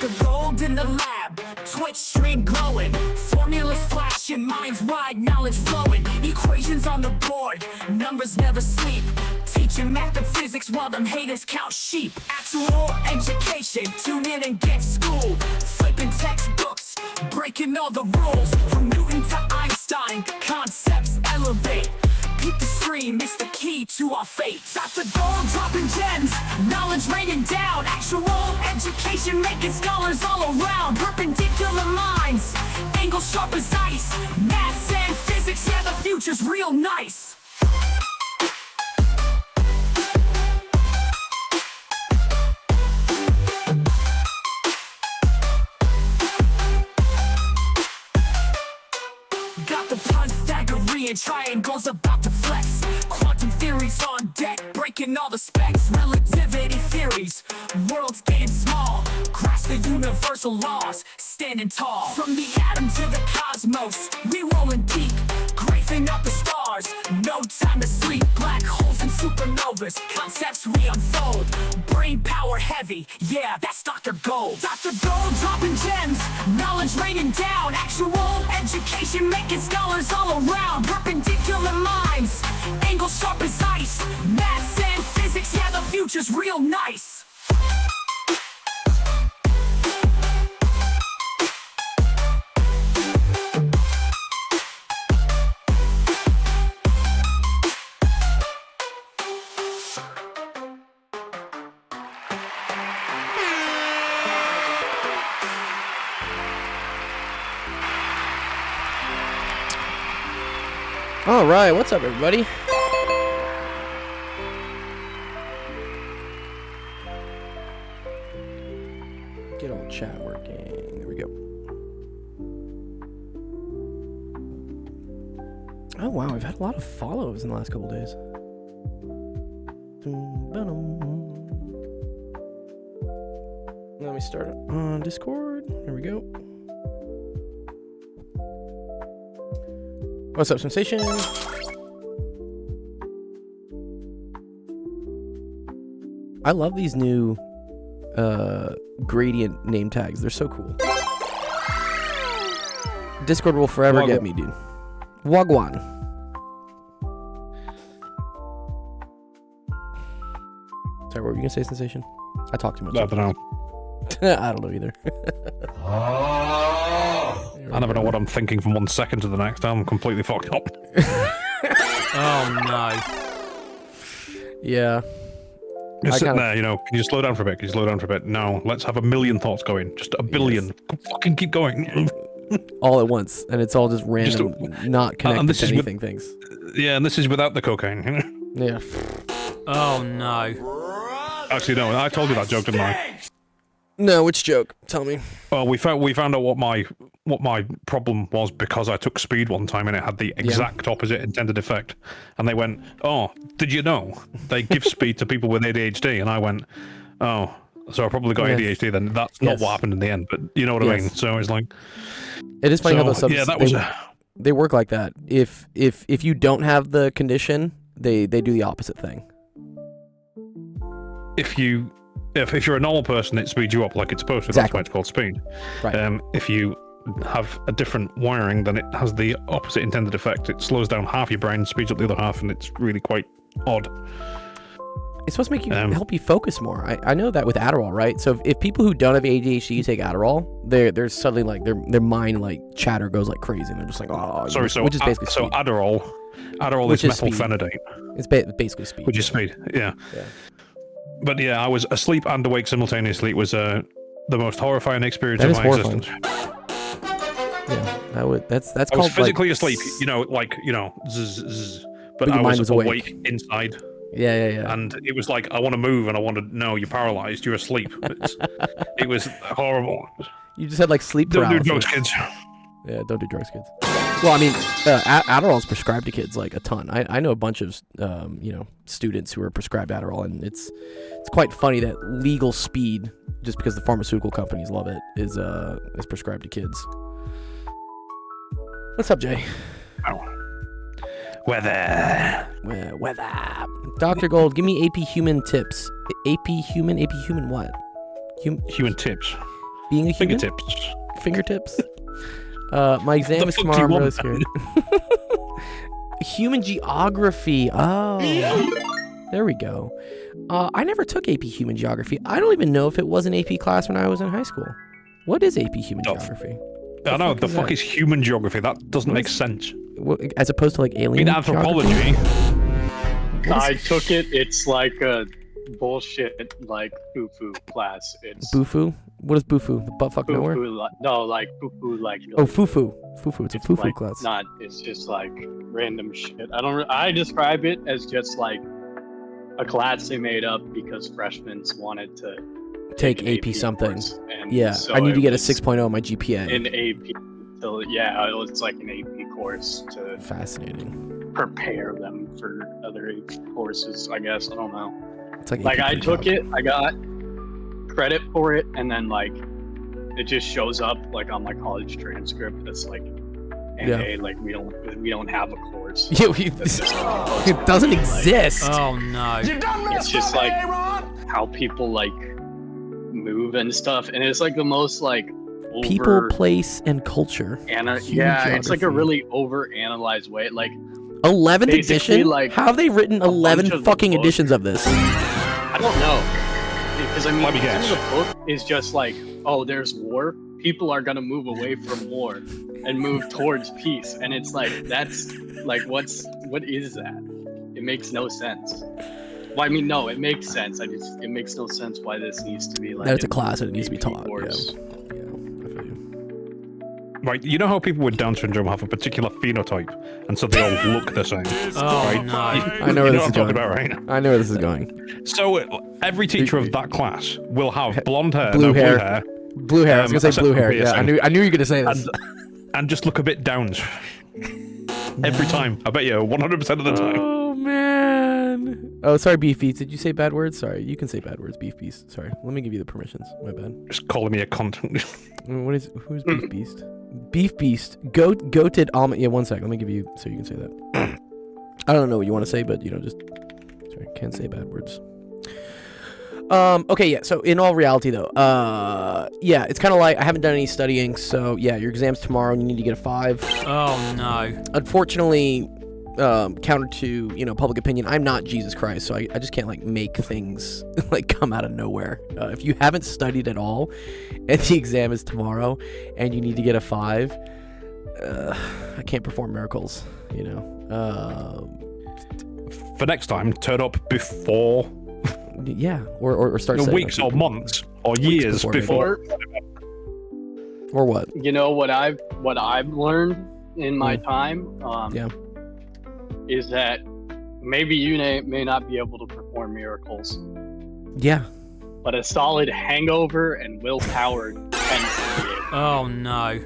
Dr. Gold in the lab, Twitch stream glowing, formulas flashing, minds wide, knowledge flowing, equations on the board, numbers never sleep, teaching math and physics while them haters count sheep. Actual education, tune in and get schooled, flipping textbooks, breaking all the rules, from Newton to Einstein, concepts elevate. Keep the stream, it's the key to our fate. Dr. Gold dropping gems, knowledge raining down, actual education making scholars all around. Perpendicular minds, angles sharp as ice, maths and physics, yeah, the future's real nice. Got the Pythagorean triangles about to flex, quantum theories on deck, breaking all the specs, relativity theories, worlds getting small, grasp the universal laws, standing tall. From the atom to the cosmos, we rolling deep, grazing up the stars, no time to sleep. Black holes and supernovas, concepts we unfold, brain power heavy, yeah, that's Dr. Gold. Dr. Gold dropping gems, knowledge raining down, actual education making scholars all around. Perpendicular minds, angles sharp as ice, maths and physics, yeah, the future's real nice. All right, what's up, everybody? Get all the chat working. There we go. Oh wow, we've had a lot of follows in the last couple days. Let me start on Discord. Here we go. What's up, Sensation? I love these new gradient name tags. They're so cool. Discord will forever get me, dude. Wagwan. Sorry, what were you gonna say, Sensation? I talked too much. I don't know. I don't know either. I never know what I'm thinking from 1 second to the next. I'm completely fucked up. Oh no. Yeah. You're sitting there, you know, can you slow down for a bit? Can you slow down for a bit? No, let's have a million thoughts going. Just a billion. Yes. Fucking keep going. All at once. And it's all just random, not connected to anything things. Yeah, and this is without the cocaine. Yeah. Oh no. Actually, no, I told you that joke, didn't I? No, which joke? Tell me. Well, we found out what my problem was because I took speed one time and it had the exact opposite intended effect. And they went, "Oh, did you know they give speed to people with ADHD?" And I went, "Oh, so I probably got ADHD then." That's not what happened in the end, but you know what I mean. So it's like, it is funny how those substances they work like that. If you don't have the condition, they do the opposite thing. If you're a normal person, it speeds you up like it's supposed to. That's why it's called speed. Right. If you have a different wiring, then it has the opposite intended effect. It slows down half your brain, speeds up the other half, and it's really quite odd. It's supposed to make you help you focus more. I know that with Adderall, right? So if people who don't have ADHD take Adderall, they're suddenly like their mind like chatter goes like crazy, and they're just like, oh, sorry. Which is basically so speed. Adderall is methylphenidate. It's basically speed. Which is speed. Yeah. But yeah, I was asleep and awake simultaneously. It was the most horrifying experience of my existence. Yeah, that's I called was physically like, asleep, zzz, zzz, but your I mind was was awake inside. Yeah. And it was like, I want to move, and I wanted, no, you're paralyzed, you're asleep. It was horrible. You just had like sleep Don't paralysis. do drugs, kids. Yeah, don't do drugs, kids. Well, I mean, Adderall is prescribed to kids like a ton. I know a bunch of students who are prescribed Adderall, and it's quite funny that legal speed, just because the pharmaceutical companies love it, is prescribed to kids. What's up, Jay? Weather. Dr. Gold, give me AP Human tips. AP Human what? Human tips. Being a human? Fingertips. Fingertips. My exam The is fuck tomorrow. do I'm you really want, scared. Human geography. Oh, there we go. I never took AP Human Geography. I don't even know if it was an AP class when I was in high school. What is AP Human Geography? I know, the is fuck that? is human geography? That doesn't make sense. As opposed to like I alien mean, anthropology. geography? I took it. It's like a bullshit like foo-foo class. It's Bufu? What is Bufu? The buttfuck nowhere? foo-foo. No, like foo-foo. Like Oh, Fufu. Fufu. It's a Fufu like class. not. It's just like random shit. I describe it as just like a class they made up because freshmen wanted to Take an AP something. course, and Yeah, so I need to it get a was 6.0 on my GPA. in AP. So yeah, it was like an AP course to Fascinating. prepare them for other AP courses. I guess I don't know. It's like Like AP I took pre-calc. it, I got credit for it, and then like it just shows up like on my college transcript. It's like, and Yeah. hey, like we don't have a course. Yeah, That's just it doesn't like, exist. Oh no. It's just like how people like move and stuff, and it's like the most like People, over place, and culture. yeah, Human it's like a geography. really over analyzed way. Like 11th Basically, edition? like, How have they written bunch 11 of the fucking book. editions of this? I don't know. Because I mean, Let me some of guess. the book is just like, oh, there's war. People are gonna move away from war and move towards peace, and it's like that's like what is that? It makes no sense. Well, I mean, no, it makes sense. It makes no sense why this needs to be like. That it's a an class and it needs to be AP taught. course. Yeah. Yeah, I feel you. Right, you know how people with Down syndrome have a particular phenotype, and so they all look the same. Oh right? no. I know where you this know is what I'm talking going. about, right? I know where this is going. So every teacher of that class will have blonde hair, Blue no, hair. blue hair, Blue hair. I was gonna say except blue for hair. Yeah, piercing. I knew you were gonna say this. and just look a bit downs. Every time, I bet you, 100% of the time. Oh man. Oh, sorry, Beef Beast. Did you say bad words? Sorry, you can say bad words, Beef Beast. Sorry. Let me give you the permissions. My bad. Just calling me a cunt. Who's Beef Beast? Beef Beast. Goated almond. Yeah, 1 sec. Let me give you so you can say that. I don't know what you want to say, but just sorry, can't say bad words. Okay, yeah. So in all reality, though, yeah, it's kind of like I haven't done any studying, so yeah, your exam's tomorrow, and you need to get a 5. Oh no. Unfortunately, counter to public opinion, I'm not Jesus Christ, so I just can't like make things like come out of nowhere. If you haven't studied at all, and the exam is tomorrow, and you need to get a 5, I can't perform miracles. For next time, turn up before Yeah, or start studying, weeks like, or months or years before, maybe. before. Or or what? you know what I've learned in my time, Yeah. is that maybe you may not be able to perform miracles, Yeah. but a solid hangover and willpower tends to be able. Oh no.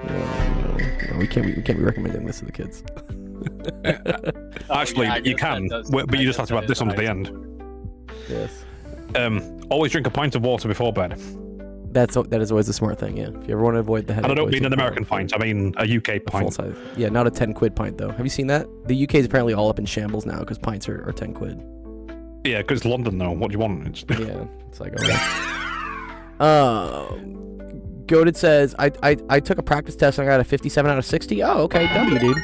No, we can't be recommending this to the kids. Actually, I you guess can, that does- but you I just have guess to add that this is on to the nice. end. Yes. Always drink a pint of water before bed. That is always a smart thing. Yeah. If you ever want to avoid the headache. And I don't always mean drink an water. American pint, I mean a UK Full pint. size. Yeah, not a 10 quid pint though. Have you seen that? The UK is apparently all up in shambles now because pints are 10 quid. Yeah, because it's London though. What do you want? It's... Yeah, it's like Goated says I took a practice test and I got a 57 out of 60. Oh, okay, W, dude.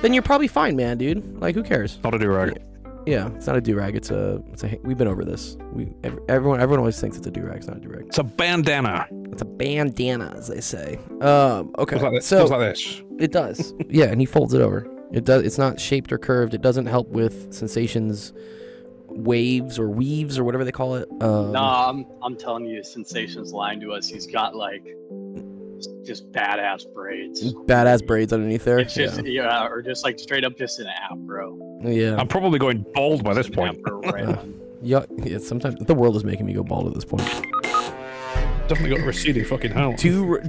Then you're probably fine, man, dude. Like, who cares? Not a do-rag. Yeah, it's not a do-rag. It's a. We've been over this. Everyone always thinks it's a do-rag. It's not a do-rag. It's a bandana. It's a bandana, as they say. Okay. Looks like this. So Looks like this. it does. Yeah, and he folds it over. It does. It's not shaped or curved. It doesn't help with sensations, waves or weaves or whatever they call it. Nah, I'm telling you, Sensation's lying to us. He's got like just badass braids. Badass braids underneath there. It's just or just like straight up just an afro. Yeah. I'm probably going bald by this An point. afro right on. Yeah. Sometimes the world is making me go bald at this point. Definitely got a receding fucking hair.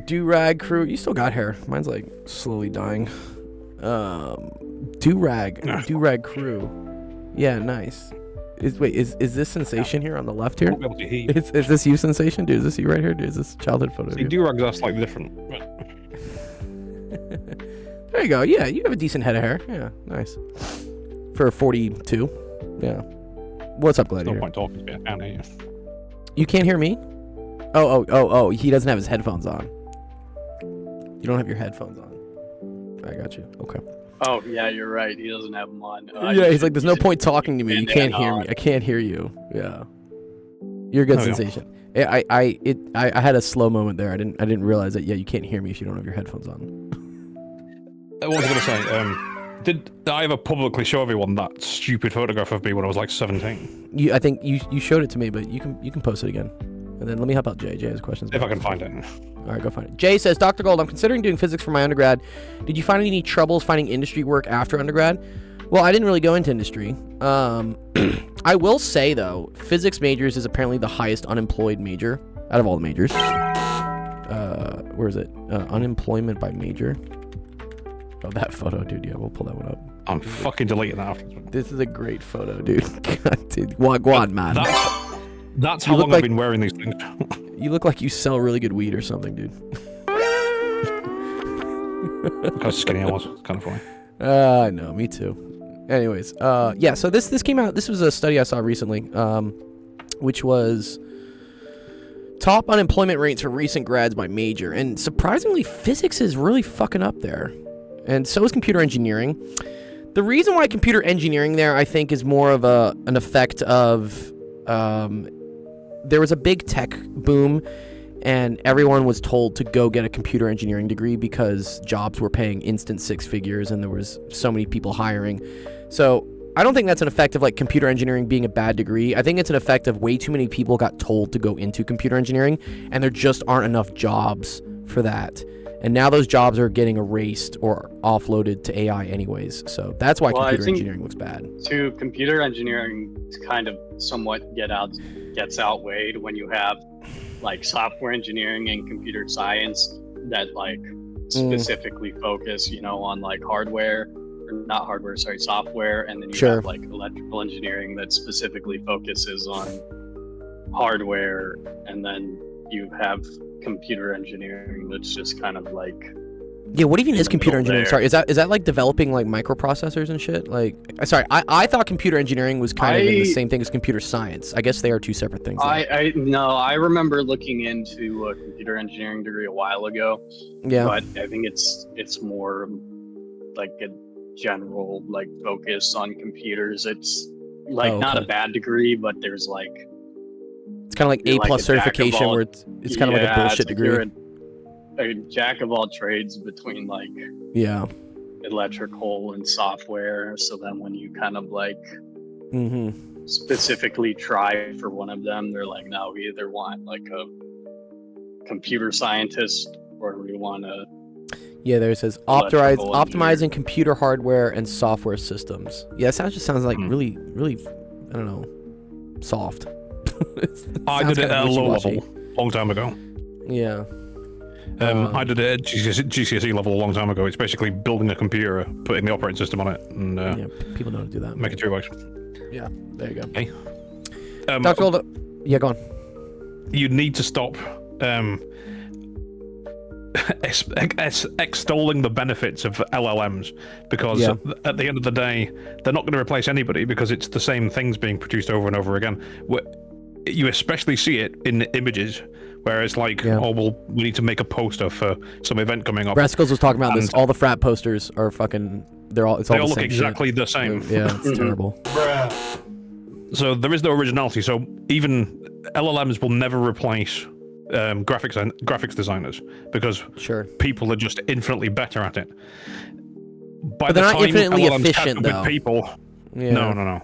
Do-rag crew. You still got hair. Mine's like slowly dying. Do-rag crew. Yeah, nice. Is this Sensation here on the left here? Won't be able to hear. Is this you, Sensation? Dude, is this you right here? Dude, is this childhood photo? of See, you? do-rags are slightly different. There you go. Yeah, you have a decent head of hair. Yeah, nice. For a 42. Yeah. What's up, No Gladiator? point talking to me. I can't hear you. You can't hear me? Oh, he doesn't have his headphones on. You don't have your headphones on. I got you. Okay. Oh yeah, you're right. He doesn't have them on. Yeah, he's like, there's no point talking to me. You can't hear on. me. I can't hear you. Yeah. You're a good Oh, yeah. sensation. I had a slow moment there. I didn't realize that. Yeah, you can't hear me if you don't have your headphones on. What was I going to say? Did I ever publicly show everyone that stupid photograph of me when I was like 17? I think you showed it to me, but you can post it again. And then let me help out Jay. Jay has questions. If I can find it. All right, go find it. Jay says, Dr. Gold, I'm considering doing physics for my undergrad. Did you find any troubles finding industry work after undergrad? Well, I didn't really go into industry. I will say, though, physics majors is apparently the highest unemployed major out of all the majors. Where is it? Unemployment by major. Oh, that photo, dude. Yeah, we'll pull that one up. I'm fucking deleting that afterwards. This is a great photo, dude. God, dude. Go on, man. That's how look long like- I've been wearing these things. You look like you sell really good weed or something, dude. Look how skinny I was. It's kind of funny. I know, me too. Anyways, yeah, so this came out, this was a study I saw recently, which was top unemployment rates for recent grads by major, and surprisingly, physics is really fucking up there, and so is computer engineering. The reason why computer engineering there, I think, is more of an effect of, there was a big tech boom, and everyone was told to go get a computer engineering degree because jobs were paying instant six figures and there was so many people hiring. So I don't think that's an effect of like computer engineering being a bad degree. I think it's an effect of way too many people got told to go into computer engineering and there just aren't enough jobs for that. And now those jobs are getting erased or offloaded to AI anyways. So that's why Well, I computer think- engineering looks bad. To computer engineering kind of somewhat gets outweighed when you have like software engineering and computer science that like specifically focus, on like hardware, or not hardware, sorry, software, and then you Sure. have like electrical engineering that specifically focuses on hardware, and then you have computer engineering that's just kind of like Yeah, what even is the computer middle engineering? there. Sorry, is that like developing like microprocessors and shit? Like, sorry, I thought computer engineering was kind of in the same thing as computer science. I guess they are two separate things. though. I remember looking into a computer engineering degree a while ago, yeah, but I think it's more like a general like focus on computers. It's like Oh, not a okay. bad degree, but there's like it's kind of like you're A like plus a jack of certification all- where it's kind of like a bullshit it's like degree. you're a jack of all trades between like Yeah. electrical and software. So then when you kind of like Mm-hmm. specifically try for one of them, they're like, no, we either want like a computer scientist or we want a Yeah, there it says Electrical optimizing computer hardware and software systems. Yeah, it just sounds like Hmm. really, I don't know, soft. I Sounds did it kinda at a low wishy-washy. level a long time ago. Yeah. I did it at GCSE level a long time ago. It's basically building a computer, putting the operating system on it, and Yeah, people know how to do that. making sure it works. Yeah, there you go. Okay. Dr. Gold, yeah, go on. You need to stop extolling the benefits of LLMs, because Yeah. at the end of the day, they're not going to replace anybody because it's the same things being produced over and over again. You especially see it in images where it's like, Yeah. oh, well, we need to make a poster for some event coming up. Rascals was talking about this. And- All the frat posters are fucking. It's all They the all look same exactly the same. shit. Yeah, it's terrible. So there is no originality. So even LLMs will never replace graphics designers because Sure. people are just infinitely better at it. By But they're the not time infinitely LLMs catch efficient, up with though. people, Yeah. no.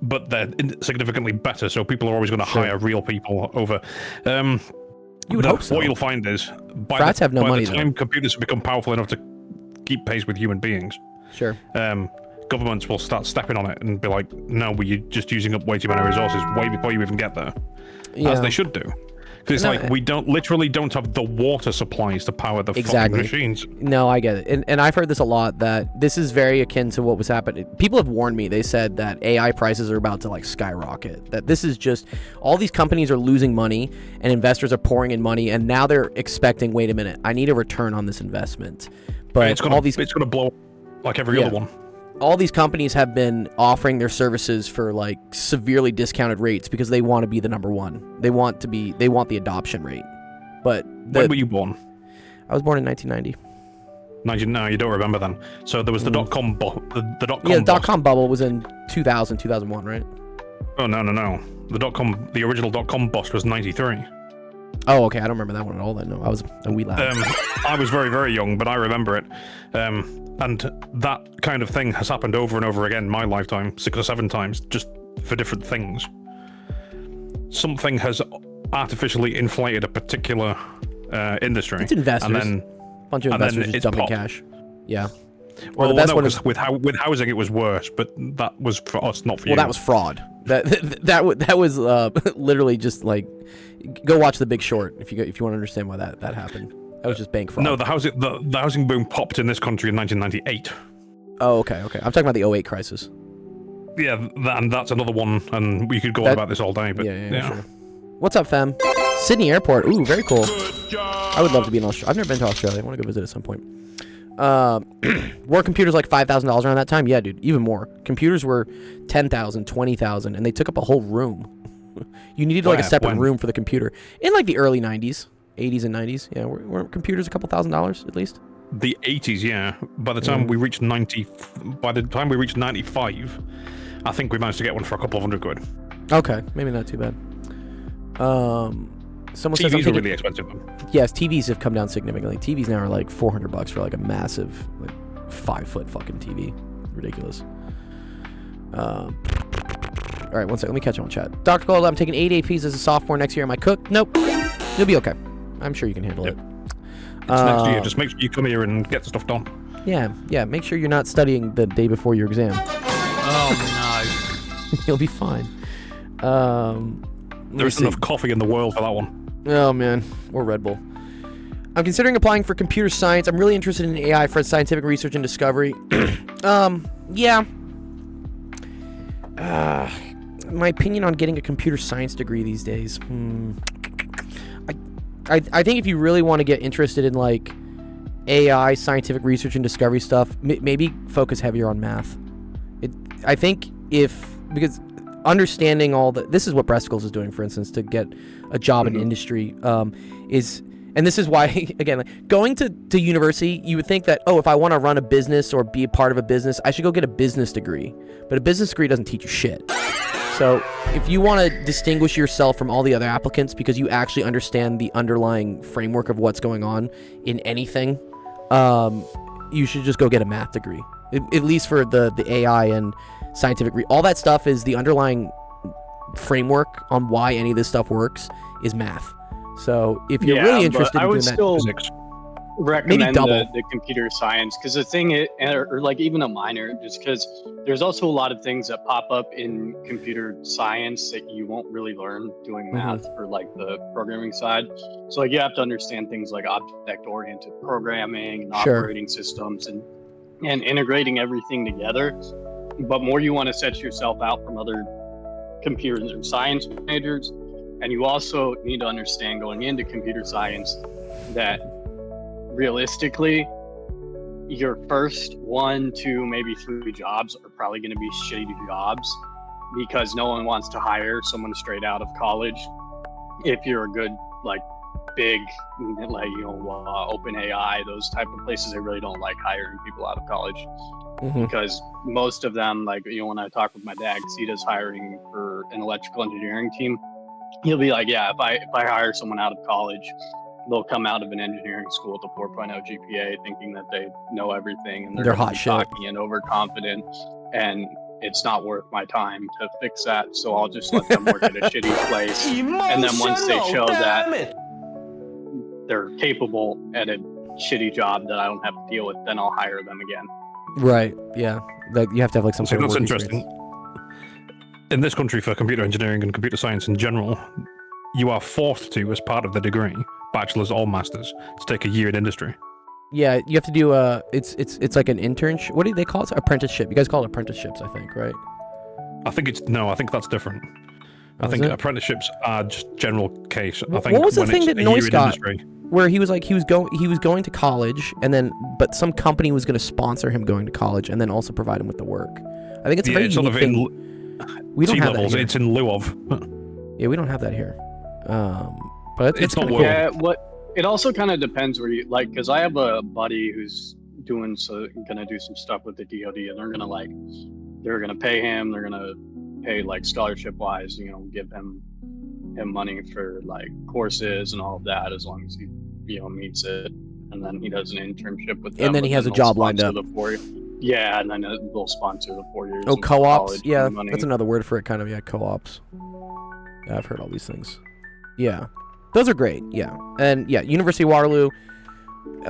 But they're significantly better. So people are always going to Sure. hire real people over. You would hope so. What you'll find is Frats have no by money, the time computers have become powerful enough to keep pace with human beings, Sure. governments will start stepping on it and be like, no, we're just using up way too many resources way before you even get there. Yeah. As they should do. Because it's No, like, we don't have the water supplies to power the Exactly. fucking machines. No, I get it. And I've heard this a lot, that this is very akin to what was happening. People have warned me. They said that AI prices are about to like skyrocket. That this is just, all these companies are losing money and investors are pouring in money, and now they're expecting, wait a minute, I need a return on this investment. But It's gonna, all these it's gonna blow like every Yeah. other one. all these companies have been offering their services for like severely discounted rates because they want to be the number one. They want the adoption rate. But when were you born? I was born in 1990. No, you don't remember then. So there was the dot-com the dot-com Yeah, the bust. dot-com bubble was in 2000, 2001, right? Oh, no. The original dot-com bust was 93. Oh, okay. I don't remember that one at all then. No, I was a wee lad. I was very, very young, but I remember it. And that kind of thing has happened over and over again in my lifetime, 6 or 7 times, just for different things. Something has artificially inflated a particular industry. It's investors. And then a bunch of and then investors just it's dumping popped. cash. Yeah. Well, the best no, one because is with housing it was worse, but that was for us, not for you. well, that was fraud. That was literally just like go watch The Big Short if you want to understand why that happened. That was just bank fraud. No, the housing boom popped in this country in 1998. Oh, okay. I'm talking about the 08 crisis. Yeah, and that's another one, and we could go on That- about this all day, but Yeah, sure. What's up, fam? Sydney Airport. Ooh, very cool. I would love to be in Australia. I've never been to Australia. I want to go visit at some point. Were computers like $5,000 around that time? Yeah, dude, even more. Computers were $10,000, $20,000, and they took up a whole room. You needed like a Wow, separate when? room for the computer in like the early 90s, 80s and 90s. Yeah, were computers a couple $1,000s at least? the 80s, yeah. By the time we reached 95, I think we managed to get one for a couple of £100. Okay, maybe not too bad. Someone says I'm TVs were taking, really expensive. yes, TVs have come down significantly. TVs now are like $400 for like a massive, like 5-foot fucking TV. Ridiculous. All right, one second. Let me catch you on chat. Dr. Gold, I'm taking 8 APs as a sophomore next year. Am I cooked? Nope. You'll be okay. I'm sure you can handle Yep. it. It's next year. Just make sure you come here and get the stuff done. Yeah. Make sure you're not studying the day before your exam. Oh You'll be fine. There's enough coffee in the world for that one. Oh man, or Red Bull. I'm considering applying for computer science. I'm really interested in AI for scientific research and discovery. Yeah. My opinion on getting a computer science degree these days. I think if you really want to get interested in like AI, scientific research and discovery stuff, maybe focus heavier on math. I think because understanding all this is what Breasticles is doing, for instance, to get a job in industry, and this is why, again, like, going to university, you would think that, oh, if I want to run a business or be a part of a business, I should go get a business degree. But a business degree doesn't teach you shit. So if you want to distinguish yourself from all the other applicants because you actually understand the underlying framework of what's going on in anything, you should just go get a math degree. At least for the AI and scientific all that stuff is the underlying framework on why any of this stuff works is math. So if you're really interested I in would doing still Physics. recommend double. the computer science, because the thing is, or like even a minor, just because there's also a lot of things that pop up in computer science that you won't really learn doing math for like the programming side. So like you have to understand things like object-oriented programming and Sure. operating systems and integrating everything together. But more you want to set yourself out from other computer and science majors, and you also need to understand going into computer science that realistically your first 1, 2, maybe 3 jobs are probably going to be shitty jobs because no one wants to hire someone straight out of college. If you're a good, like, big, like, open AI, those type of places, they really don't like hiring people out of college. Because most of them, like, when I talk with my dad, because he does hiring for an electrical engineering team, he'll be like, yeah, if I hire someone out of college, they'll come out of an engineering school with a 4.0 GPA thinking that they know everything and they're They're gonna hot be shit. cocky and overconfident, and it's not worth my time to fix that, so I'll just let them work at a shitty place. And then once they show that they're capable at a shitty job that I don't have to deal with, then I'll hire them again. Right. Yeah. Like you have to have like some See, sort of that's work interesting. experience. In this country, for computer engineering and computer science in general, you are forced to, as part of the degree, bachelor's or master's, to take a year in industry. Yeah, you have to do it's like an internship. What do they call it? Apprenticeship. You guys call it apprenticeships, I think, right? I think that's different. I Oh, think is it? apprenticeships are just general case. I What think was the when thing it's that a Noise year in got? industry, Where he was going to college, and then but some company was going to sponsor him going to college and then also provide him with the work. I think it's a very it's sort unique of thing. We don't have that T-levels. here. It's in lieu of. Yeah, we don't have that here. But It's not kinda work. Yeah, it also kind of depends where you like, because I have a buddy who's gonna do some stuff with the DoD, and they're gonna pay him, they're gonna pay like scholarship wise, give him money for like courses and all of that, as long as he meets it, and then he does an internship with them. And then he has a job lined up. Yeah, and then they'll sponsor the 4 years. Oh, of co-ops. college Yeah, money. that's another word for it, kind of. Yeah, co-ops. Yeah, I've heard all these things. Yeah, those are great. Yeah, and yeah, University of Waterloo.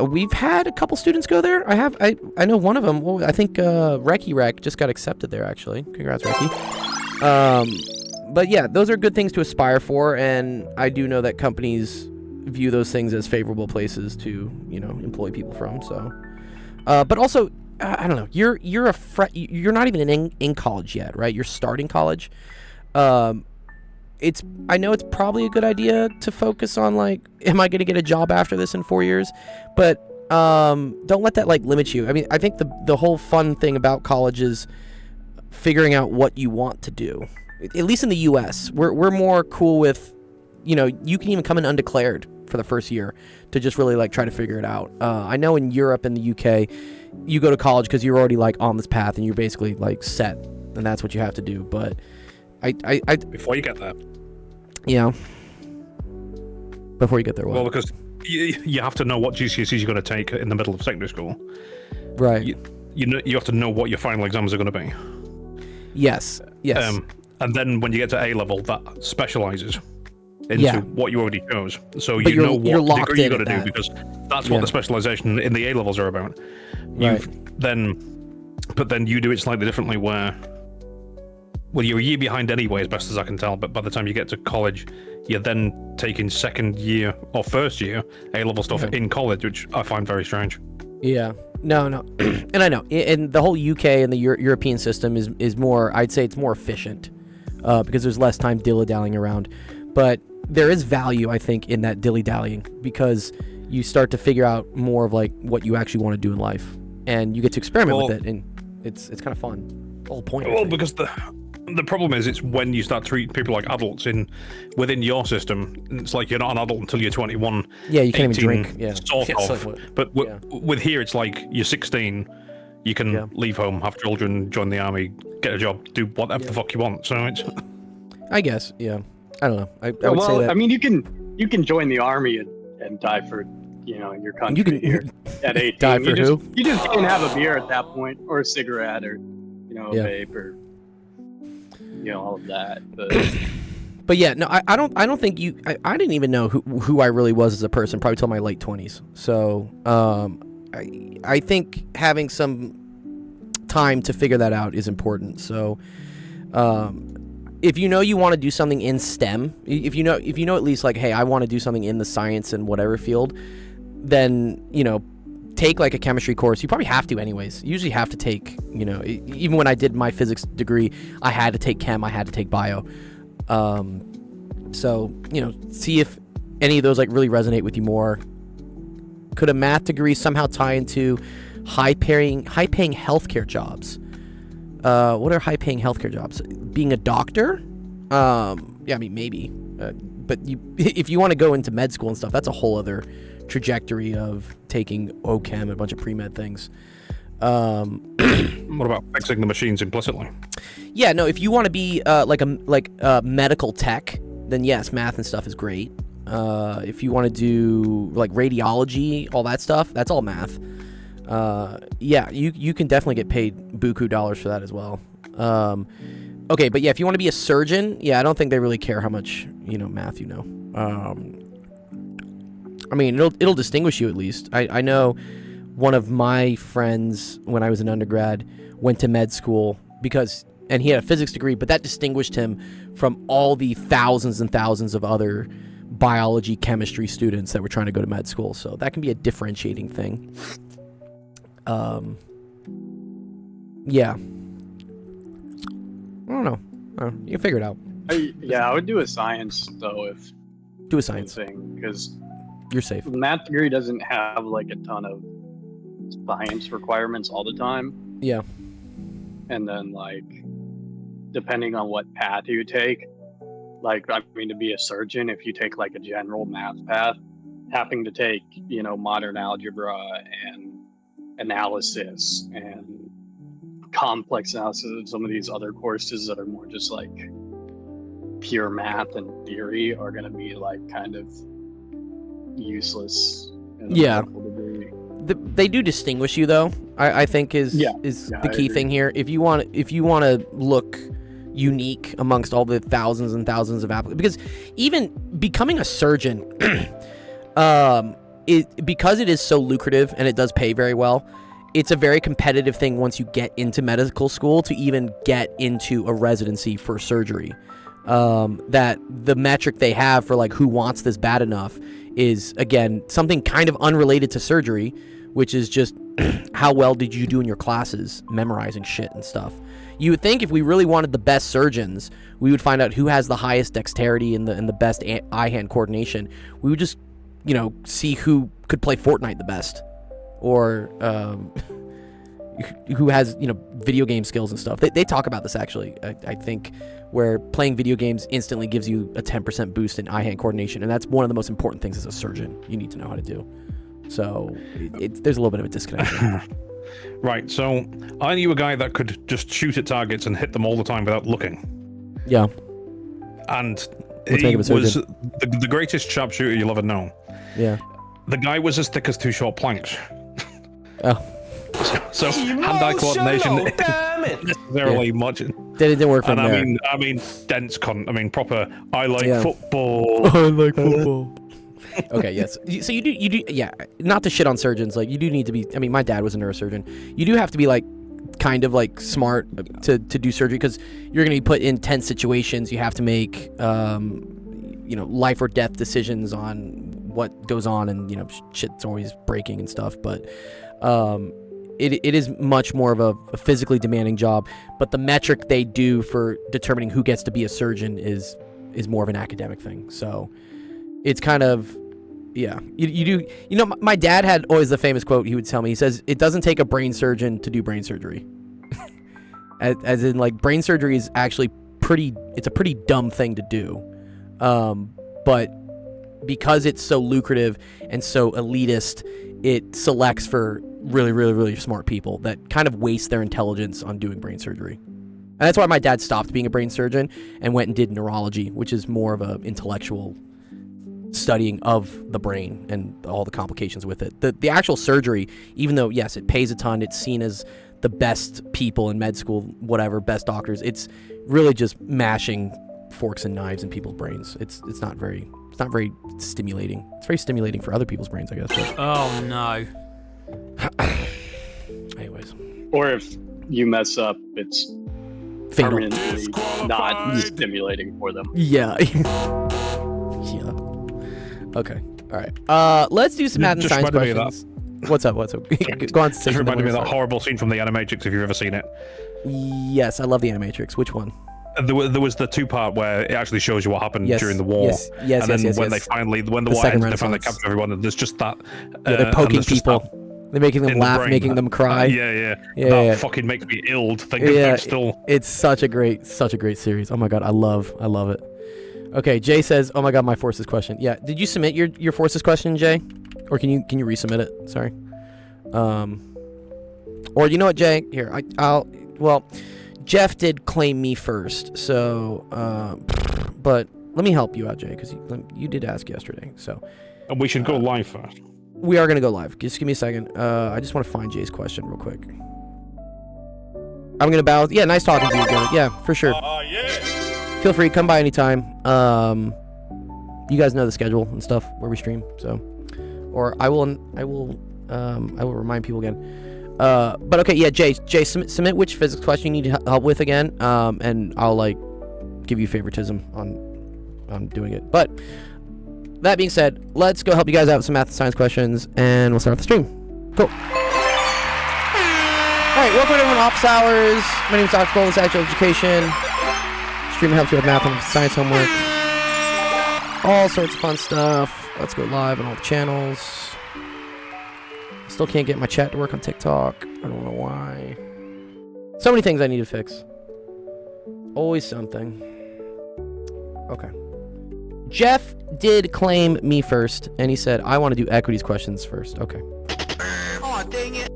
We've had a couple students go there. I know one of them. Well, I think Reki Rec just got accepted there. Actually, congrats, Reki. But yeah, those are good things to aspire for, and I do know that companies view those things as favorable places to employ people from. So, but also, I don't know. You're not even in college yet, right? You're starting college. I know it's probably a good idea to focus on like, am I going to get a job after this in 4 years? But don't let that like limit you. I mean, I think the whole fun thing about college is figuring out what you want to do. At least in the U.S., we're more cool with, you can even come in undeclared for the first year to just really like try to figure it out. I know in Europe and the UK, you go to college because you're already like on this path and you're basically like set, and that's what you have to do. But Before you get there. Yeah. Before you get there, what? Well, because you have to know what GCSEs you're going to take in the middle of secondary school. Right. You have to know what your final exams are going to be. Yes. And then when you get to A level, that specializes into what you already chose. So But you know what degree you're going in to at do, that. because that's what the specialization in the A levels are about. Right. But then you do it slightly differently where, well, you're a year behind anyway, as best as I can tell, but by the time you get to college, you're then taking second year or first year A-level stuff in college, which I find very strange. Yeah. No. And I know. And the whole UK and the European system is more, I'd say it's more efficient because there's less time dilly-dallying around. But there is value, I think, in that dilly-dallying because you start to figure out more of like what you actually want to do in life. And you get to experiment with it, and it's kind of fun. The whole point. Well, because the problem is, it's when you start treating people like adults within your system. It's like you're not an adult until you're 21. Yeah, you can't 18, even drink. Yeah, sort of. But with here, it's like you're 16. You can leave home, have children, join the army, get a job, do whatever the fuck you want. So it's. I guess. Yeah. I don't know. I would say that. I mean, you can join the army and die for your country. You can here at 18. Die for who? You just can't have a beer at that point, or a cigarette, or a vape, or all of that. But yeah, no, I don't think you. I didn't even know who I really was as a person probably till my late 20s. So I think having some time to figure that out is important. So if you want to do something in STEM, if you know at least like, hey, I want to do something in the science and whatever field, then take like a chemistry course. You probably have to anyways. You usually have to take, even when I did my physics degree, I had to take chem, I had to take bio. So, see if any of those like really resonate with you more. Could a math degree somehow tie into high-paying healthcare jobs? What are high-paying healthcare jobs? Being a doctor? Yeah, I mean, maybe. But if you want to go into med school and stuff, that's a whole other trajectory of taking OChem and a bunch of pre-med things. What about fixing the machines implicitly? Yeah, no, if you want to be like a medical tech, then yes, math and stuff is great. If you want to do like radiology, all that stuff, that's all math. Yeah, you can definitely get paid buku dollars for that as well. Okay, but yeah, if you want to be a surgeon, yeah, I don't think they really care how much math you know. I mean, it'll distinguish you at least. I know one of my friends when I was an undergrad went to med school and he had a physics degree, but that distinguished him from all the thousands and thousands of other biology, chemistry students that were trying to go to med school. So that can be a differentiating thing. Yeah. I don't know. You can figure it out. I would do a science though Science because you're safe. the math degree doesn't have like a ton of science requirements all the time. Yeah. And then, like, depending on what path you take, like, I mean, to be a surgeon, if you take like a general math path, having to take, modern algebra and analysis and complex analysis and some of these other courses that are more just like pure math and theory are going to be like kind of useless in a Yeah. medical degree. They do distinguish you though. I think is Yeah, the I key agree. thing here. If you want to look unique amongst all the thousands and thousands of applicants, because even becoming a surgeon, because it is so lucrative and it does pay very well, it's a very competitive thing once you get into medical school to even get into a residency for surgery. That the metric they have for like who wants this bad enough is, again, something kind of unrelated to surgery, which is just how well did you do in your classes memorizing shit and stuff. You would think if we really wanted the best surgeons, we would find out who has the highest dexterity and the best eye-hand coordination. We would just, see who could play Fortnite the best, or who has, video game skills and stuff. They talk about this actually. I think where playing video games instantly gives you a 10% boost in eye-hand coordination, and that's one of the most important things as a surgeon you need to know how to do. So there's a little bit of a disconnect there. Right, so I knew a guy that could just shoot at targets and hit them all the time without looking. Yeah. And Let's he make him a was surgeon. the greatest sharpshooter you'll ever know. Yeah. The guy was as thick as two short planks. Oh, So hand-eye coordination isn't necessarily much. that didn't work for And him there. I mean, dense cunt. I mean, proper. I like Yeah. football. I like football. Okay, yes. So you do, yeah. Not to shit on surgeons, like you do need to be. I mean, my dad was a neurosurgeon. You do have to be like, kind of like smart to do surgery because you're going to be put in tense situations. You have to make, life or death decisions on what goes on, and shit's always breaking and stuff. But it is much more of a physically demanding job. But the metric they do for determining who gets to be a surgeon is more of an academic thing. So it's kind of. Yeah, you do. My dad had always the famous quote he would tell me. He says, it doesn't take a brain surgeon to do brain surgery. as in, like, brain surgery is actually it's a pretty dumb thing to do. But because it's so lucrative and so elitist, it selects for really, really, really smart people that kind of waste their intelligence on doing brain surgery. And that's why my dad stopped being a brain surgeon and went and did neurology, which is more of a intellectual studying of the brain and all the complications with it. The actual surgery, even though yes it pays a ton, it's seen as the best people in med school, whatever, best doctors, it's really just mashing forks and knives in people's brains. It's not very stimulating. It's very stimulating for other people's brains, I guess, but Oh no. anyways, Or if you mess up, it's fatal. permanently not stimulating for them. Yeah. Yeah. Okay. All right. Let's do some math and Just science reminded me of questions. What's up? Go on. Just reminded me of that horrible scene from the Animatrix, if you've ever seen it. Yes, I love the Animatrix. Which one? There was the two-part where it actually shows you what happened Yes, during the war. yes, yes, and then yes, when yes. when the The war second ends, they finally Renaissance. capture everyone, and there's just that. Yeah, they're and poking there's just people. that They're making them in the laugh, brain. making them cry. Yeah. Yeah, That yeah. fucking makes me ill to think of Yeah, it still. It's such a great series. Oh my god, I love it. Okay, Jay says, "Oh my god, my Forces question." Yeah, did you submit your Forces question, Jay? Or can you resubmit it? Sorry. Or you know what, Jay? Here, well, Jeff did claim me first, so but let me help you out, Jay, because you did ask yesterday. So And we should go live first. we are gonna go live. Just give me a second. I just want to find Jay's question real quick. I'm gonna bow. Yeah, nice talking to you, Jay. Yeah, for sure. Feel free, come by anytime. You guys know the schedule and stuff where we stream, so, or I will remind people again. But okay, yeah, Jay, submit which physics question you need help with again, and I'll like give you favoritism on doing it. But that being said, let's go help you guys out with some math and science questions, and we'll start the stream. Cool. All right, welcome to everyone to Office Hours. My name is Dr. Golden, Actual Education. Streaming helps you with math and science homework. All sorts of fun stuff. Let's go live on all the channels. Still can't get my chat to work on TikTok. I don't know why. So many things I need to fix. Always something. Okay. Jeff did claim me first, and he said, I want to do equities questions first. Okay. Aw, dang it.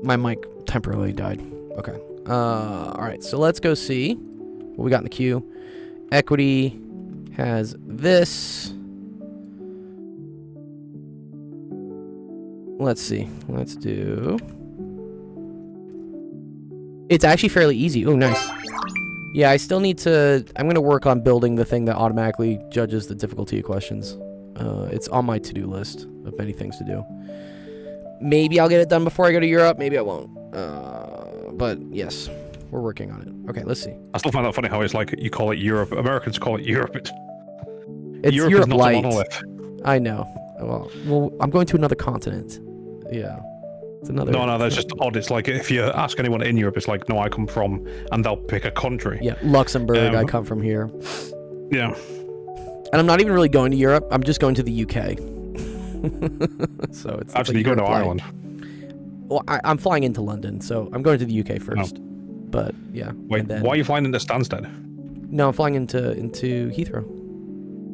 My mic temporarily died. Okay. Alright, so let's go see what we got in the queue. Equity has this. Let's see. Let's do... It's actually fairly easy. Oh, nice. Yeah, I still need to... I'm going to work on building the thing that automatically judges the difficulty of questions. It's on my to-do list of many things to do. Maybe I'll get it done before I go to Europe. Maybe I won't. But yes, we're working on it. Okay, let's see. I still find that funny how it's like you call it Europe. Americans call it Europe. It's Europe is not Light. a monolith. I know. Well, I'm going to another continent. Yeah. It's another... No, that's just odd. It's like if you ask anyone in Europe, it's like, no, I come from, and they'll pick a country. Yeah, Luxembourg. I come from here. Yeah. And I'm not even really going to Europe. I'm just going to the UK. So it's Actually, like you go to Europe Ireland. Well, I'm flying into London, so I'm going to the UK first. But yeah. Wait, and then... why are you flying into Stansted? No, I'm flying into Heathrow.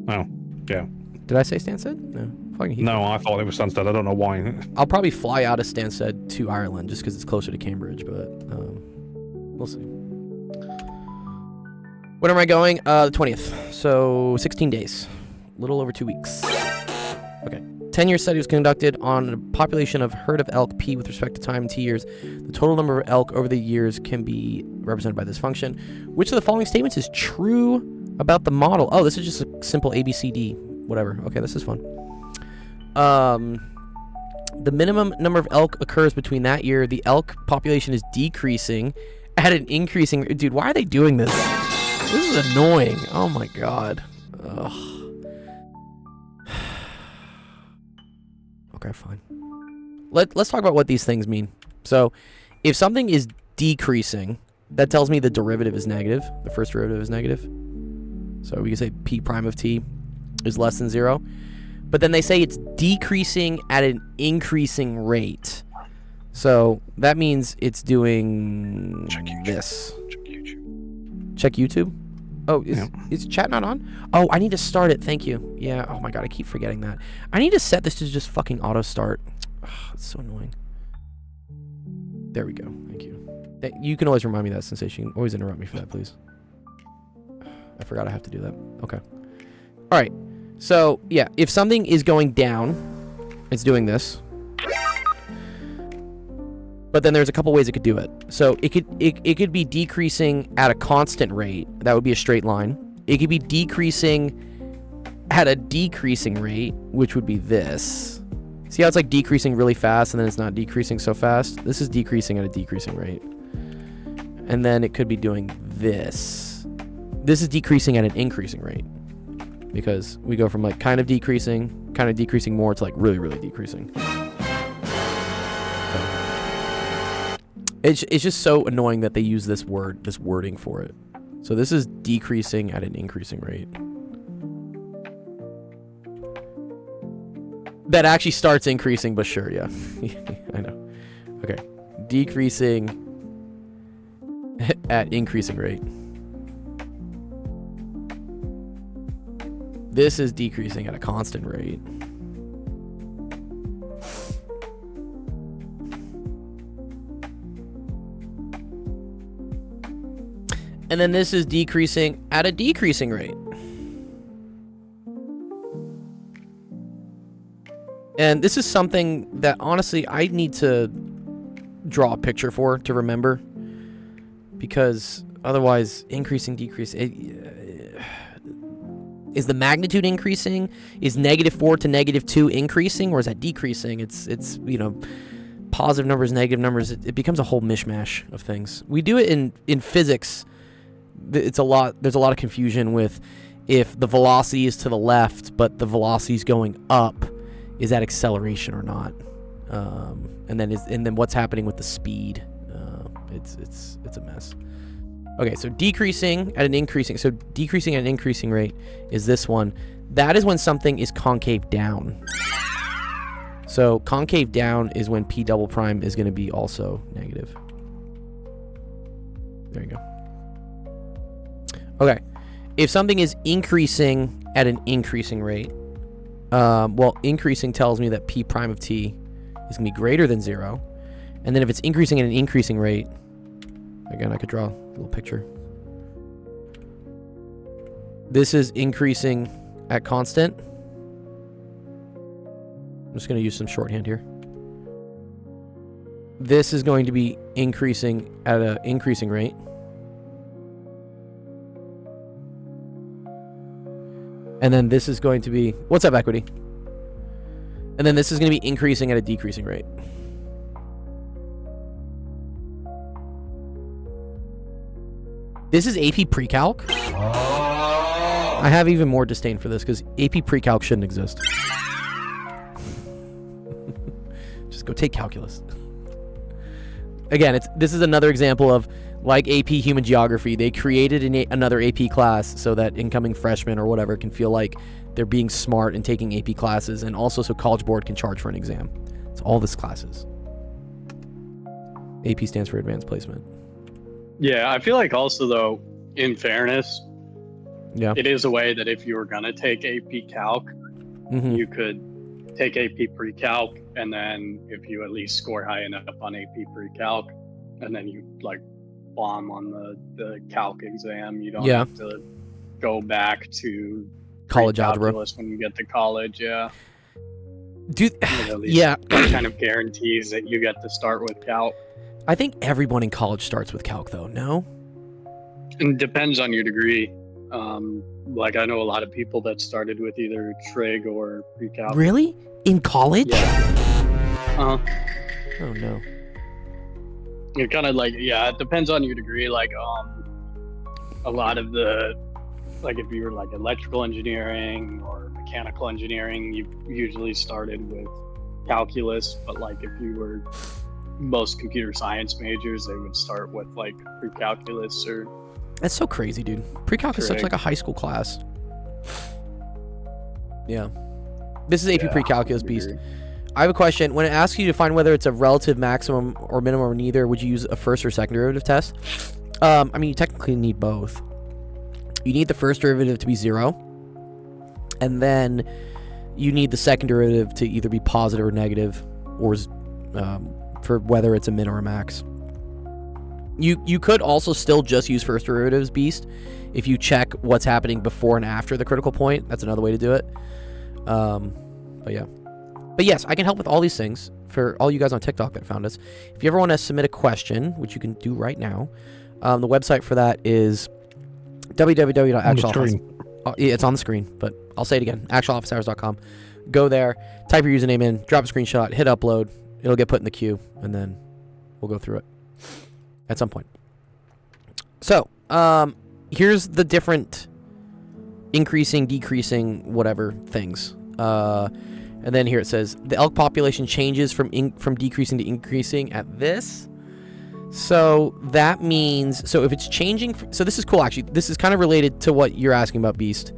Oh, yeah. Did I say Stansted? No, I'm flying to Heathrow. No, I thought it was Stansted. I don't know why. I'll probably fly out of Stansted to Ireland just because it's closer to Cambridge, but we'll see. When am I going? The 20th. So 16 days. A little over 2 weeks. Okay. 10-year study was conducted on a population of herd of elk P with respect to time in T years. The total number of elk over the years can be represented by this function. Which of the following statements is true about the model? Oh, this is just a simple ABCD. Whatever. Okay, this is fun. The minimum number of elk occurs between that year. The elk population is decreasing at an increasing... Dude, why are they doing this? This is annoying. Oh my god. Ugh. Okay, fine. Let's talk about what these things mean. So, if something is decreasing, that tells me the derivative is negative. The first derivative is negative. So we can say p prime of t is less than 0. But then they say it's decreasing at an increasing rate. So that means it's doing this. Check YouTube. Check YouTube? Oh, is chat not on? Oh, I need to start it. Thank you. Yeah. Oh my god, I keep forgetting that. I need to set this to just fucking auto start. Ugh, it's so annoying. There we go. Thank you. You can always remind me of that, Sensation. You can always interrupt me for that, please. I forgot I have to do that. Okay. All right. So, yeah, if something is going down, it's doing this. But then there's a couple ways it could do it. So it could be decreasing at a constant rate. That would be a straight line. It could be decreasing at a decreasing rate, which would be this. See how it's like decreasing really fast and then it's not decreasing so fast? This is decreasing at a decreasing rate. And then it could be doing this. This is decreasing at an increasing rate. Because we go from like kind of decreasing more to like really, really decreasing. It's just so annoying that they use this wording for it. So this is decreasing at an increasing rate. That actually starts increasing, but sure, yeah. I know. Okay. Decreasing at increasing rate. This is decreasing at a constant rate. And then this is decreasing at a decreasing rate. And this is something that honestly I need to draw a picture for to remember. Because otherwise, increasing, decreasing. Is the magnitude increasing? Is -4 to -2 increasing? Or is that decreasing? It's positive numbers, negative numbers. It becomes a whole mishmash of things. We do it in physics. There's a lot of confusion with if the velocity is to the left but the velocity is going up, is that acceleration or not? And then what's happening with the speed? It's a mess. Okay, so decreasing at an increasing rate is this one. That is when something is concave down. So concave down is when p double prime is going to be also negative. There you go. Okay, if something is increasing at an increasing rate, well, increasing tells me that p prime of t is going to be greater than 0. And then if it's increasing at an increasing rate, again, I could draw a little picture. This is increasing at constant. I'm just going to use some shorthand here. This is going to be increasing at an increasing rate. And then this is going to be... What's up, Equity? And then this is going to be increasing at a decreasing rate. This is AP Pre-Calc. I have even more disdain for this because AP Pre-Calc shouldn't exist. Just go take calculus. Again, this is another example of, like AP Human Geography, they created another AP class so that incoming freshmen or whatever can feel like they're being smart and taking AP classes, and also so College Board can charge for an exam. It's all this classes. AP stands for Advanced Placement. Yeah, I feel like also, though, in fairness, Yeah. it is a way that if you were going to take AP Calc, Mhm. you could take AP Pre-Calc, and then if you at least score high enough on AP Pre-Calc, and then you like bomb on the Calc exam, you don't Yeah. have to go back to College algebra. pre-calculus when you get to college. Yeah, Dude, And at least yeah. that kind of guarantees that you get to start with Calc. I think everyone in college starts with Calc, though, no? And it depends on your degree. Like I know a lot of people that started with either trig or pre-calc. Really? In college? Yeah. Oh, no. It kind of like, yeah, it depends on your degree. Like, a lot of the, like if you were like electrical engineering or mechanical engineering, you usually started with calculus. But like if you were most computer science majors, they would start with like pre-calculus or. That's so crazy, dude. Pre-calc is such Trig. like a high school class. Yeah. This is AP Yeah, Pre-Calculus degree. Beast. I have a question. When it asks you to find whether it's a relative maximum or minimum or neither, would you use a first or second derivative test? I mean, you technically need both. You need the first derivative to be 0. And then you need the second derivative to either be positive or negative, or for whether it's a min or a max. You could also still just use first derivatives, Beast, if you check what's happening before and after the critical point. That's another way to do it. But yeah. But yes, I can help with all these things for all you guys on TikTok that found us. If you ever want to submit a question, which you can do right now, the website for that is www.actualoffice. Yeah, it's on the screen, but I'll say it again, actualofficehours.com. Go there, type your username in, drop a screenshot, hit upload. It'll get put in the queue, and then we'll go through it at some point. So, here's the different increasing, decreasing, whatever things. And then here it says the elk population changes from decreasing to increasing at this. So that means, so if it's changing, so this is cool actually. This is kind of related to what you're asking about, Beast.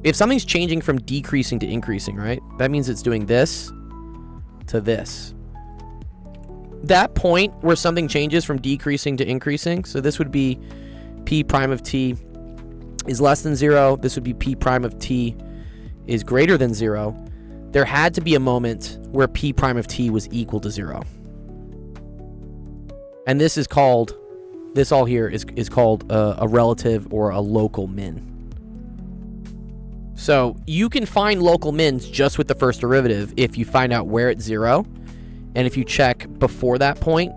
If something's changing from decreasing to increasing, right? That means it's doing this to this. That point where something changes from decreasing to increasing, so this would be p prime of t is less than 0. This would be p prime of t is greater than 0. There had to be a moment where p prime of t was equal to 0. And this is called, this all here is called a relative or a local min. So you can find local mins just with the first derivative if you find out where it's 0. And if you check before that point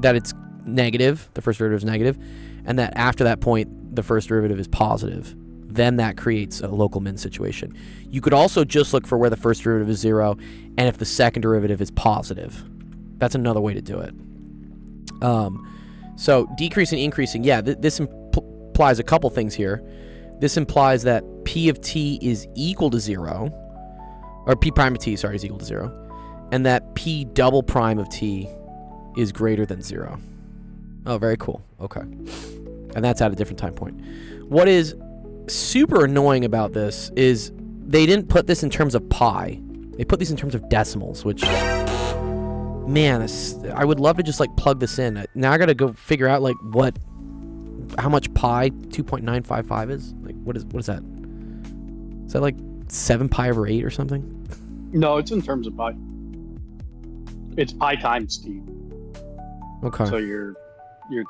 that it's negative, the first derivative is negative, and that after that point the first derivative is positive, then that creates a local min situation. You could also just look for where the first derivative is 0 and if the second derivative is positive. That's another way to do it. So decreasing, increasing, yeah, this implies a couple things here. This implies that p of t is equal to 0, or p prime of t, sorry, is equal to 0, and that p double prime of t is greater than 0. Oh, very cool. Okay. and that's at a different time point. What is super annoying about this is they didn't put this in terms of pi. They put these in terms of decimals, which, man, I would love to just like plug this in. Now I gotta go figure out like how much pi 2.955 is. Like what is that? Is that like 7 pi over 8 or something? No, it's in terms of pi. It's pi times t. Okay. So your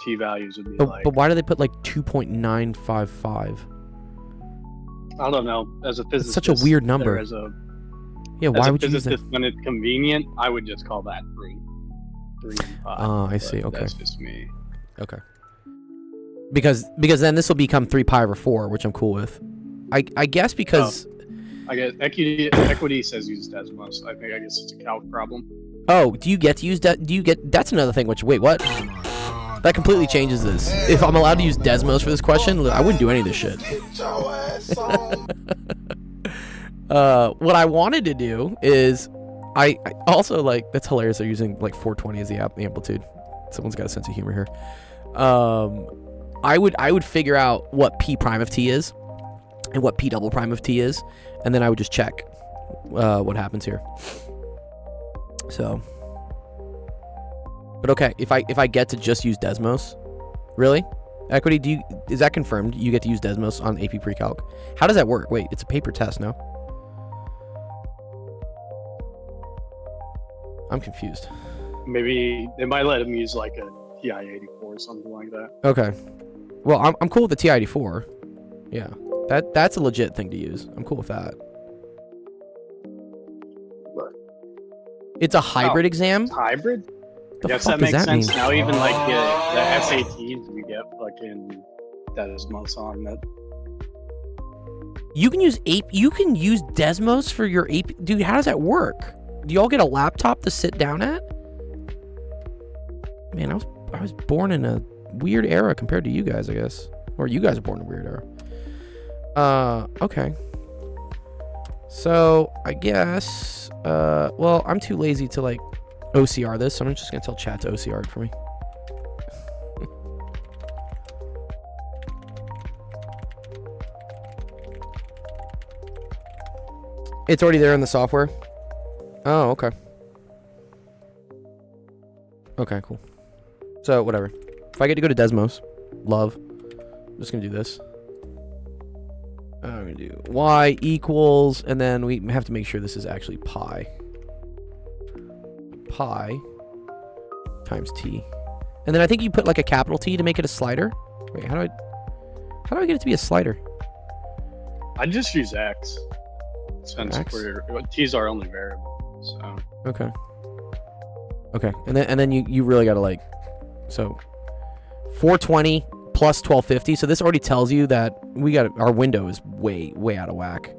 t values would be But why do they put like 2.955? I don't know. As a physicist, It's such a weird number. Yeah, why would you use that? When it's convenient, I would just call that 3. 3 and 5. Oh, I see. Okay. That's just me. Okay. Because then this will become 3 pi over 4, which I'm cool with. I guess because... I guess equity says use Desmos. I guess it's a calc problem. Oh, do you get to use that's another thing, which, wait, what? That completely changes this. If I'm allowed to use Desmos for this question, I wouldn't do any of this shit. What I wanted to do is, I also, like, that's hilarious, they're using, like, 420 as the amplitude. Someone's got a sense of humor here. I would figure out what P prime of T is, and what P double prime of T is, and then I would just check what happens here. So, but okay, if I get to just use Desmos, really? Equity, is that confirmed? You get to use Desmos on AP Pre-Calc? How does that work? Wait, it's a paper test, no? I'm confused. Maybe they might let him use like a TI-84 or something like that. Okay. Well, I'm cool with the TI-84. Yeah, that's a legit thing to use. I'm cool with that. It's a hybrid exam? Hybrid? The Yes, fuck that does makes that sense. mean? Now even like the SATs, you get fucking Desmos on that. You can use Desmos for your AP. Dude, how does that work? Do y'all get a laptop to sit down at? Man, I was born in a weird era compared to you guys, I guess. Or you guys are born in a weird era. Okay. So, I guess, well, I'm too lazy to, like, OCR this, so I'm just gonna tell chat to OCR it for me. It's already there in the software? Oh, okay. Okay, cool. So, whatever. If I get to go to Desmos, love, I'm just gonna do this. I'm gonna do y equals, and then we have to make sure this is actually pi. Pi times t. And then I think you put like a capital T to make it a slider. Wait, how do I get it to be a slider? I just use X. Since X? T's our only variable. So Okay. Okay, and then you really gotta like, so 420 plus 1250. So this already tells you that our window is way out of whack.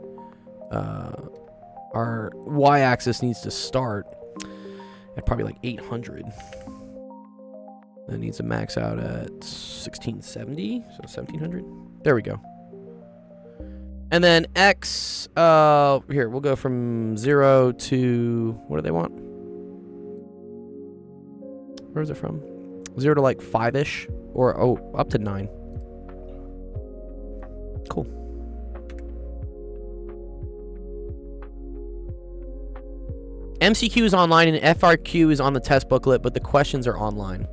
Our y-axis needs to start at probably like 800. It needs to max out at 1670, so 1700. There we go. And then x, here, we'll go from 0 to, what do they want? Where is it from? 0 to like 5-ish, or up to 9. Cool. MCQ is online and FRQ is on the test booklet, but the questions are online.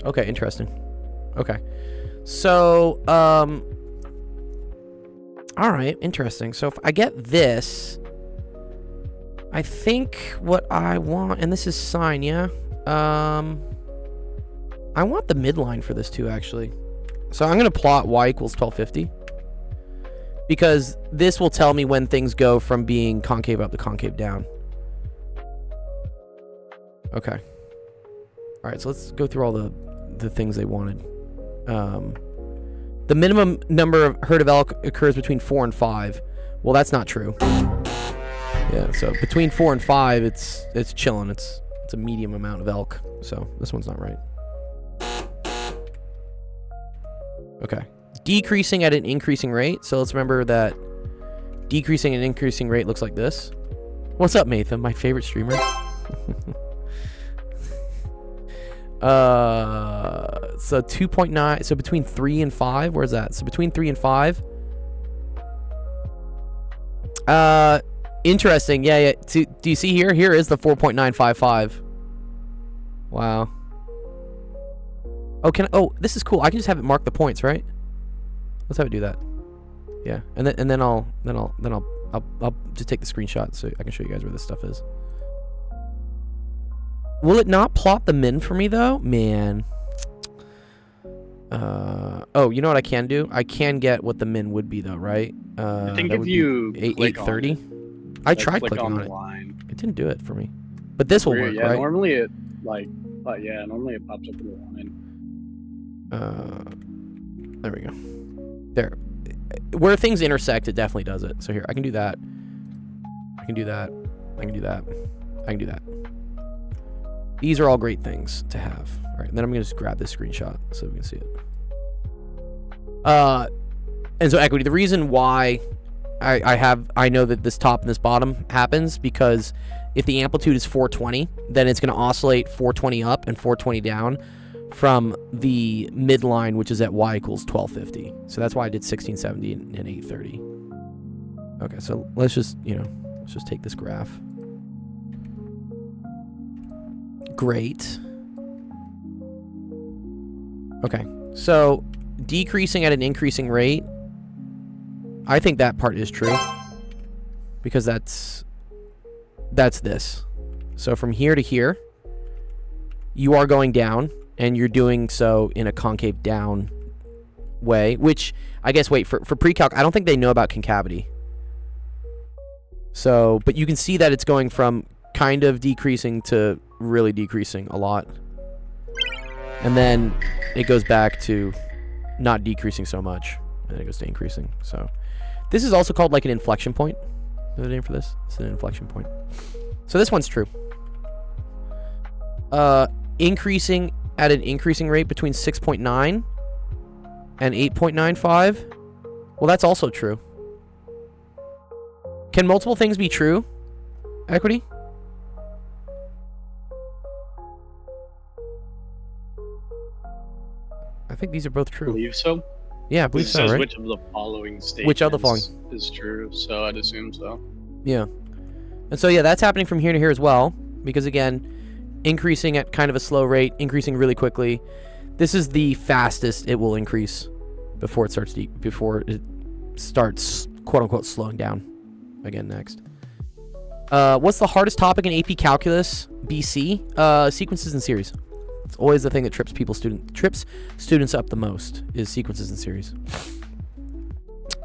Okay, interesting. Okay. So, all right, interesting. So if I get this, I think what I want, and this is sine, yeah? I want the midline for this too, actually. So I'm going to plot y equals 1250. Because this will tell me when things go from being concave up to concave down. Okay. All right, so let's go through all the things they wanted. The minimum number of herd of elk occurs between 4 and 5. Well, that's not true. Yeah, so between 4 and 5, it's chilling. It's a medium amount of elk. So this one's not right. Okay. Decreasing at an increasing rate. So let's remember that decreasing at an increasing rate looks like this. What's up, Nathan? My favorite streamer. So 2.9. So between 3 and 5. Where's that? So between 3 and 5. Interesting. Yeah. Do you see here? Here is the 4.955. Wow. Oh, this is cool. I can just have it mark the points, right? Let's have it do that. Yeah, and then I'll just take the screenshot so I can show you guys where this stuff is. Will it not plot the min for me though? Man. Oh, you know what I can do? I can get what the min would be though, right? I think that if would you be click on 830. it, I tried click clicking on the it. line. It didn't do it for me. But this will work, Yeah, right? normally it normally it pops up in the line. There we go. There. Where things intersect, it definitely does it. So here, I can do that. I can do that. I can do that. I can do that. These are all great things to have. All right, and then I'm gonna just grab this screenshot so we can see it. And so equity, the reason why I know that this top and this bottom happens because if the amplitude is 420, then it's gonna oscillate 420 up and 420 down from the midline, which is at y equals 1250. So that's why I did 1670 and 830. Okay, so let's just take this graph. Great. Okay, so decreasing at an increasing rate, I think that part is true because that's this. So from here to here, you are going down, and you're doing so in a concave down way, which I guess, wait, for pre-calc, I don't think they know about concavity. So, but you can see that it's going from kind of decreasing to really decreasing a lot. And then it goes back to not decreasing so much, and then it goes to increasing. So this is also called like an inflection point. The name for this? It's an inflection point. So this one's true. Increasing at an increasing rate between 6.9 and 8.95. Well, that's also true. Can multiple things be true? Equity? I think these are both I true. believe so. Yeah, I believe It so, says right? which of the following statements Which of the following? is true, so I'd assume so. Yeah. And so, yeah, that's happening from here to here as well. Because, again, increasing at kind of a slow rate, increasing really quickly. This is the fastest it will increase before it starts quote-unquote slowing down again next. What's the hardest topic in AP Calculus BC? Sequences and series. It's always the thing that trips students up the most is sequences and series.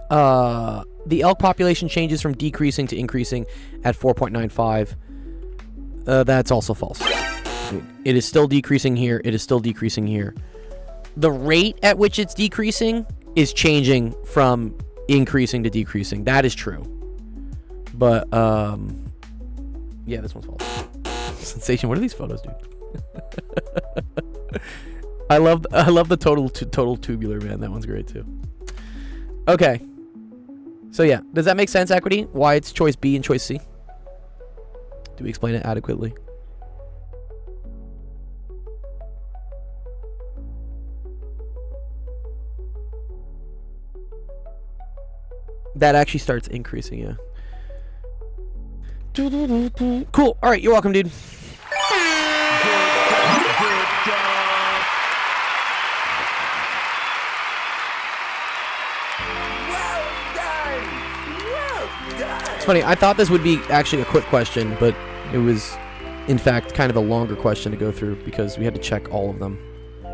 The elk population changes from decreasing to increasing at 4.95. That's also false. It is still decreasing here. It is still decreasing here. The rate at which it's decreasing is changing from increasing to decreasing. That is true. But, yeah, this one's false. Sensation. What are these photos, dude? I love the total tubular, man. That one's great too. Okay. So yeah, does that make sense, Equity? Why it's choice B and choice C? Do we explain it adequately? That actually starts increasing, yeah. Cool. All right, you're welcome, dude. It's funny, I thought this would be actually a quick question, but it was, in fact, kind of a longer question to go through because we had to check all of them.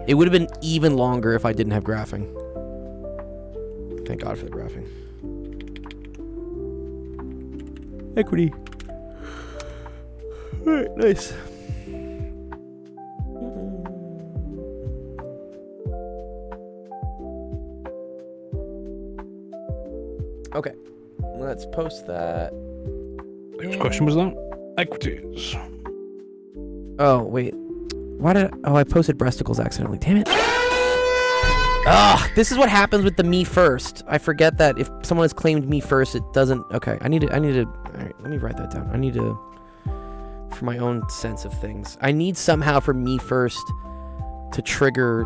It would have been even longer if I didn't have graphing. Thank God for the graphing. Equity. Alright, nice. Okay, let's post that. Which question was that? Equities. Oh, wait. Why did I posted breasticles accidentally. Damn it. Ugh, this is what happens with the me first. I forget that if someone has claimed me first, it doesn't. Okay, I need to. All right, let me write that down. I need to, for my own sense of things, I need somehow for me first to trigger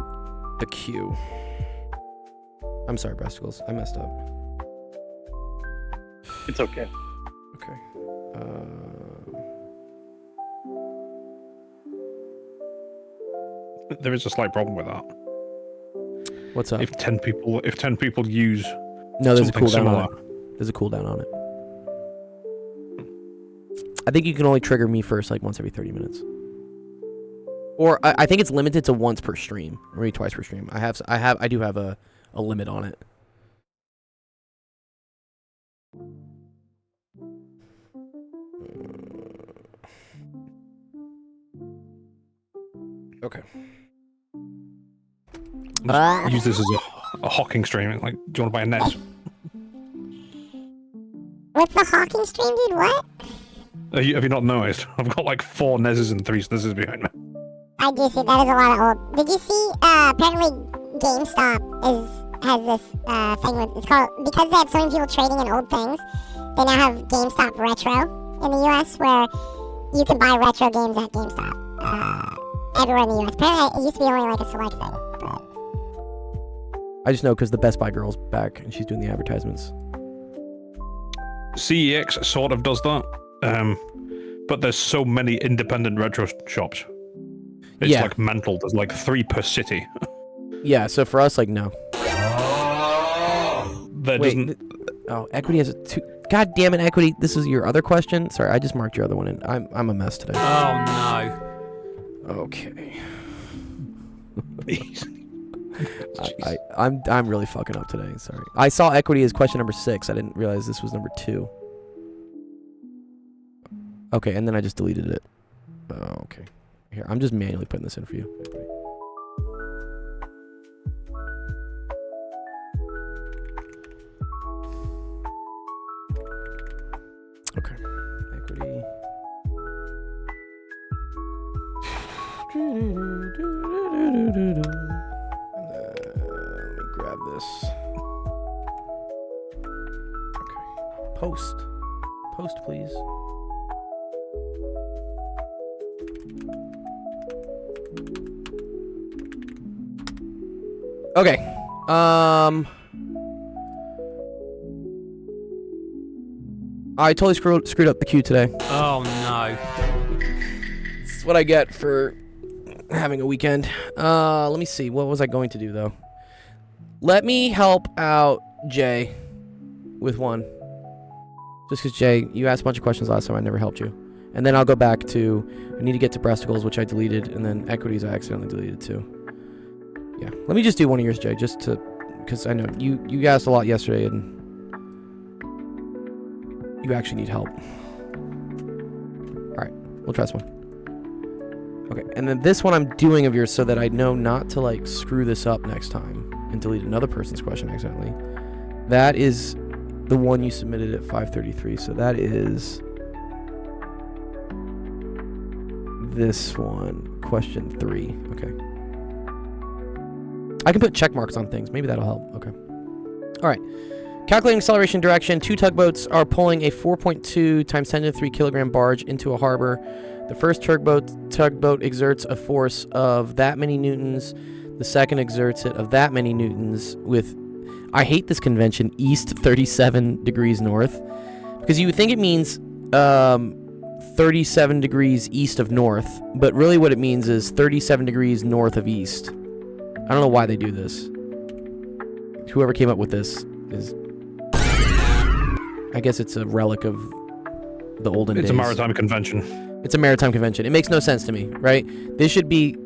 the queue. I'm sorry, Breasticles. I messed up. It's okay. Okay. There is a slight problem with that. What's up? If 10 people use No, there's a something cooldown similar, on it. There's a cooldown on it. I think you can only trigger me first like once every 30 minutes. Or I think it's limited to once per stream, or maybe twice per stream. I do have a limit on it. Okay. use this as a hawking stream. Like, do you want to buy a NES? What's the hawking stream, dude? What? Have you not noticed? I've got like 4 NESs and 3 SNESes behind me. I do see. That is a lot of old. Did you see? Apparently, GameStop has this thing with. It's called, because they have so many people trading in old things. They now have GameStop Retro in the U.S. where you can buy retro games at GameStop everywhere in the U.S. Apparently, it used to be only like a select thing. But I just know because the Best Buy girl's back and she's doing the advertisements. CEX sort of does that, but there's so many independent retro shops. It's Yeah. like mental. There's like 3 per city. Yeah, so for us, like, no. There Wait, doesn't. Oh, Equity has a 2. God damn it, Equity. This is your other question? Sorry, I just marked your other one in. I'm a mess today. Oh no. Okay. I'm really fucking up today. Sorry. I saw Equity as question number 6. I didn't realize this was number 2. Okay, and then I just deleted it. Oh, okay. Here, I'm just manually putting this in for you. Equity. Okay. Equity. Let me grab this. Okay. Post. Post, please. Okay. I totally screwed up the queue today. Oh no. That's what I get for having a weekend. Let me see. What was I going to do, though? Let me help out Jay with one. Just because, Jay, you asked a bunch of questions last time. I never helped you. And then I'll go back to... I need to get to Breasticles, which I deleted. And then Equities I accidentally deleted, too. Yeah. Let me just do one of yours, Jay, just to... Because I know you asked a lot yesterday, and... You actually need help. Alright. We'll try this one. Okay, and then this one I'm doing of yours so that I know not to, like, screw this up next time and delete another person's question accidentally. That is the one you submitted at 5:33, so that is this one, question 3. Okay. I can put check marks on things. Maybe that'll help. Okay. All right. Calculating acceleration direction. 2 tugboats are pulling a 4.2 times 10 to the 3 kilogram barge into a harbor. The first tugboat exerts a force of that many newtons. The second exerts it of that many newtons with, I hate this convention, east 37 degrees north. Because you would think it means 37 degrees east of north, but really what it means is 37 degrees north of east. I don't know why they do this. Whoever came up with this is... I guess it's a relic of the olden days. It's a maritime convention. It's a maritime convention. It makes no sense to me, right? This should be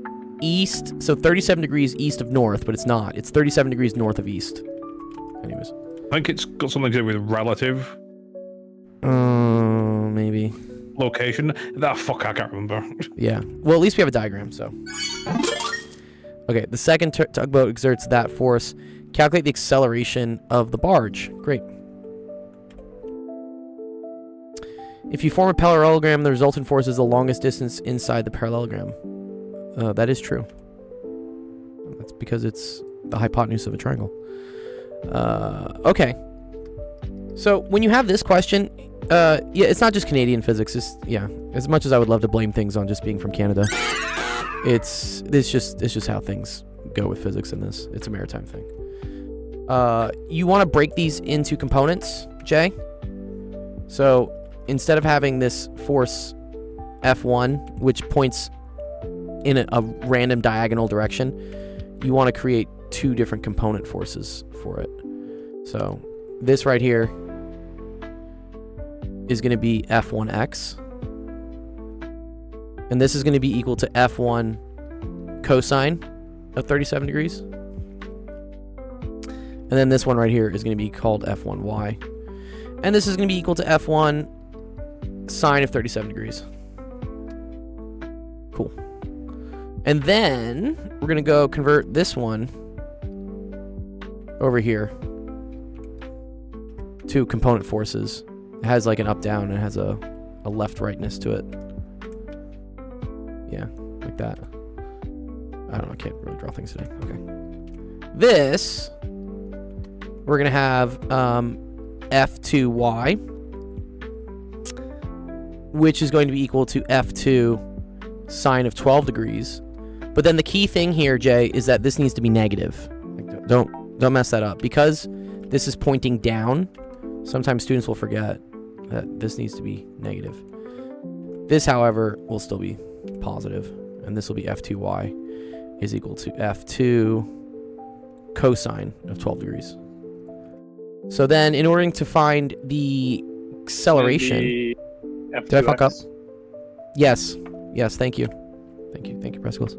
east, so 37 degrees east of north, but it's not. It's 37 degrees north of east. Anyways. I think it's got something to do with relative Maybe. location. Fuck, I can't remember. Yeah. Well, at least we have a diagram, so. Okay, the second tugboat exerts that force. Calculate the acceleration of the barge. Great. If you form a parallelogram, the resultant force is the longest distance inside the parallelogram. That is true. That's because it's the hypotenuse of a triangle. Okay. So when you have this question, yeah, it's not just Canadian physics. It's, yeah, as much as I would love to blame things on just being from Canada, it's just how things go with physics in this. It's a maritime thing. You want to break these into components, Jay. So instead of having this force F1, which points in a random diagonal direction, you want to create two different component forces for it. So this right here is going to be F1x. And this is going to be equal to F1 cosine of 37 degrees. And then this one right here is going to be called F1y. And this is going to be equal to F1 sine of 37 degrees. Cool. And then we're going to go convert this one over here to component forces. It has like an up-down and it has a left-rightness to it. Yeah, like that. I don't know, I can't really draw things today. Okay. This, we're going to have F2y, which is going to be equal to F2 sine of 12 degrees. But then the key thing here, Jay, is that this needs to be negative. Don't mess that up. Because this is pointing down, sometimes students will forget that this needs to be negative. This, however, will still be positive, and this will be F2y is equal to F2 cosine of 12 degrees. So then, in order to find the acceleration... Did I fuck up? Yes. Yes, thank you. Thank you, Prescos.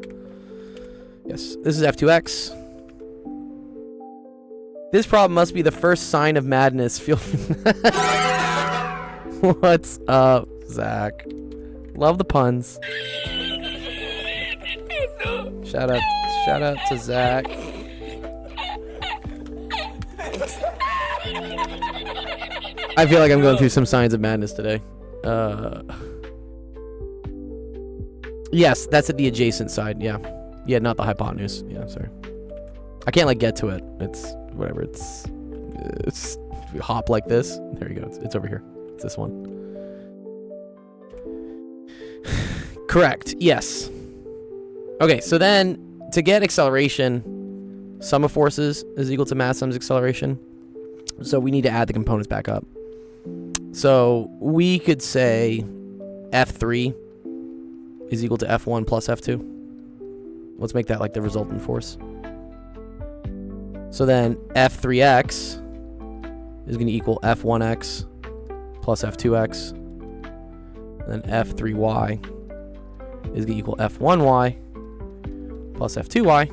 Yes, this is F2x. This problem must be the first sign of madness. What's up, Zach? Love the puns. Shout out to Zach. I feel like I'm going through some signs of madness today. Yes, that's at the adjacent side. Yeah, not the hypotenuse. Yeah, sorry. I can't like get to it. It's whatever. It's hop like this. There you go. It's over here. It's this one. Correct. Yes. Okay, so then to get acceleration, sum of forces is equal to mass times acceleration. So we need to add the components back up. So we could say F3 is equal to F1 plus F2. Let's make that like the resultant force. So then F3x is going to equal F1x plus F2x. And then F3y is going to equal F1y plus F2y.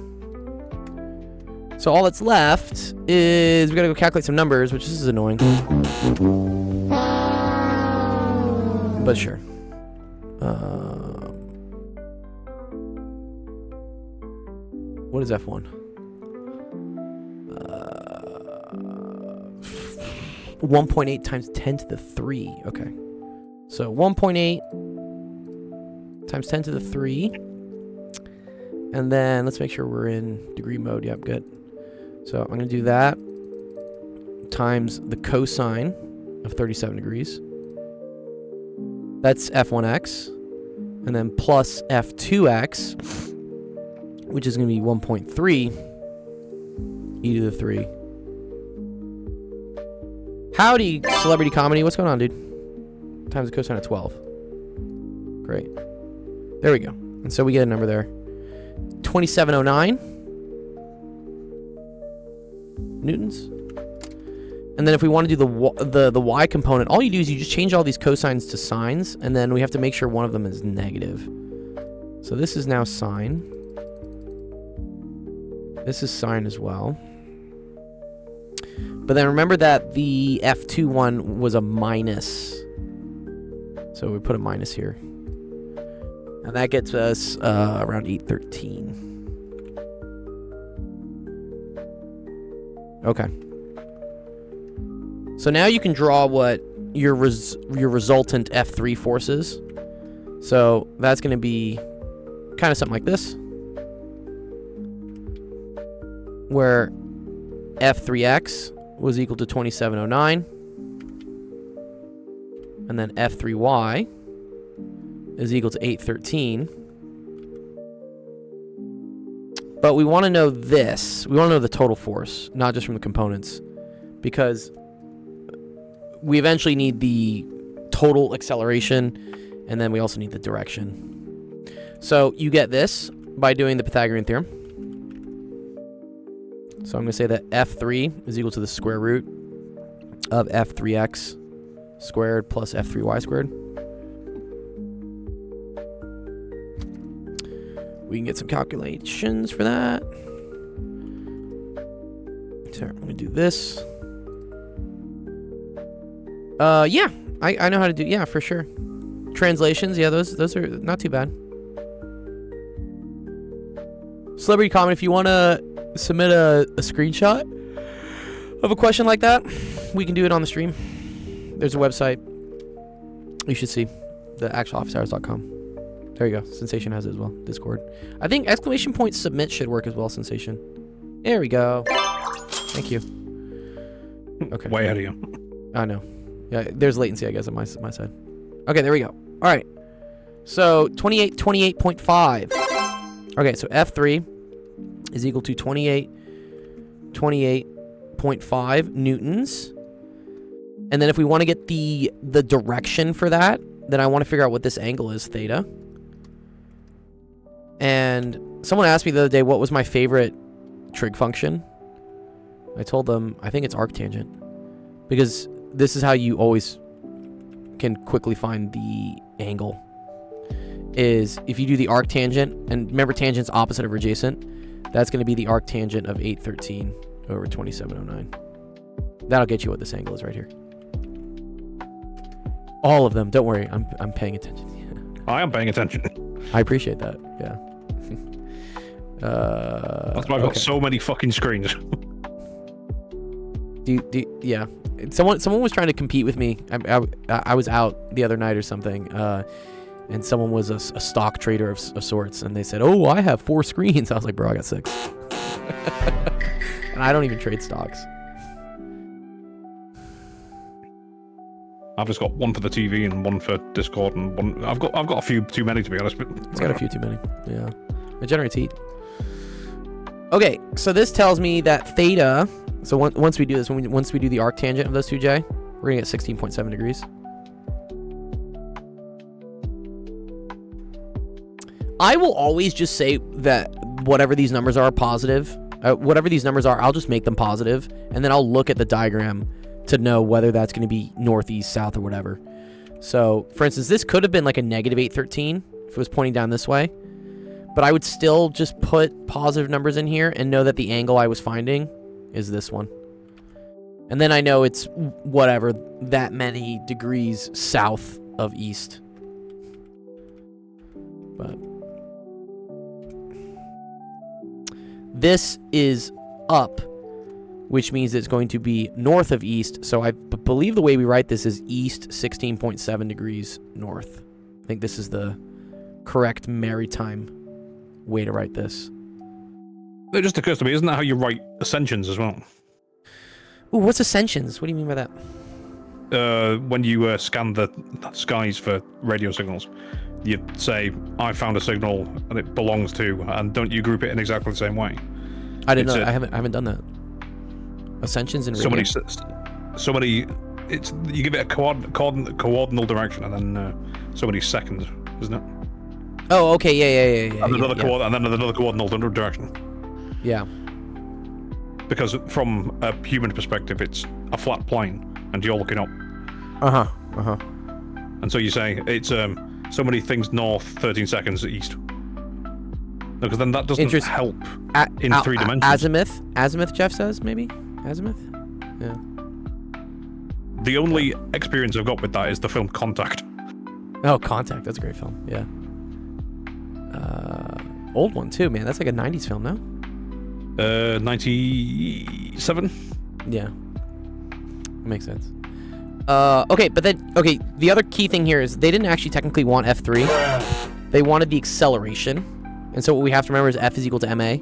So all that's left is we got to go calculate some numbers, which is annoying. But sure. What is F1? 1.8 times 10 to the 3. Okay. So 1.8 times 10 to the 3. And then let's make sure we're in degree mode. Yep, good. So I'm going to do that times the cosine of 37 degrees. That's F1x. And then plus F2x, which is going to be 1.3 e to the 3. Howdy, celebrity comedy. What's going on, dude? Times the cosine of 12. Great. There we go. And so we get a number there. 2709 newtons. And then if we want to do the y component, all you do is you just change all these cosines to sines, and then we have to make sure one of them is negative. So this is now sine. This is sine as well. But then remember that the F2 one was a minus. So we put a minus here. And that gets us around 813. Okay. So now you can draw what your resultant F3 force is. So that's going to be kind of something like this. Where F3x was equal to 2709. And then F3y is equal to 813. But we want to know this. We want to know the total force, not just from the components, because we eventually need the total acceleration, and then we also need the direction. So you get this by doing the Pythagorean theorem. So I'm going to say that F3 is equal to the square root of F3x squared plus F3y squared. We can get some calculations for that. So I'm gonna do this. Yeah, I know how to do. Yeah, for sure. Translations, yeah, those are not too bad. Celebrity comment, if you want to submit a screenshot of a question like that, we can do it on the stream. There's a website you should see, the actualofficehours.com. There you go. Sensation has it as well. Discord. I think exclamation point submit should work as well, Sensation. There we go. Thank you. Okay. Way ahead of you. I know. Yeah, there's latency, I guess, on my side. Okay, there we go. All right. So 28.5. Okay, so F3 is equal to 28.5 newtons. And then if we want to get the direction for that, then I want to figure out what this angle is, theta. And someone asked me the other day what was my favorite trig function. I told them I think it's arctangent, because this is how you always can quickly find the angle. Is if you do the arctangent, and remember tangent's opposite of adjacent, that's going to be the arctangent of 813 over 2709. That'll get you what this angle is right here. All of them. Don't worry, I'm paying attention. I am paying attention. I appreciate that. Yeah. That's why I've got so many fucking screens. Yeah. Someone was trying to compete with me. I was out the other night or something, and someone was a stock trader of sorts, and they said, "Oh, I have 4 screens." I was like, "Bro, I got 6." And I don't even trade stocks. I've just got one for the TV and one for Discord, and one. I've got a few too many, to be honest. But It's got a few too many. Yeah, it generates heat. Okay, so this tells me that theta. So once we do this, once we do the arctangent of those two, Jay, we're gonna get 16.7 degrees. I will always just say that whatever these numbers are positive. Whatever these numbers are, I'll just make them positive, and then I'll look at the diagram to know whether that's going to be northeast, south, or whatever. So, for instance, this could have been like a negative 813 if it was pointing down this way. But I would still just put positive numbers in here and know that the angle I was finding is this one. And then I know it's whatever, that many degrees south of east. But this is up, which means it's going to be north of east. So I believe the way we write this is east 16.7 degrees north. I think this is the correct maritime way to write this. it just occurs to me, isn't that how you write ascensions as well? Ooh, what's ascensions? What do you mean by that? When you scan the skies for radio signals, you say, I found a signal and it belongs to, and don't you group it in exactly the same way? I didn't know. I haven't done that. Ascensions in radio. Somebody, it's you give it a coordinal direction, and then so many seconds, isn't it? Oh, okay, yeah. And then another coordinal direction. Yeah. Because from a human perspective, it's a flat plane, and you're looking up. And so you say it's so many things north, 13 seconds east. Because then that doesn't help in 3 dimensions. Azimuth, Jeff says, maybe? Azimuth? Yeah. The only experience I've got with that is the film Contact. Oh, Contact. That's a great film. Yeah. Old one, too, man. That's like a 90s film, no? 97? Yeah. Makes sense. Okay, but then, the other key thing here is they didn't actually technically want F3. They wanted the acceleration. And so what we have to remember is F is equal to ma.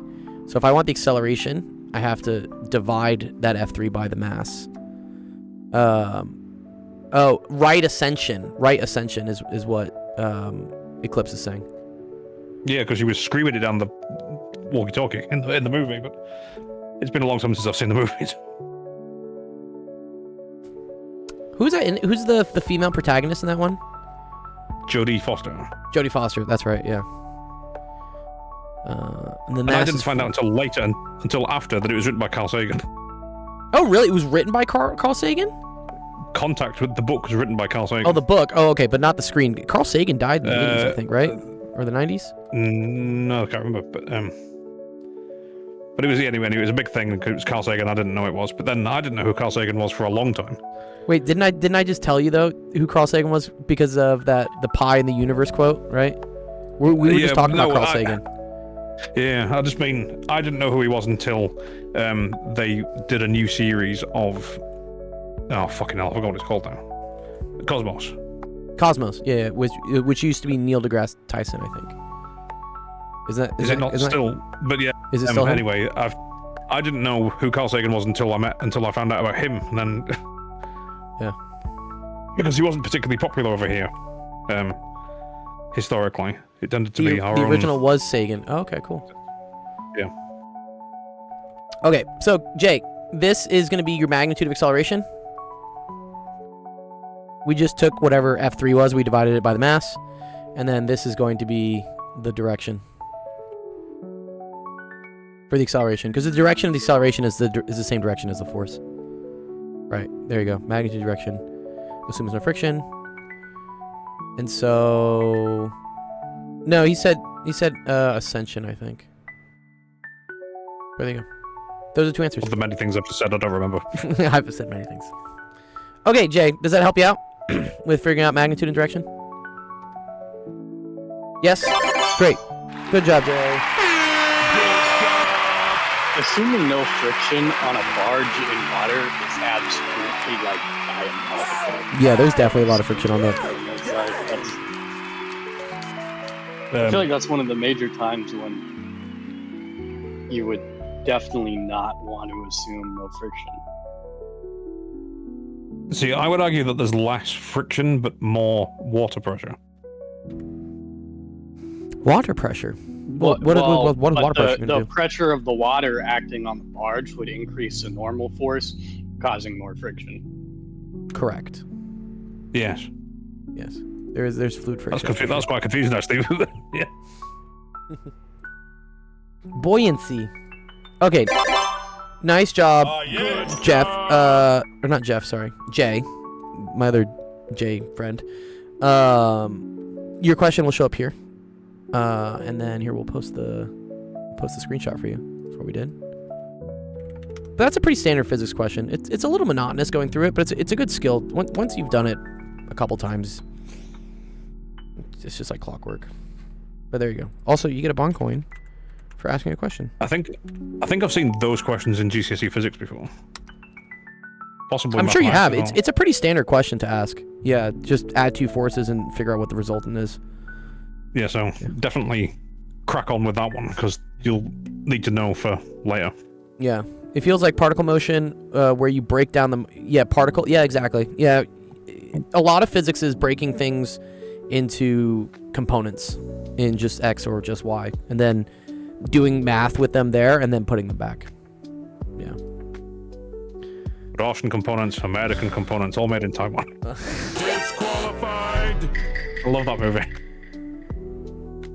So if I want the acceleration, I have to divide that F3 by the mass. Right ascension. Right ascension is what Eclipse is saying. Yeah, because you were screaming it down the walkie-talkie in the movie, but it's been a long time since I've seen the movies. Who's that? Who's the female protagonist in that one? Jodie Foster. Jodie Foster. That's right. Yeah. And the And I didn't find out until later, until after, that it was written by Carl Sagan. Oh, really? It was written by Carl Sagan? Contact with the book was written by Carl Sagan. Oh, the book. Oh, okay, but not the screen. Carl Sagan died in the 80s, I think, right? Or the 90s? No, I can't remember, but it was anyway. It was a big thing because it was Carl Sagan. I didn't know it was, but then I didn't know who Carl Sagan was for a long time. Wait, didn't I just tell you though who Carl Sagan was because of the pie in the universe quote, right? We were just talking about Carl Sagan. Yeah, I just mean I didn't know who he was until they did a new series of fucking hell, I forgot what it's called now. Cosmos. Cosmos, yeah, which used to be Neil deGrasse Tyson, I think. Is it not still? But yeah. Is it still him? Anyway, I didn't know who Carl Sagan was until I found out about him, and then yeah, because he wasn't particularly popular over here. Historically, it tended to be our the original was Sagan. Oh, okay, cool. Yeah. Okay, so Jake, this is going to be your magnitude of acceleration. We just took whatever F3 was, we divided it by the mass, and then this is going to be the direction for the acceleration, because the direction of the acceleration is the same direction as the force. Right, there you go. Magnitude direction. Assume there's no friction. And so, no, he said ascension, I think. There you go. Those are two answers. Of the many things I've said, I don't remember. I've said many things. Okay, Jay, does that help you out with figuring out magnitude and direction? Yes? Great. Good job, Jay. Assuming no friction on a barge in water is absolutely like diabolical. Yeah, there's definitely a lot of friction on that. I feel like that's one of the major times when you would definitely not want to assume no friction. See, I would argue that there's less friction but more water pressure. Water pressure? What is water pressure going to do? The pressure of the water acting on the barge would increase the normal force, causing more friction. Correct. Yes. Yes. There's fluid friction. That's quite confusing, actually. Yeah. Buoyancy. Okay. Nice job, Jeff. Or not Jeff, sorry. Jay. My other Jay friend. Your question will show up here. And then here we'll post the screenshot for you. That's what we did. But that's a pretty standard physics question. It's a little monotonous going through it, but it's a good skill. Once you've done it a couple times, it's just like clockwork. But there you go. Also, you get a bond coin for asking a question. I think I've seen those questions in GCSE physics before. Possibly. I'm sure you have. Well. It's a pretty standard question to ask. Yeah, just add two forces and figure out what the resultant is. Yeah, so definitely crack on with that one because you'll need to know for later. Yeah, it feels like particle motion, where you break down the particle. Yeah, exactly. Yeah, a lot of physics is breaking things into components in just X or just Y, and then doing math with them there, and then putting them back. Yeah. Russian components, American components, all made in Taiwan. Disqualified. I love that movie.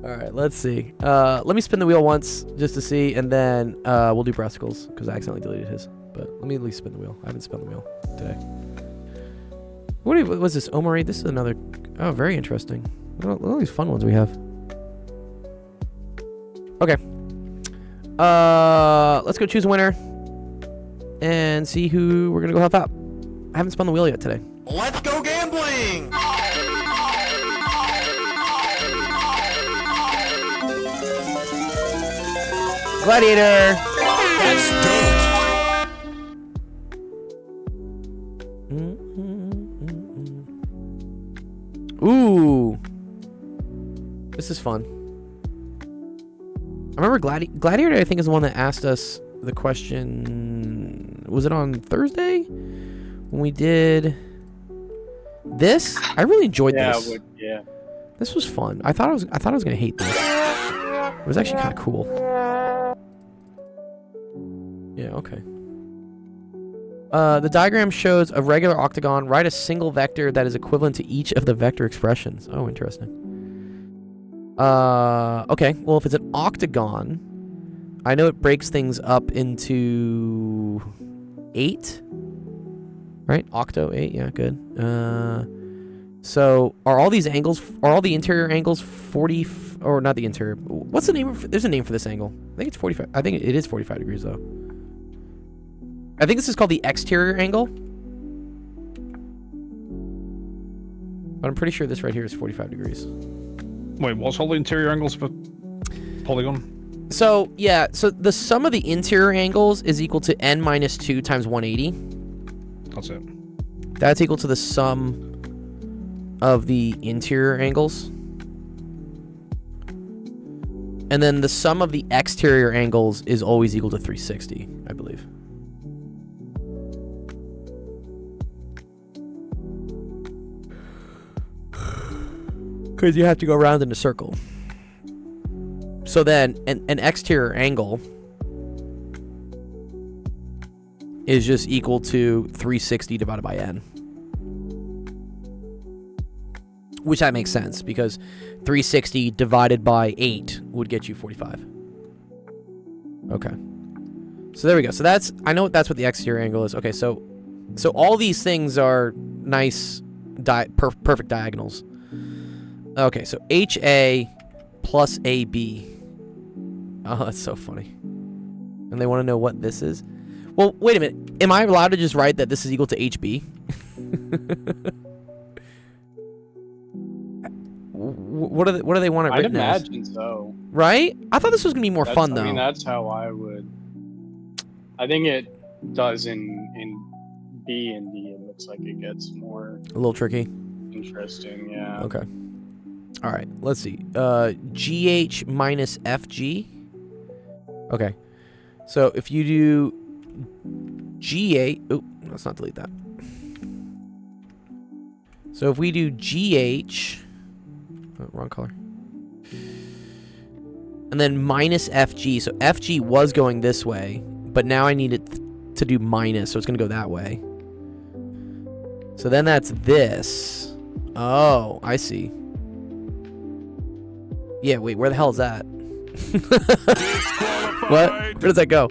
All right, let's see. Let me spin the wheel once just to see, and then we'll do Brasicles because I accidentally deleted his. But let me at least spin the wheel. I haven't spun the wheel today. What was this? Omari? This is another. Oh, very interesting. Look at all these fun ones we have. Okay. Let's go choose a winner and see who we're gonna go help out. I haven't spun the wheel yet today. Let's go gambling. Gladiator. That's dope. Ooh. This is fun. I remember Gladiator, I think, is the one that asked us the question. Was it on Thursday? When we did this? I really enjoyed this. Yeah. This was fun. I thought I was gonna hate this. It was actually kind of cool. okay. The diagram shows a regular octagon. Write a single vector that is equivalent to each of the vector expressions. Oh, interesting. Okay. Well, if it's an octagon, I know it breaks things up into 8. Right? Octo 8. Yeah, good. So are all these angles? Are all the interior angles 40? Or not the interior? What's the name of? There's a name for this angle. I think it's 45. I think it is 45 degrees though. I think this is called the exterior angle. But I'm pretty sure this right here is 45 degrees. Wait, what's all the interior angles for polygon? So, yeah, so the sum of the interior angles is equal to n minus 2 times 180. That's it. That's equal to the sum of the interior angles. And then the sum of the exterior angles is always equal to 360, I believe. Because you have to go around in a circle. So then an exterior angle is just equal to 360 divided by n. Which that makes sense because 360 divided by 8 would get you 45. Okay. So there we go. So that's, I know that's what the exterior angle is. Okay, so all these things are nice perfect diagonals. Okay, so HA plus AB. Oh, that's so funny. And they want to know what this is. Well, wait a minute. Am I allowed to just write that this is equal to HB? What do they want it I'd written as? imagine so. Right? I thought this was gonna be more fun though. I mean, that's how I would. I think it does in B and D. It looks like it gets more A little tricky. interesting. Yeah. Okay. All right. Let's see. GH minus FG. Okay. So if you do GH, oh, let's not delete that. So if we do GH, oh, wrong color. And then minus FG. So FG was going this way, but now I need it to do minus, so it's going to go that way. So then that's this. Oh, I see. Yeah, wait, where the hell is that? What? Where does that go?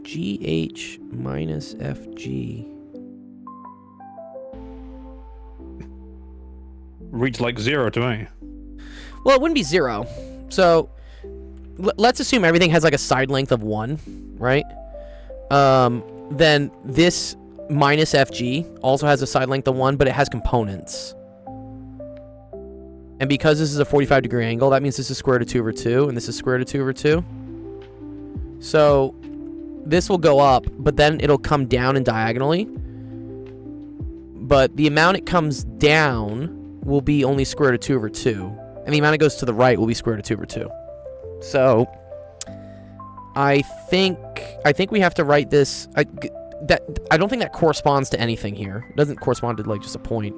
GH minus FG. Reads like 0 to me. Well, it wouldn't be 0. So let's assume everything has like a side length of 1, right? Then this minus FG also has a side length of 1, but it has components. And because this is a 45-degree angle, that means this is square root of 2 over 2, and this is square root of 2 over 2. So this will go up, but then it'll come down and diagonally. But the amount it comes down will be only square root of 2 over 2. And the amount it goes to the right will be square root of 2 over 2. So I think we have to write this. I don't think that corresponds to anything here. It doesn't correspond to like just a point.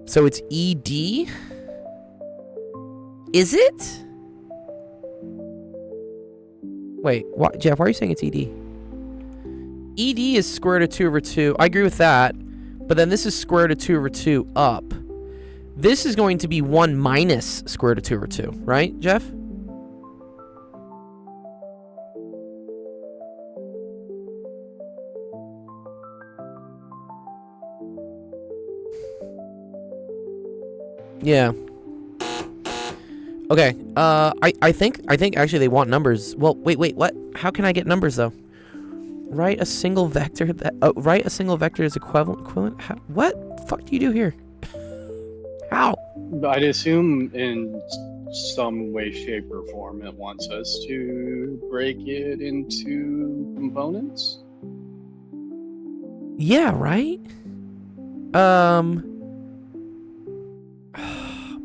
So it's ED? Is it? Wait, Jeff, why are you saying it's ED? ED is square root of 2 over 2. I agree with that. But then this is square root of 2 over 2 up. This is going to be 1 minus square root of 2 over 2, right, Jeff? Yeah. Okay. I think actually they want numbers. Well, wait, what? How can I get numbers though? Write a single vector that write a single vector is equivalent. How, what the fuck do you do here? How? I'd assume in some way, shape, or form it wants us to break it into components. Yeah, right?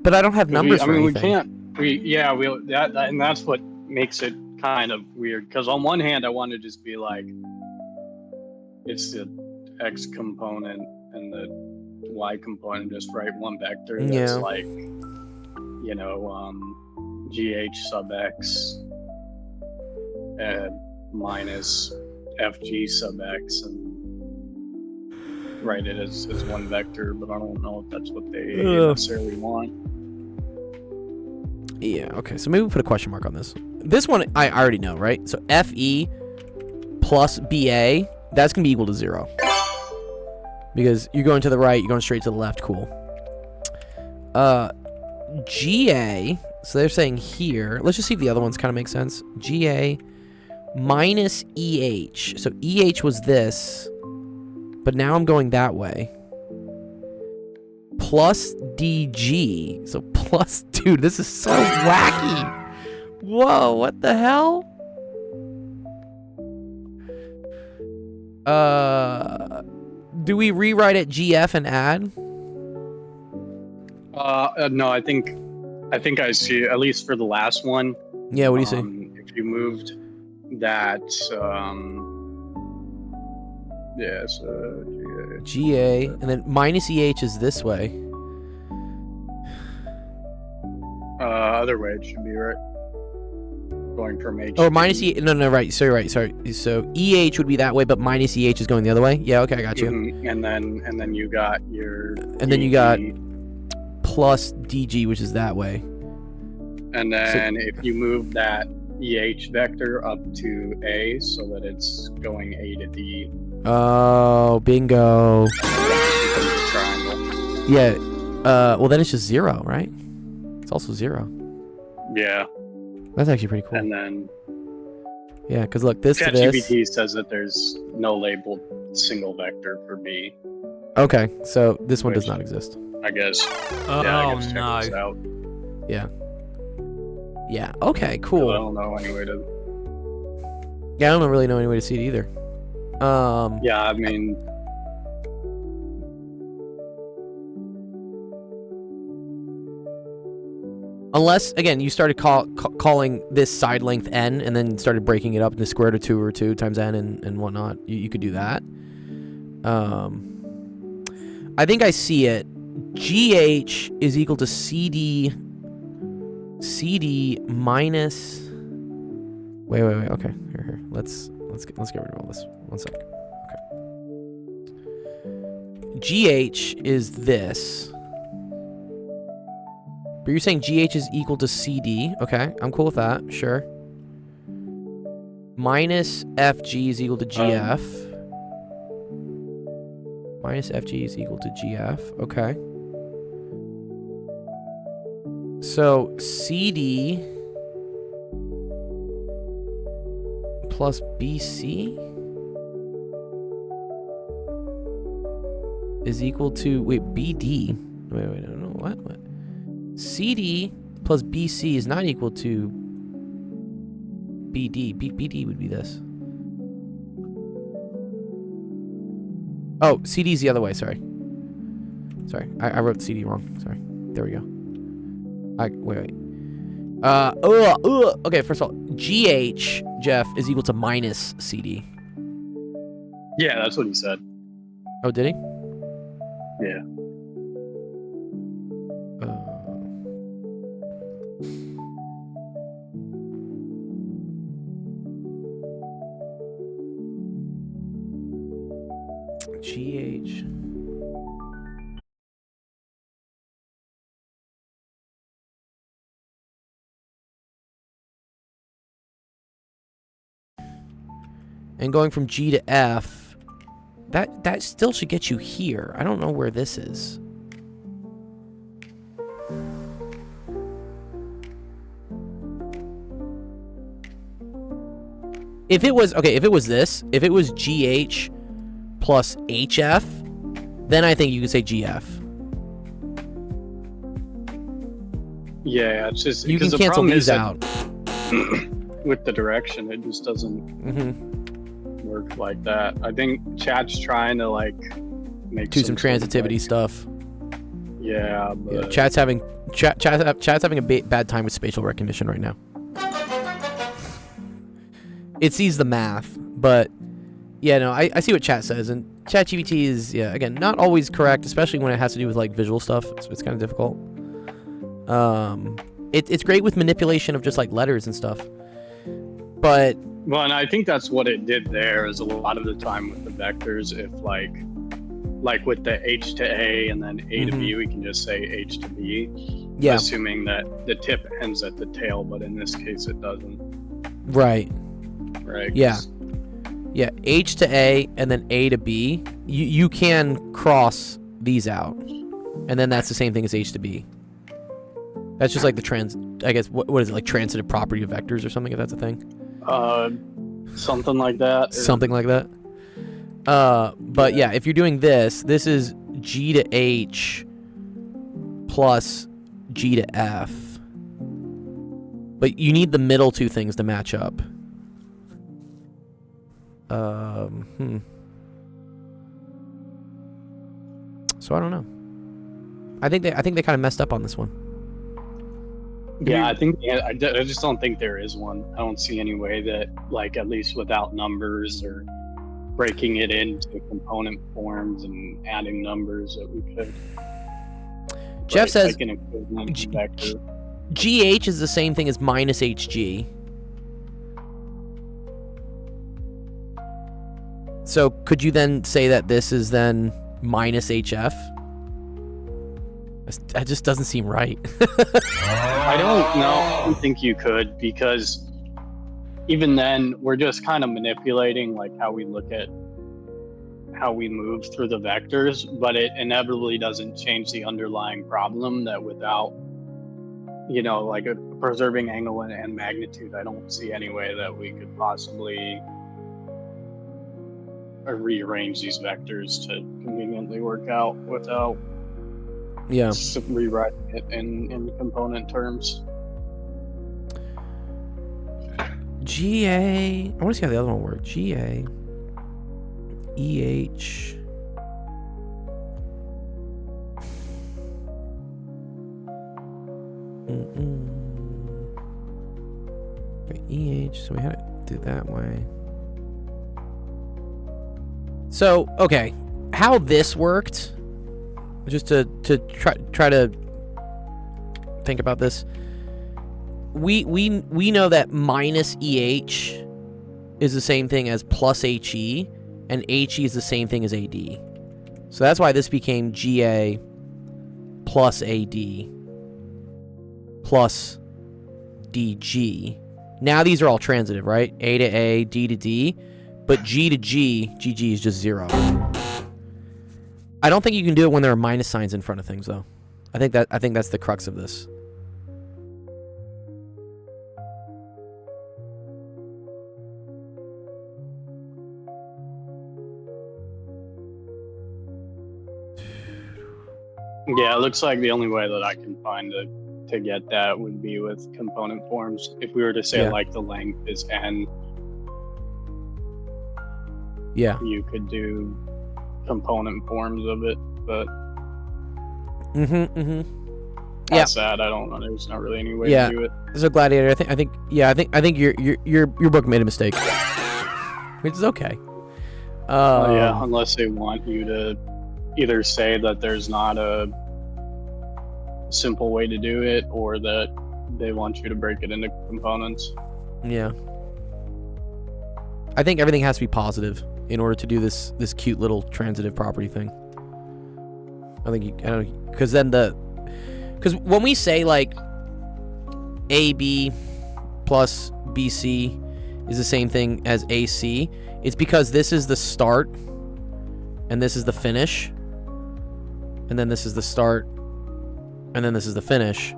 But I don't have numbers for anything. We can't and that's what makes it kind of weird. Because on one hand, I want to just be like, it's the x component and the y component, just write one vector that's Yeah. like, gh sub x minus fg sub x, and write it as one vector. But I don't know if that's what they necessarily want. Yeah, okay. So maybe we put a question mark on this. This one I already know, right? So FE plus BA, that's going to be equal to 0. Because you're going to the right, you're going straight to the left. Cool. GA, so they're saying here, let's just see if the other ones kind of make sense. GA minus EH. So EH was this, but now I'm going that way. Plus DG. So plus, dude, this is so wacky. Whoa, what the hell? Do we rewrite it GF and add? No, I think I see, at least for the last one. Yeah, what do you say? If you moved that, GA, and then minus EH is this way. other way it should be, right? Going from H. Oh, minus E. No, right. Sorry. So EH would be that way, but minus EH is going the other way. Yeah, okay, I got you. And then you got your. And then you got plus DG, which is that way. And then if you move that EH vector up to A so that it's going A to D. Oh, bingo. Triangle. Yeah. Well, then it's just 0, right? It's also 0. Yeah. That's actually pretty cool. And then yeah, because look, this to this. ChatGPT says that there's no labeled single vector for B. Okay, so this one does not exist. I guess. Oh, yeah, I guess check no. this out. Yeah. Yeah. Okay. Cool. I don't know any way to. Yeah, I don't really know any way to see it either. Yeah, I mean. Unless, again, you started calling this side length n and then started breaking it up into square root of 2 or 2 times n and whatnot. You could do that. I think I see it. GH is equal to CD minus. Wait. Okay, here. Let's get rid of all this. 1 sec. Okay. GH is this. But you're saying GH is equal to CD. Okay, I'm cool with that. Sure. Minus FG is equal to GF. Minus FG is equal to GF. Okay. So CD plus BC is equal to BD. Wait, I don't know what. CD plus BC is not equal to BD. BD would be this. Oh, CD is the other way. Sorry. I wrote CD wrong. Sorry. There we go. Wait. Okay, first of all, GH, Jeff, is equal to minus CD. Yeah, that's what he said. Oh, did he? Yeah. GH. And going from G to F, that still should get you here. I don't know where this is. If it was this, if it was GH plus HF, then I think you could say GF. Yeah, it's just You can the cancel problem these is that out. with the direction, it just doesn't work like that. I think chat's trying to like make Do some sort of, transitivity like, stuff. Yeah, but Yeah, chat's having Chat's having a bad time with spatial recognition right now. It sees the math, but yeah, no, I see what chat says, and ChatGPT is, yeah, again, not always correct, especially when it has to do with like visual stuff. It's kind of difficult. It's great with manipulation of just like letters and stuff, but Well, and I think that's what it did there. Is a lot of the time with the vectors, if like with the H to A and then A to B, we can just say H to B, yeah, assuming that the tip ends at the tail. But in this case, it doesn't. right, Right? yeah. Yeah, H to A and then A to B. You can cross these out, and then that's the same thing as H to B. That's just like the I guess what is it, like transitive property of vectors or something, if that's a thing. Something like that. Something like that. But yeah, if you're doing this is G to H plus G to F. But you need the middle two things to match up. So I don't know. I think they kind of messed up on this one. Yeah, I think I just don't think there is one. I don't see any way that, like, at least without numbers or breaking it into component forms and adding numbers, that we could. Jeff write, says like, an equivalent vector. GH is the same thing as minus HG. So could you then say that this is then minus HF? That just doesn't seem right. I don't think you could, because even then we're just kind of manipulating like how we look at how we move through the vectors, but it inevitably doesn't change the underlying problem that without, you know, like a preserving angle and magnitude, I don't see any way that we could possibly rearrange these vectors to conveniently work out without Yeah. rewriting it in component terms. GA. I want to see how the other one works. GA. EH. Okay, EH. So we had it do that way. So, okay. How this worked, just to try to think about this. We know that minus EH is the same thing as plus HE, and HE is the same thing as AD. So that's why this became GA plus AD plus DG. Now these are all transitive, right? A to A, D to D, but G to G, GG is just 0. I don't think you can do it when there are minus signs in front of things, though. I think that's the crux of this. Yeah, it looks like the only way that I can find to get that would be with component forms. If we were to say like the length is n, yeah, you could do component forms of it, but past that, I don't know. There's not really any way to do it. So Gladiator, I think your book made a mistake, which is okay. Yeah, unless they want you to either say that there's not a simple way to do it, or that they want you to break it into components. Yeah. I think everything has to be positive in order to do this cute little transitive property thing. I don't, because when we say like AB plus BC is the same thing as AC, it's because this is the start and this is the finish, and then this is the start and then this is the finish.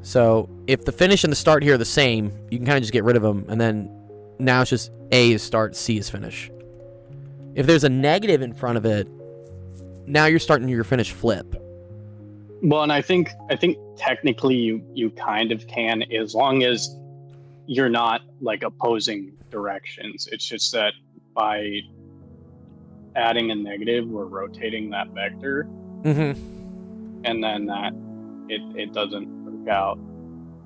So if the finish and the start here are the same, you can kind of just get rid of them, and then now it's just A is start, C is finish. If there's a negative in front of it, now you're starting your finish flip. Well, and I think technically you kind of can, as long as you're not like opposing directions. It's just that by adding a negative, we're rotating that vector, and then that it doesn't work out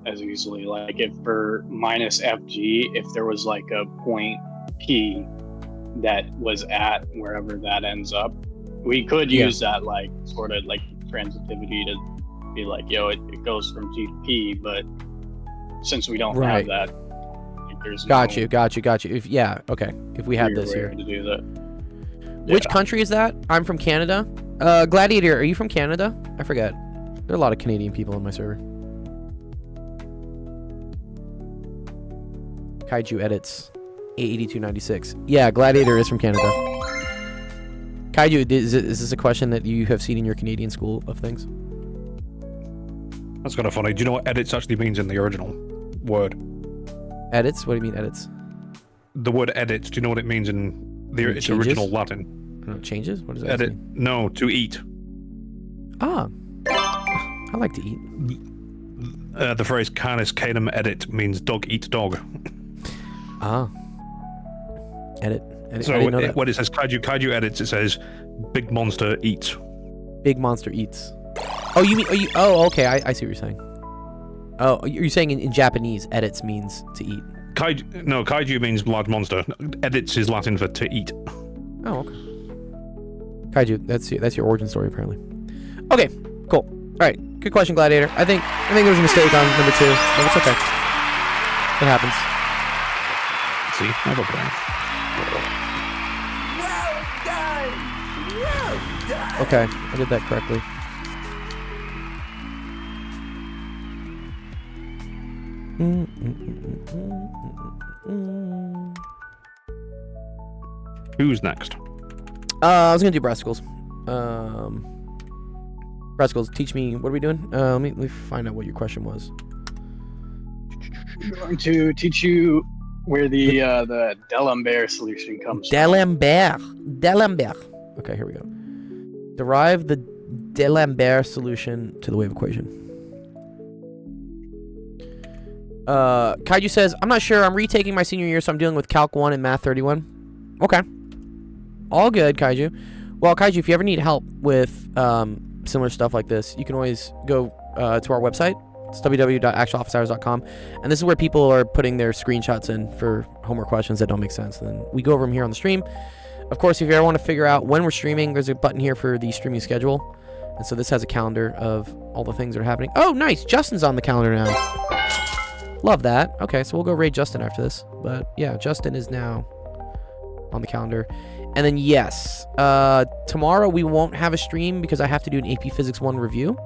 as easily. Like if for minus FG, if there was like a point P that was at wherever that ends up, we could use that like sort of like transitivity to be like, yo, it goes from G to P, but since we don't have that, like, there's got you. If if we had this here to do that. Which country is that? I'm from Canada. Gladiator, are you from Canada? I forget. There are a lot of Canadian people on my server. Kaiju edits 88296. Yeah, Gladiator is from Canada. Kaiju, is this a question that you have seen in your Canadian school of things? That's kind of funny. Do you know what edits actually means in the original word? Edits? What do you mean edits? The word edits, do you know what it means in its original Latin? I don't know, changes? What does that Edit? mean? No, to eat. Ah. I like to eat. The phrase canis canem edit means dog eat dog. Ah. Edit. So I didn't know that. when it says kaiju edits, it says big monster eats. Big monster eats. Oh, you mean? Okay. I see what you're saying. Oh, you're saying in Japanese, edits means to eat. Kaiju means large monster. Edits is Latin for to eat. Oh, okay. Kaiju, that's your origin story apparently. Okay, cool. All right, good question, Gladiator. I think there was a mistake on number 2, but it's okay. It happens. See, never play. Okay, I did that correctly. Who's next? I was gonna do Brascals. Brascals, teach me. What are we doing? Let me find out what your question was. I'm going to teach you where the D'Alembert solution comes from. D'Alembert. Okay, here we go. Derive the D'Alembert solution to the wave equation. Kaiju says, I'm not sure. I'm retaking my senior year, so I'm dealing with Calc 1 and Math 31. Okay. All good, Kaiju. Well, Kaiju, if you ever need help with similar stuff like this, you can always go to our website. It's www.actualofficehours.com. And this is where people are putting their screenshots in for homework questions that don't make sense. And then we go over them here on the stream. Of course, if you ever want to figure out when we're streaming, there's a button here for the streaming schedule. And so this has a calendar of all the things that are happening. Oh, nice. Justin's on the calendar now. Love that. Okay, so we'll go raid Justin after this. But yeah, Justin is now on the calendar. And then yes, tomorrow we won't have a stream because I have to do an AP Physics 1 review.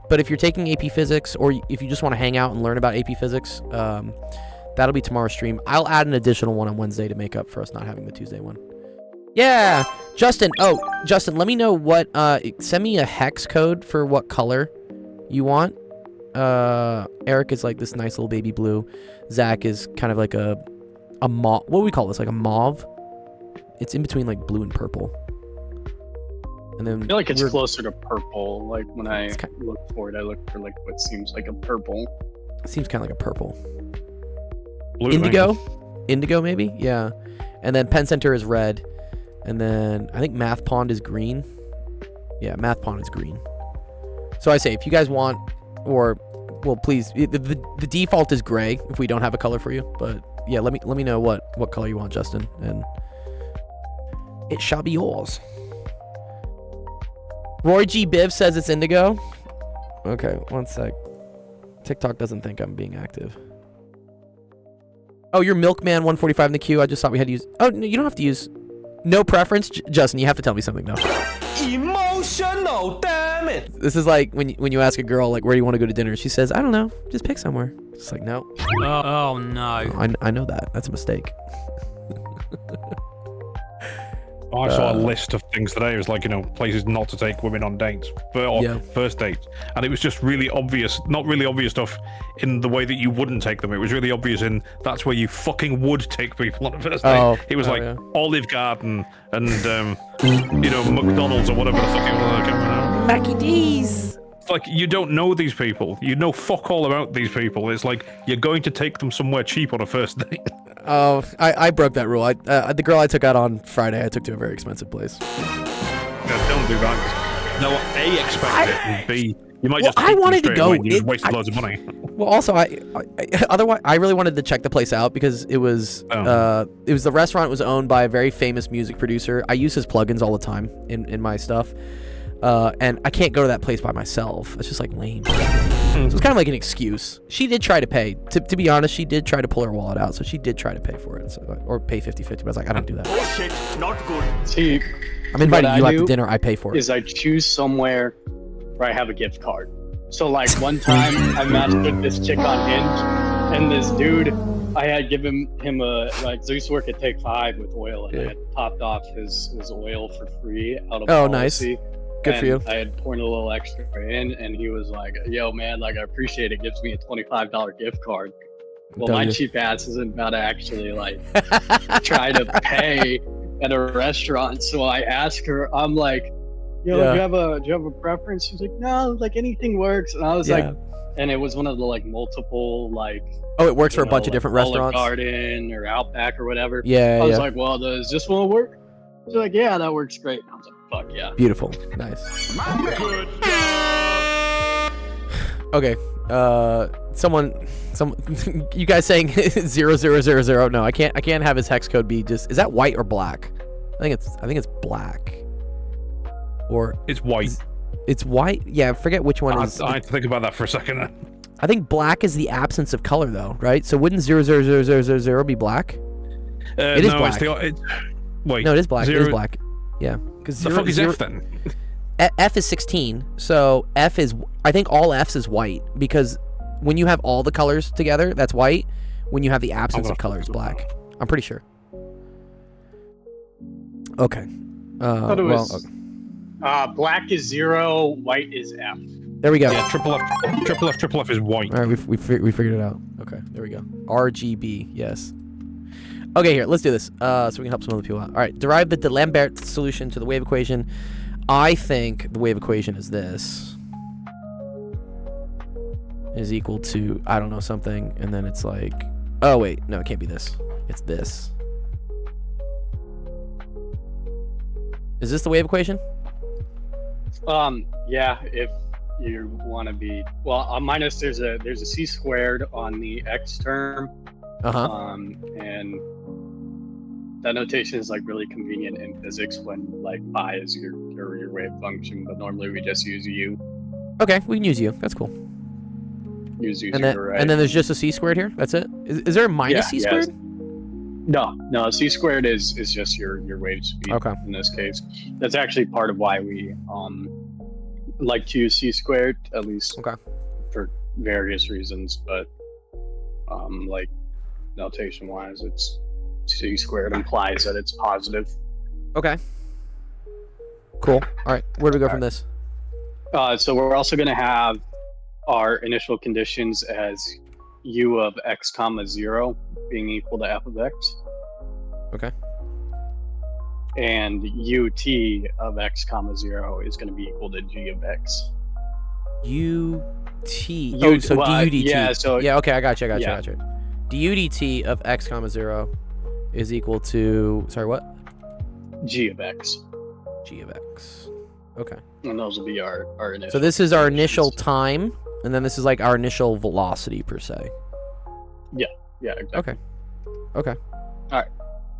But if you're taking AP Physics or if you just want to hang out and learn about AP Physics, that'll be tomorrow's stream. I'll add an additional one on Wednesday to make up for us not having the Tuesday one. Yeah, Justin. Oh, Justin, let me know what. Send me a hex code for what color you want. Eric is like this nice little baby blue. Zach is kind of like a mauve. What do we call this? Like a mauve? It's in between like blue and purple. And then I feel like it's closer to purple. Like when I look for it, I look for like what seems like a purple. It seems kind of like a purple. Blue Indigo? maybe. Indigo maybe? Yeah. And then Penn Center is red. And then I think Math Pond is green. Yeah, Math Pond is green. So I say if you guys want, or well, please, the default is gray if we don't have a color for you. But yeah, let me know what color you want, Justin, and it shall be yours. Roy G. Biv says it's indigo. Okay, one sec. TikTok doesn't think I'm being active. Oh, you're Milkman 145 in the queue. I just thought we had to use. Oh, no, you don't have to use. No preference, Justin. You have to tell me something though. Emotional, damn it! This is like when you ask a girl like, where do you want to go to dinner? She says, I don't know, just pick somewhere. It's like, no. Oh no. I know that. That's a mistake. I saw a list of things today. It was like, places not to take women on dates or first dates. And it was just really obvious, not really obvious stuff in the way that you wouldn't take them. It was really obvious in that's where you fucking would take people on a first date. It was Olive Garden and, McDonald's or whatever the fuck it was. Mackie D's. It's like, you don't know these people. You know fuck all about these people. It's like, you're going to take them somewhere cheap on a first date. Oh, I broke that rule. The girl I took out on Friday, I took to a very expensive place. No, don't do that. They'll A, expect it, and B, You might Well, just I hate them wanted to straight go. away and you just It- wasted I- loads of money. Well, also, otherwise, I really wanted to check the place out because it was the restaurant was owned by a very famous music producer. I use his plugins all the time in my stuff, and I can't go to that place by myself. It's just like lame. So it's kind of like an excuse. She did try to pay. To be honest, she did try to pull her wallet out, so she did try to pay for it, or pay 50-50. But I was like, I don't do that. See, I'm inviting what you I out to do dinner. I pay for it. is I choose somewhere where I have a gift card. So like one time I matched with this chick on Hinge, and this dude, I had given him a like I used to work at Take 5 with oil, and I had topped off his oil for free out of Oh, nice. policy. Good for you. I had poured a little extra in, and he was like, "Yo, man, like I appreciate it. Gives me a $25 gift card." Well, my W. cheap ass isn't about to actually like try to pay at a restaurant. So I asked her, I'm like, "Yo, Yeah. do you have a preference?" She's like, "No, like anything works." And I was like, and it was one of the like multiple like Oh, it works for a bunch of like different Olive restaurants. Garden or Outback or whatever. Yeah, I was yeah. like, "Well, does this one work?" She's like, "Yeah, that works great." And I was like, "Fuck yeah." Beautiful. Nice. Okay. Some you guys saying 0000. No, I can't have his hex code be just. Is that white or black? I think it's black. Or It's white. it's white. Yeah, I forget which one is. I had to think about that for a second. I think black is the absence of color though, right? So wouldn't 000000 be black? It is no, black. Wait. No, it is black. It is Zero- black. Yeah. Because The fuck is F then? F is 16, so F is, I think all F's is white, because when you have all the colors together, that's white. When you have the absence gonna of color, it's black. I'm pretty sure. Okay. thought it was black is 0, white is F. There we go. Yeah, triple F is white. All right, we figured it out. Okay, there we go. RGB, yes. Okay, here, let's do this, so we can help some other people out. All right, derive the D'Alembert solution to the wave equation. I think the wave equation is this. Is equal to, I don't know, something, and then it's like, oh wait, no, it can't be this. It's this. Is this the wave equation? Yeah, if you want to be minus, there's a c squared on the x term. And that notation is like really convenient in physics when like pi is your wave function, but normally we just use u. Okay, we can use u. That's cool. Use u And then, right? and then there's just a c squared here. That's it. Is there a minus c Yeah, squared? No, c squared is just your wave speed. Okay. In this case, that's actually part of why we like to use c squared, at least Okay. for various reasons, but like notation wise, it's c squared implies that it's positive. Okay. Cool. All right. Where do we go from this? So we're also going to have our initial conditions as u of x comma 0 being equal to f of x. Okay. And ut of x comma 0 is going to be equal to g of x. UT. Oh, so well, DUDT. yeah, so- yeah. Okay, I got you. Yeah. DUDT of x comma 0 is equal to, sorry, what? G of x. G of x. Okay. And those will be our initial. So this is our initial conditions. time, and then this is like our initial velocity per se. Yeah, exactly. Okay.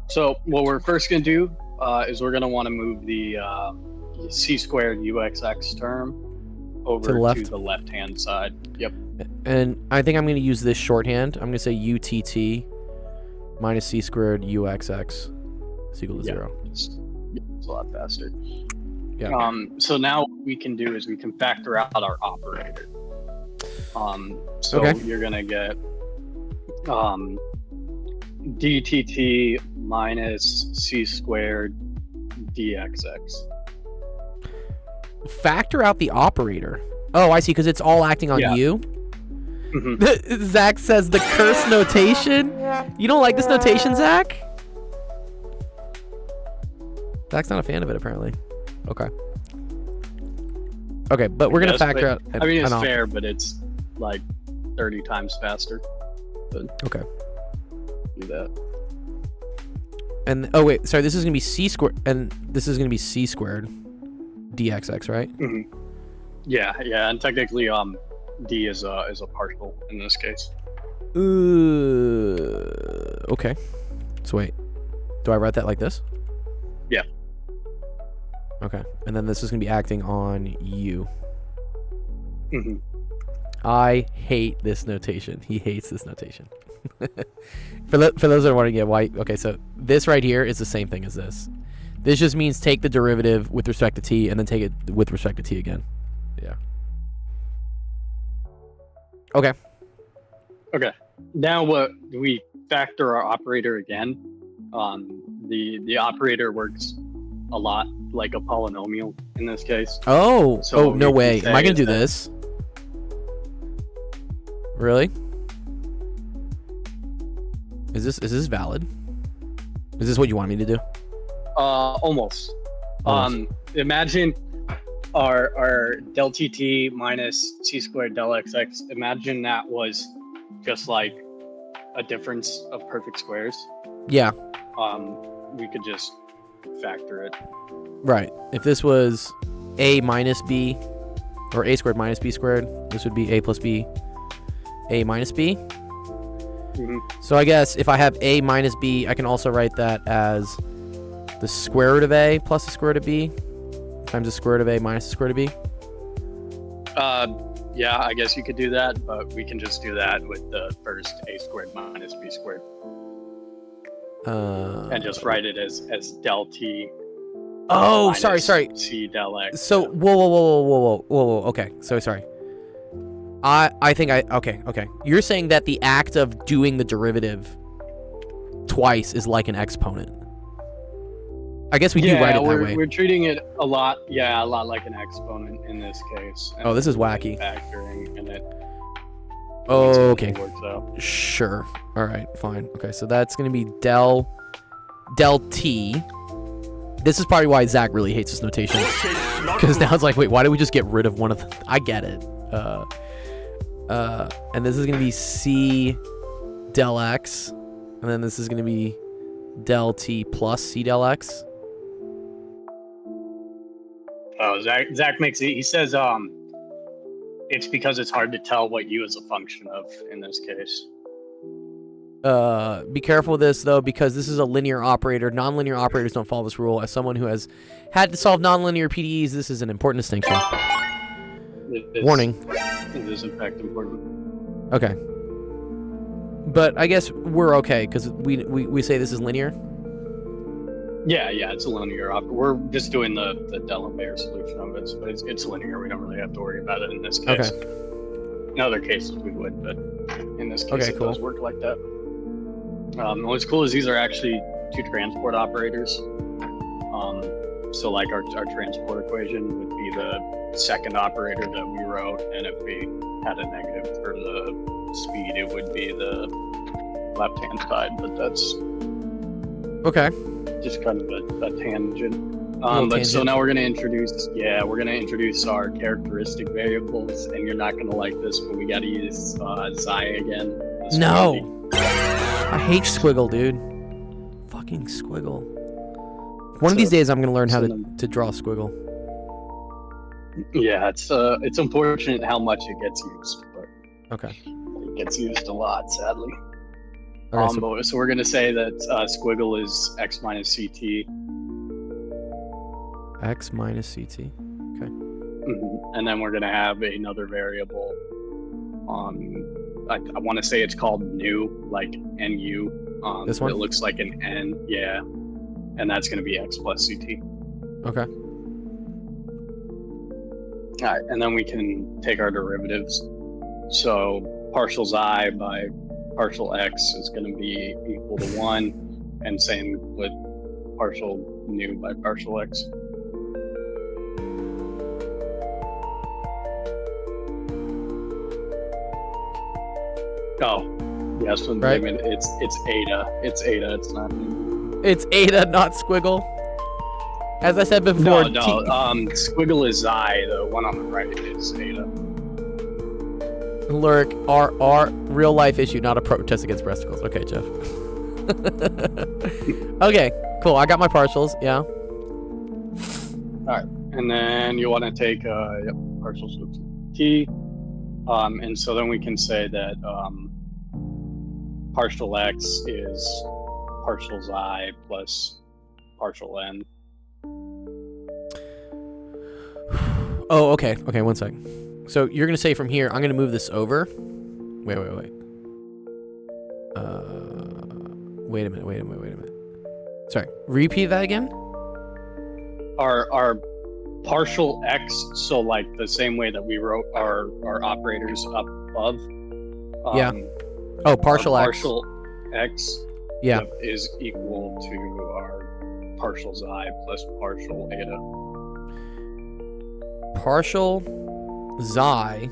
So what we're first going to do is we're going to want to move the c squared uxx term over To the left? to the left-hand side. Yep. And I think I'm going to use this shorthand. I'm going to say UTT minus c squared UXX is equal to Yeah. 0. It's a lot faster. Yeah. So now what we can do is we can factor out our operator. So Okay. you're gonna get dtt minus c squared dxx. Factor out the operator. Oh, I see, because it's all acting on Yeah. you. Mhm. Zach says the curse notation. You don't like this notation, Zach? Zach's not a fan of it, apparently. Okay. Okay, but we're gonna Yes, factor out. I mean, it's an op- fair, but it's like 30 times faster. Okay. Do that. And oh wait, sorry. This is gonna be c squared, and this is gonna be c squared, dxx, right? Yeah, and technically, D is a partial in this case. Okay. So wait, do I write that like this? Yeah. Okay, and then this is gonna be acting on U. Mm-hmm. I hate this notation. He hates this notation. For those that are wondering, yeah, why? Okay, so this right here is the same thing as this. This just means take the derivative with respect to t, and then take it with respect to t again. Yeah. Okay. Okay. Now, we factor our operator again. The operator works a lot like a polynomial in this case. Oh. So oh what no we can way. Am say I gonna is do that- this? Really? Is this valid? Is this what you want me to do? Almost. Almost. Imagine our del TT minus c squared del XX. Imagine that was just like a difference of perfect squares. Yeah. We could just factor it. Right. If this was a minus b, or a squared minus b squared, this would be a plus b, a minus b. Mhm. So I guess if I have a minus b, I can also write that as the square root of a plus the square root of b times the square root of a minus the square root of b. Yeah, I guess you could do that, but we can just do that with the first a squared minus b squared and just write it as del t. Oh, minus sorry. C del x. So whoa. Okay, so sorry. I think okay. You're saying that the act of doing the derivative twice is like an exponent. I guess we do write it that way. We're treating it a lot like an exponent in this case. Oh, this is wacky. Factoring in it. Oh, okay. Works out. Sure. All right, fine. Okay, so that's going to be del t. This is probably why Zach really hates this notation. Because now it's like, wait, why did we just get rid of one of the... I get it. And this is going to be c del x. And then this is going to be del t plus c del x. Oh, Zach makes it. He says it's because it's hard to tell what u is a function of in this case. Be careful with this, though, because this is a linear operator. Nonlinear operators don't follow this rule. As someone who has had to solve nonlinear PDEs, this is an important distinction. Warning. It is, in fact, important. Okay. But I guess we're okay, because we say this is linear. Yeah, it's a linear operator. We're just doing the D'Alembert solution of it, but it's linear. We don't really have to worry about it in this case. Okay. In other cases, we would, but in this case, Okay, it cool. does work like that. What's cool is these are actually two transport operators. So like our transport equation would be the second operator that we wrote, and if we had a negative for the speed, it would be the left-hand side. But that's Okay. just kind of a tangent. Little But so tangent. now we're gonna introduce our characteristic variables, and you're not gonna like this, but we gotta use Xi again. This No. quantity. I hate squiggle, dude. Fucking squiggle. One of these days, I'm gonna learn how to draw squiggle. Yeah, it's unfortunate how much it gets used, but Okay. it gets used a lot, sadly. All right, So we're gonna say that squiggle is x minus ct, x minus ct. and then we're gonna have another variable. I want to say it's called nu, like nu. This one? It looks like an n, yeah, and that's gonna be x plus ct. Okay. All right, and then we can take our derivatives. So partial xi by partial x is going to be equal to 1, and same with partial nu by partial x. Oh, yes, Right. it's eta. It's eta. It's not nu. It's eta, not squiggle. As I said before, No. Squiggle is xi. The one on the right is eta. Lurk, our real life issue, not a protest against breasticles. Okay, Jeff. Okay, cool. I got my partials. Yeah. And then you want to take partial square root of t. And so then we can say that partial x is partial xi plus partial n. Oh, okay. Okay, one sec. So you're gonna say from here, I'm gonna move this over. Wait. Wait a minute. Sorry. Repeat that again. Our partial x, so like the same way that we wrote our operators up above. Yeah. Oh, partial our x. partial x Yeah. is equal to our partial xi plus partial eta. Partial xi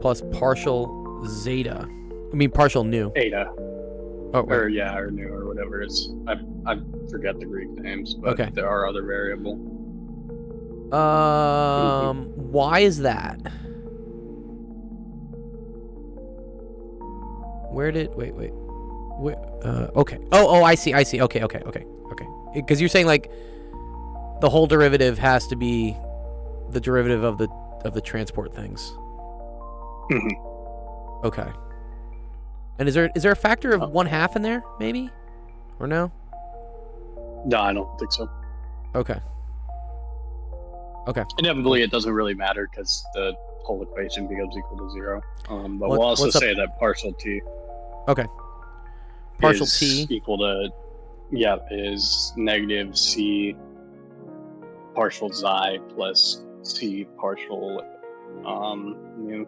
plus partial zeta. I mean partial nu. Eta. Oh, wait. Or yeah, or nu, or whatever it's. I forget the Greek names, but Okay. there are other variable. Why is that? Where did wait? Where, okay. Oh, I see. Okay. Because you're saying like the whole derivative has to be the derivative of the transport things. Mhm. Okay. And is there a factor of 1/2 in there, maybe? Or no? No, I don't think so. Okay. Inevitably, it doesn't really matter because the whole equation becomes equal to 0. But What- we'll also what's up- say that partial t. Okay. Partial is t. equal to is negative c partial xi plus c partial nu.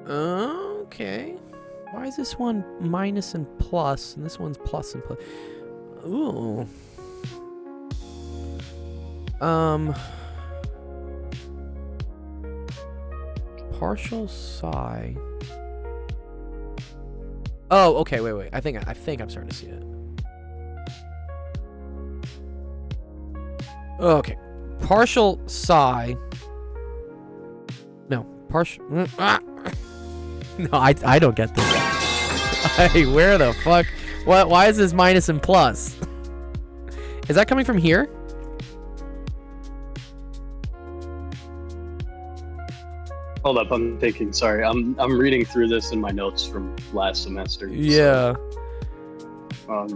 Okay. Why is this one minus and plus, and this one's plus and plus? Ooh. Partial psi. Oh, okay. Wait. I think I'm starting to see it. Okay. Partial psi. No. Partial. No, I don't get this. Hey, where the fuck? What? Why is this minus and plus? Is that coming from here? Hold up, I'm thinking. Sorry, I'm reading through this in my notes from last semester. Yeah. So,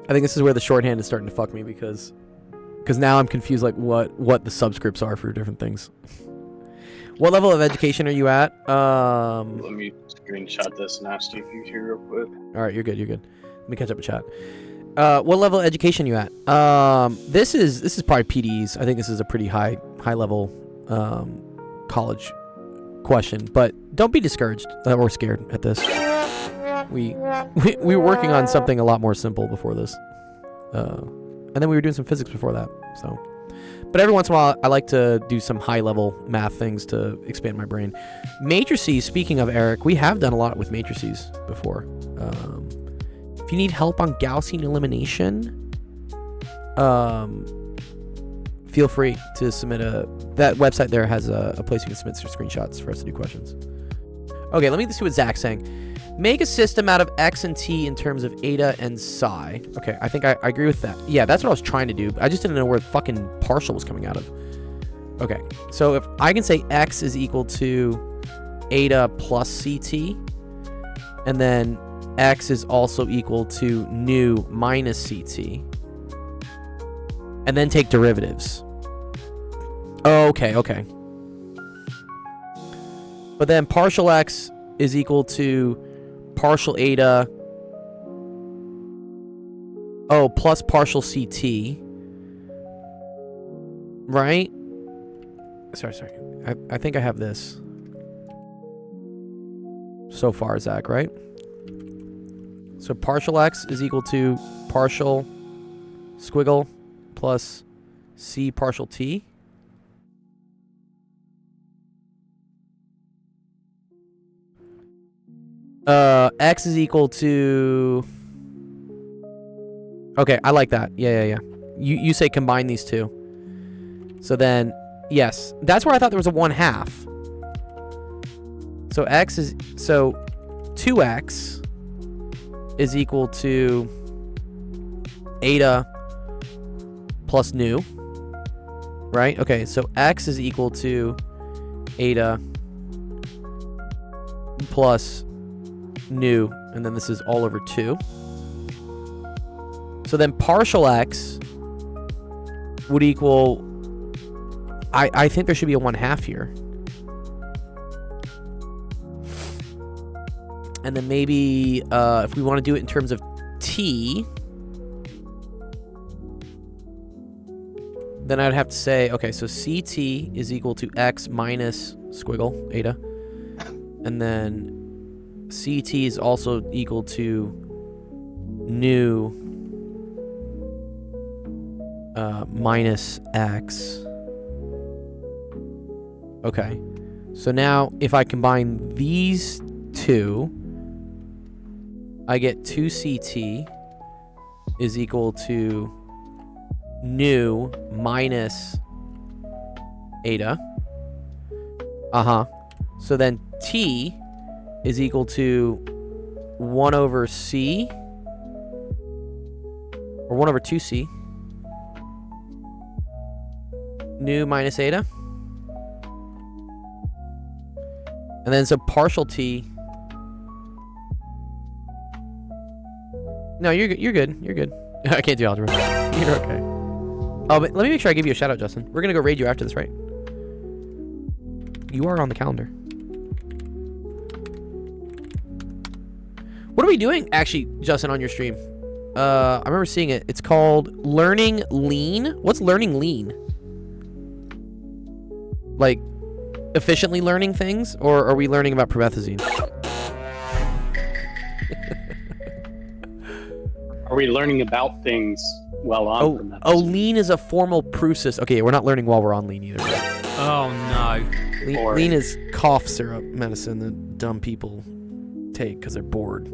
I think this is where the shorthand is starting to fuck me because now I'm confused like what the subscripts are for different things. What level of education are you at? let me screenshot this and ask you if you hear real quick. All right, you're good. Let me catch up with chat. What level of education are you at? This is probably PDEs. I think this is a pretty high level college question, but don't be discouraged or scared at this. We were working on something a lot more simple before this, and then we were doing some physics before that. So, but every once in a while, I like to do some high level math things to expand my brain. Matrices. Speaking of Eric, we have done a lot with matrices before. If you need help on Gaussian elimination, feel free to submit that website there has a place you can submit some screenshots for us to do questions. Okay, let me see what Zach's saying. Make a system out of x and t in terms of eta and psi. Okay, I think I agree with that. Yeah, that's what I was trying to do. I just didn't know where the fucking partial was coming out of. Okay, so if I can say x is equal to eta plus ct, and then x is also equal to nu minus ct, and then take derivatives. Okay. But then partial x is equal to partial eta plus partial ct, right? Sorry. I think I have this so far, Zach, right? So partial x is equal to partial squiggle plus c partial t. X is equal to... Okay, I like that. Yeah. You say combine these two. So then, yes. That's where I thought there was a 1/2. So x is... So 2x is equal to eta plus nu, right? Okay, so x is equal to eta plus nu, and then this is all over 2. So then partial x would equal, I think there should be a 1/2 here. And then maybe if we want to do it in terms of t, then I'd have to say, okay, so ct is equal to x minus squiggle, eta. And then ct is also equal to nu minus x. Okay. So now if I combine these two, I get 2ct is equal to nu minus eta. So then t is equal to 1 over c, or 1 over 2c, nu minus eta. And then so partial t. No, you're good. You're good. I can't do algebra. You're okay. Oh, but let me make sure I give you a shout out, Justin. We're gonna go raid you after this, right? You are on the calendar. What are we doing, actually, Justin, on your stream? I remember seeing it. It's called Learning Lean. What's Learning Lean? Like, efficiently learning things, or are we learning about promethazine? Are we learning about things while on promethazine? Oh, lean is a formal proof system. Okay, we're not learning while we're on lean either. Oh no. Lean is cough syrup medicine that dumb people take because they're bored.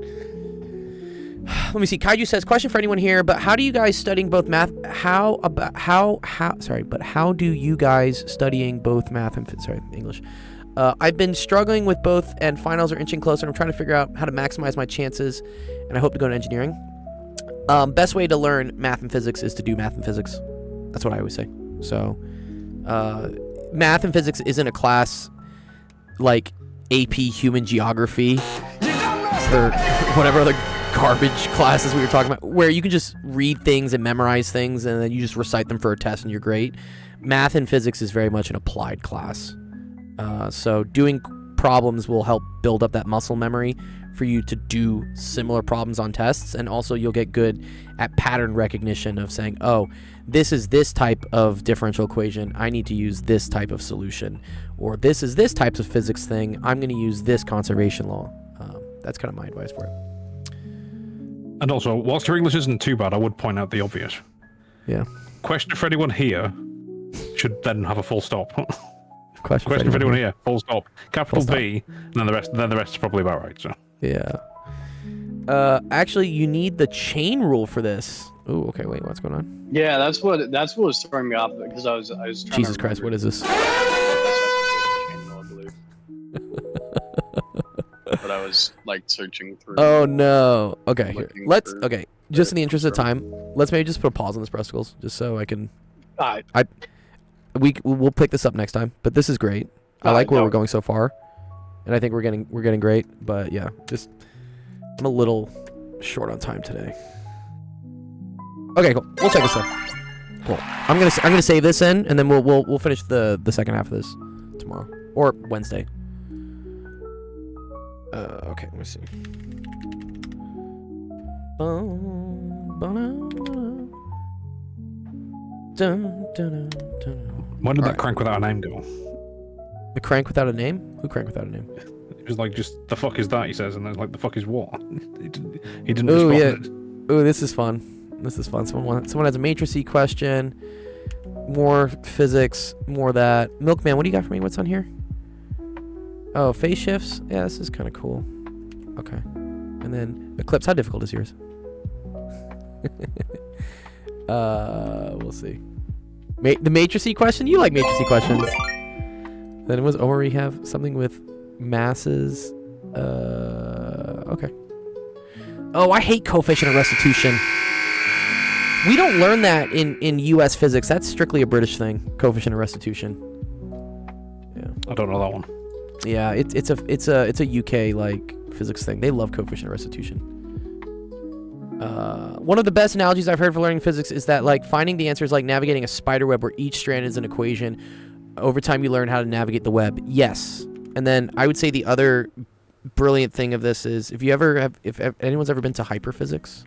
Let me see. Kaiju says, question for anyone here, but how do you guys studying both math? How do you guys studying both math and English? I've been struggling with both, and finals are inching closer. I'm trying to figure out how to maximize my chances, and I hope to go into engineering. Best way to learn math and physics is to do math and physics. That's what I always say. So, math and physics isn't a class like AP Human Geography or whatever other garbage classes we were talking about, where you can just read things and memorize things and then you just recite them for a test and you're great. Math and physics is very much an applied class. So doing problems will help build up that muscle memory for you to do similar problems on tests, and also you'll get good at pattern recognition of saying, oh, this is this type of differential equation, I need to use this type of solution, or this is this type of physics thing, I'm going to use this conservation law. That's kind of my advice for it. And also, whilst your English isn't too bad, I would point out the obvious. Yeah. Question for anyone here should then have a full stop. Question for anyone here, full stop. Capital B, and then the rest is probably about right. So. Yeah. Actually, you need the chain rule for this. Oh, okay. Wait, what's going on? Yeah, that's what was throwing me off, because I was trying Jesus to Christ, what is this? But I was like searching through. Oh no. Okay, here. Looking for Okay. Just in the interest of time, let's maybe just put a pause on this Breasticles, just so I can. We'll pick this up next time. But this is great. I like where we're going so far, and I think we're getting great. But yeah, I'm a little short on time today. Okay, cool. We'll check this out. Cool. I'm gonna save this in, and then we'll finish the second half of this tomorrow or Wednesday. Okay, let me see. When did that crank without a name go? The crank without a name? Who crank without a name? It was like, just, the fuck is that, he says, and then like, the fuck is what? He didn't Ooh, respond. yeah. Ooh, this is fun. Someone has a matricy question. More physics, more that. Milkman, what do you got for me? What's on here? Oh, phase shifts? Yeah, this is kind of cool. Okay. And then Eclipse, how difficult is yours? We'll see. The matricy question? You like matricy questions. Then was Omari have something with masses? Okay. Oh, I hate coefficient of restitution. We don't learn that in U.S. physics. That's strictly a British thing. Coefficient of restitution. Yeah. I don't know that one. Yeah, it's a UK like physics thing. They love coefficient of restitution. One of the best analogies I've heard for learning physics is that like finding the answer is like navigating a spider web where each strand is an equation. Over time, you learn how to navigate the web. Yes, and then I would say the other brilliant thing of this is if anyone's ever been to hyperphysics,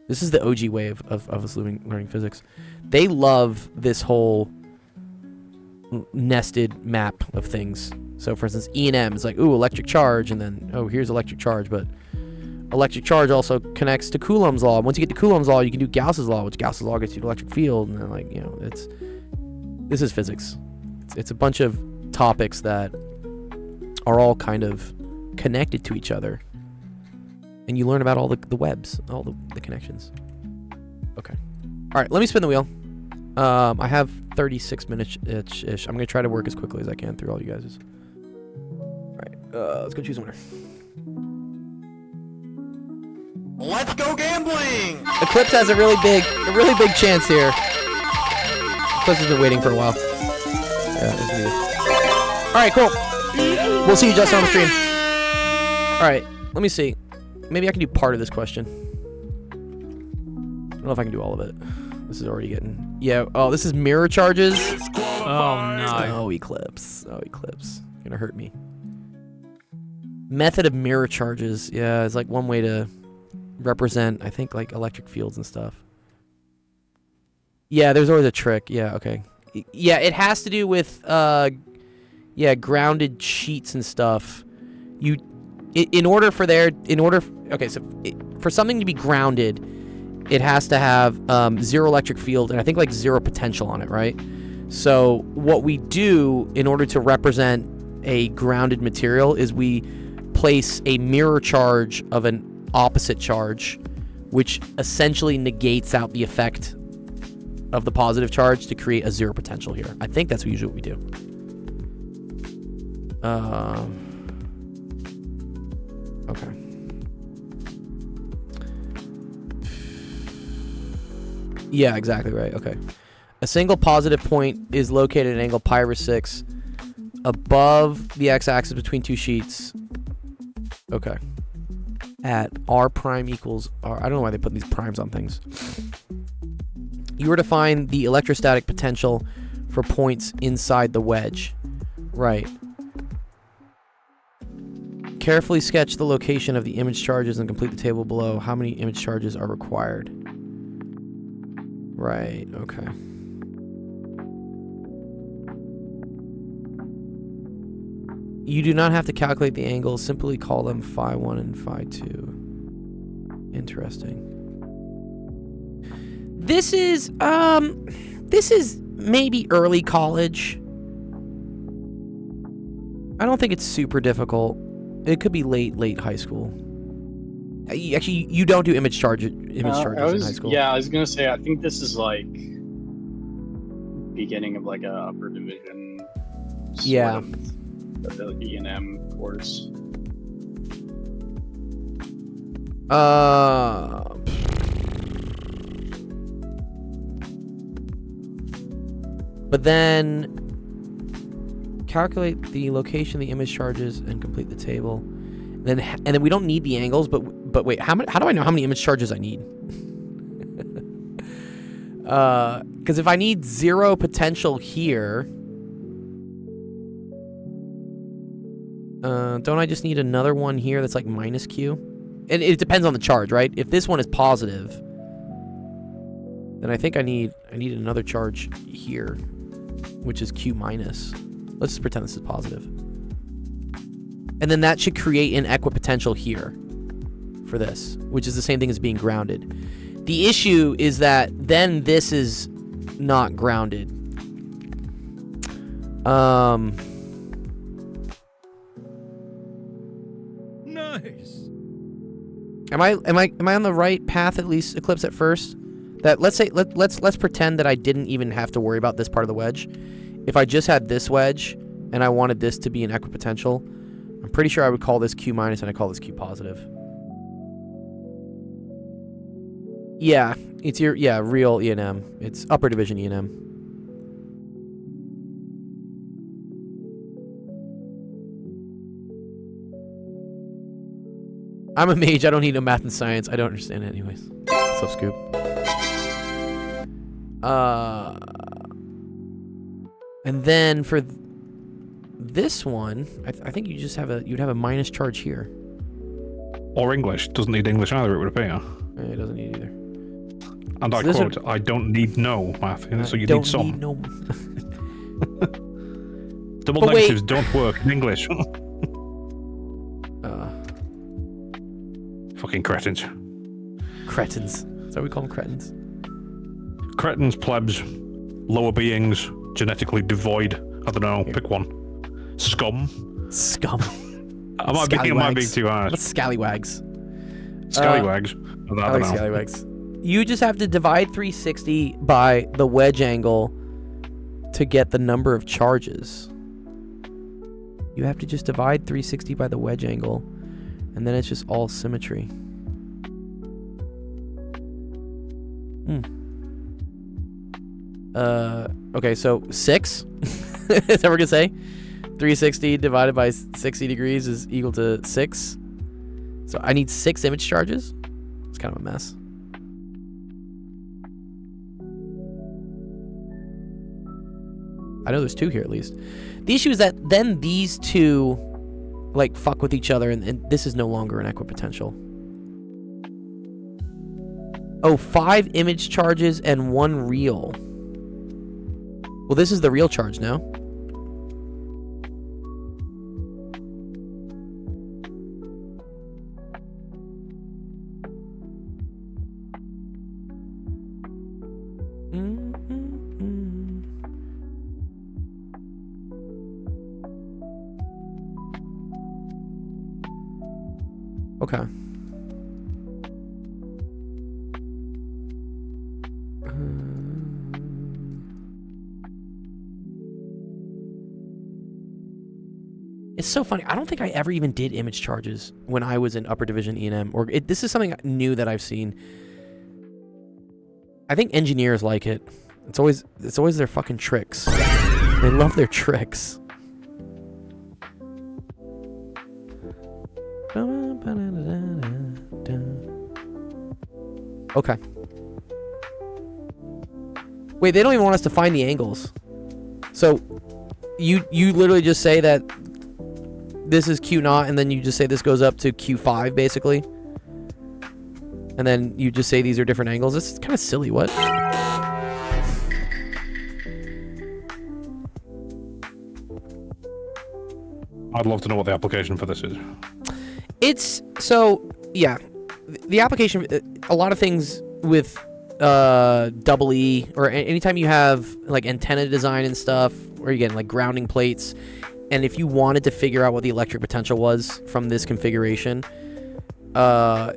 this is the OG way of us learning physics. They love this whole nested map of things. So for instance, E&M is like, ooh, electric charge, and then, oh, here's electric charge, but electric charge also connects to Coulomb's law. Once you get to Coulomb's law, you can do Gauss's law, which Gauss's law gets you to electric field, and then like, you know, this is physics. It's a bunch of topics that are all kind of connected to each other, and you learn about all the webs, all the connections. Okay. All right, let me spin the wheel. I have 36 minutes ish. I'm gonna try to work as quickly as I can through all you guys'. All right, let's go choose a winner. Let's go gambling! Eclipse has a really big chance here. Eclipse has been waiting for a while. Yeah, it's me. All right, cool. We'll see you just on the stream. All right, let me see. Maybe I can do part of this question. I don't know if I can do all of it. This is already getting... Yeah, oh, this is mirror charges. Oh, no. Oh, Eclipse. Oh, Eclipse. You're gonna hurt me. Method of mirror charges. Yeah, it's like one way to represent, I think, like electric fields and stuff. Yeah, there's always a trick. Yeah, okay. Yeah, it has to do with, grounded sheets and stuff. Okay, so for something to be grounded, it has to have zero electric field and I think like zero potential on it, right? So what we do in order to represent a grounded material is we place a mirror charge of an opposite charge, which essentially negates out the effect of the positive charge to create a zero potential here. I think that's usually what we do. Okay. Yeah, exactly right. Okay. A single positive point is located at an angle pi over 6 above the x-axis between two sheets. Okay. At r prime equals r. I don't know why they put these primes on things. You were to find the electrostatic potential for points inside the wedge. Right. Carefully sketch the location of the image charges and complete the table below. How many image charges are required? Right, okay. You do not have to calculate the angles, simply call them phi 1 and phi 2. Interesting. This is maybe early college. I don't think it's super difficult. It could be late high school. Actually, you don't do image charges in high school. Yeah, I was gonna say, I think this is like beginning of like a upper division. Yeah. The E&M course. But then calculate the location of the image charges and complete the table. And then we don't need the angles, but wait, how do I know how many image charges I need? Because if I need zero potential here, don't I just need another one here that's like minus Q? And it depends on the charge, right? If this one is positive, then I think I need another charge here, which is Q minus. Let's just pretend this is positive. And then that should create an equipotential here for this, which is the same thing as being grounded. The issue is that then this is not grounded. Nice. Am I on the right path, at least, Eclipse, at first? That let's pretend that I didn't even have to worry about this part of the wedge. If I just had this wedge and I wanted this to be an equipotential, I'm pretty sure I would call this Q minus and I call this Q positive. Yeah, it's your real E&M. It's upper division E&M. I'm a mage. I don't need no math and science. I don't understand it anyways. So Scoop. And then for this one, I think you just have you'd have a minus charge here. Or English. Doesn't need English either, it would appear. It doesn't need either. And So I this quote, I don't need no math. So you don't need some. need no. Double But wait. negatives don't work in English. Fucking cretins. Cretins. Is that what we call them, cretins? Cretins, plebs, lower beings, genetically devoid. I don't know, pick one. Scum. Scum. I might be Scallywags. too hard. What's scallywags? Scallywags. I I don't like know. scallywags. You just have to divide 360 by the wedge angle to get the number of charges. You have to just divide 360 by the wedge angle, and then it's just all symmetry. Okay, so 6? Is that what we're gonna say? 360 divided by 60 degrees is equal to 6. So I need 6 image charges. It's kind of a mess. I know there's 2 here at least. The issue is that then these two like fuck with each other, and this is no longer an equipotential. Oh, 5 image charges and 1 real. Well, this is the real charge now. Okay. It's so funny. I don't think I ever even did image charges when I was in upper division E&M. This is something new that I've seen. I think engineers like it. It's always their fucking tricks. They love their tricks. Okay. Wait, they don't even want us to find the angles. So you literally just say that this is Q0, and then you just say this goes up to Q5 basically. And then you just say these are different angles. It's kind of silly, what? I'd love to know what the application for this is. It's so yeah, the application, a lot of things with double E, or anytime you have like antenna design and stuff, or you get like grounding plates, and if you wanted to figure out what the electric potential was from this configuration, a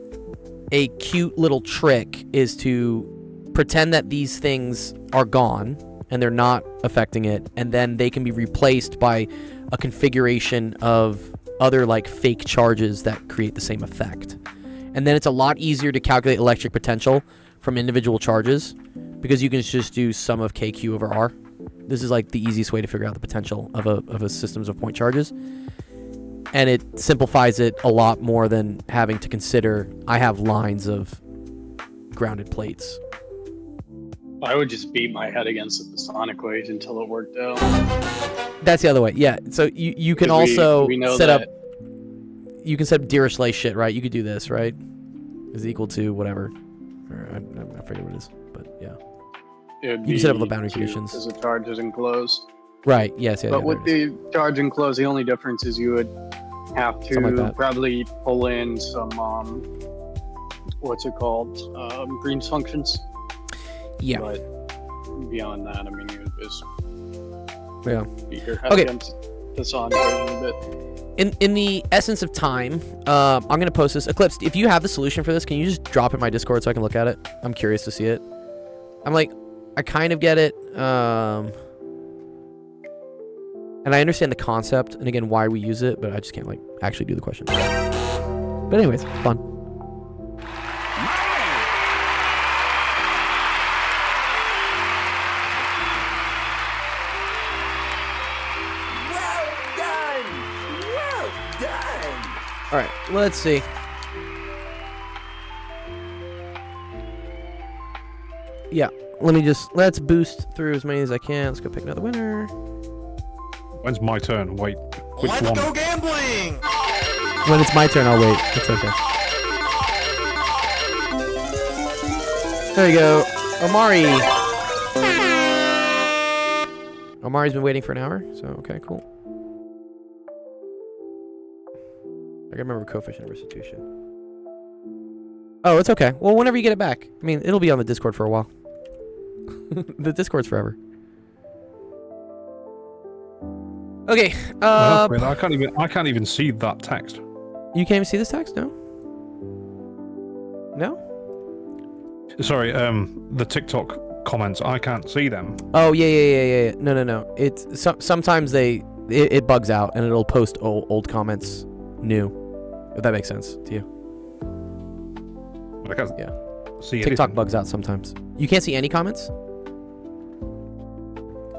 cute little trick is to pretend that these things are gone and they're not affecting it, and then they can be replaced by a configuration of other like fake charges that create the same effect. And then it's a lot easier to calculate electric potential from individual charges because you can just do sum of KQ over R. This is like the easiest way to figure out the potential of a systems of point charges. And it simplifies it a lot more than having to consider I have lines of grounded plates. I would just beat my head against the Poisson equation until it worked out. That's the other way. Yeah. So you can 'Cause also we know set that up. You can set up Dirichlet shit, right? You could do this, right? Is equal to whatever. Or I forget what it is, but yeah. it would You can set up be the boundary Q, conditions. because the charge is enclosed. Right. Yes. Yeah. But yeah, with there it is. the charge enclosed, the only difference is you would have Something like to that. probably pull in some what's it called? Green's functions. Yeah. But beyond that, I mean, you would just Yeah. beat your head Okay. against the Poisson equation a bit. In the essence of time, I'm gonna post this. Eclipse, if you have the solution for this, can you just drop it in my Discord so I can look at it? I'm curious to see it. I kind of get it, and I understand the concept, and again why we use it, but I just can't like actually do the question. But anyways, fun. All right, let's see. Yeah, let's boost through as many as I can. Let's go pick another winner. When's my turn? Wait, which Let's one? go gambling! When it's my turn, I'll wait. It's okay. There you go. Omari. Omari's been waiting for an hour, so okay, cool. I gotta remember coefficient of restitution. Oh, it's okay. Well, whenever you get it back. I mean, it'll be on the Discord for a while. The Discord's forever. Okay. Well, that's weird. I can't even see that text. You can't even see this text? No? No? Sorry, the TikTok comments, I can't see them. Oh, yeah. No. It's sometimes it bugs out and it'll post old comments new. If that makes sense to you. But I can't see TikTok anything. bugs out sometimes. You can't see any comments?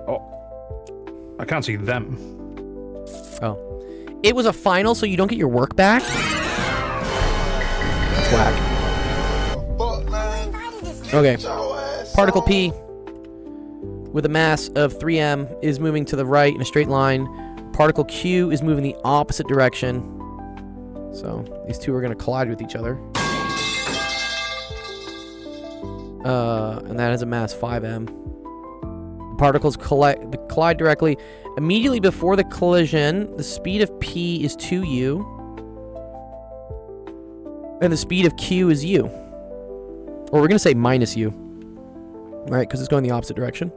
Oh, I can't see them. Oh. It was a final, so you don't get your work back? That's whack. Okay. Particle P with a mass of 3m is moving to the right in a straight line. Particle Q is moving the opposite direction. So these two are going to collide with each other. And that has a mass 5m. The particles collide directly. Immediately before the collision, the speed of P is 2u. And the speed of Q is u. Or we're going to say minus u. Right, because it's going the opposite direction.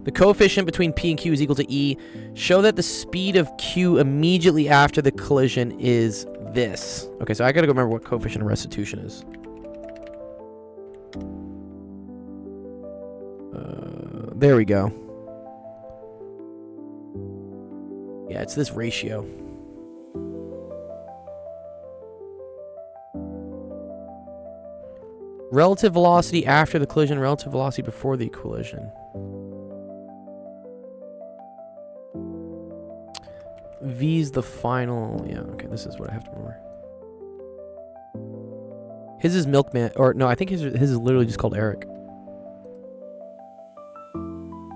The coefficient between P and Q is equal to E. Show that the speed of Q immediately after the collision is this. Okay, so I gotta go remember what coefficient of restitution is. There we go. Yeah, it's this ratio. Relative velocity after the collision, relative velocity before the collision. V's the final. Yeah, okay, this is what I have to remember. His is Milkman, or no, I think his is literally just called Eric.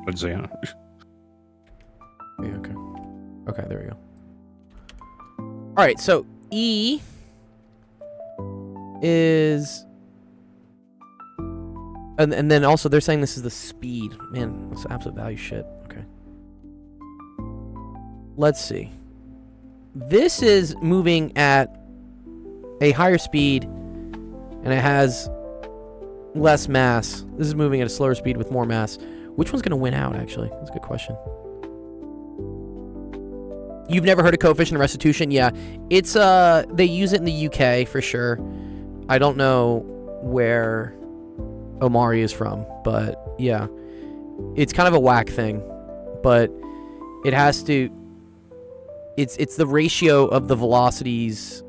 Let's see. Yeah, okay. Okay, there we go. All right, so E is... And then also they're saying this is the speed. Man, that's absolute value shit. Okay. Let's see. This is moving at a higher speed and it has less mass. This is moving at a slower speed with more mass. Which one's going to win out, actually? That's a good question. You've never heard of coefficient of restitution? Yeah. It's, they use it in the UK for sure. I don't know where Omari is from, but yeah. It's kind of a whack thing, but it has to... It's the ratio of the velocities,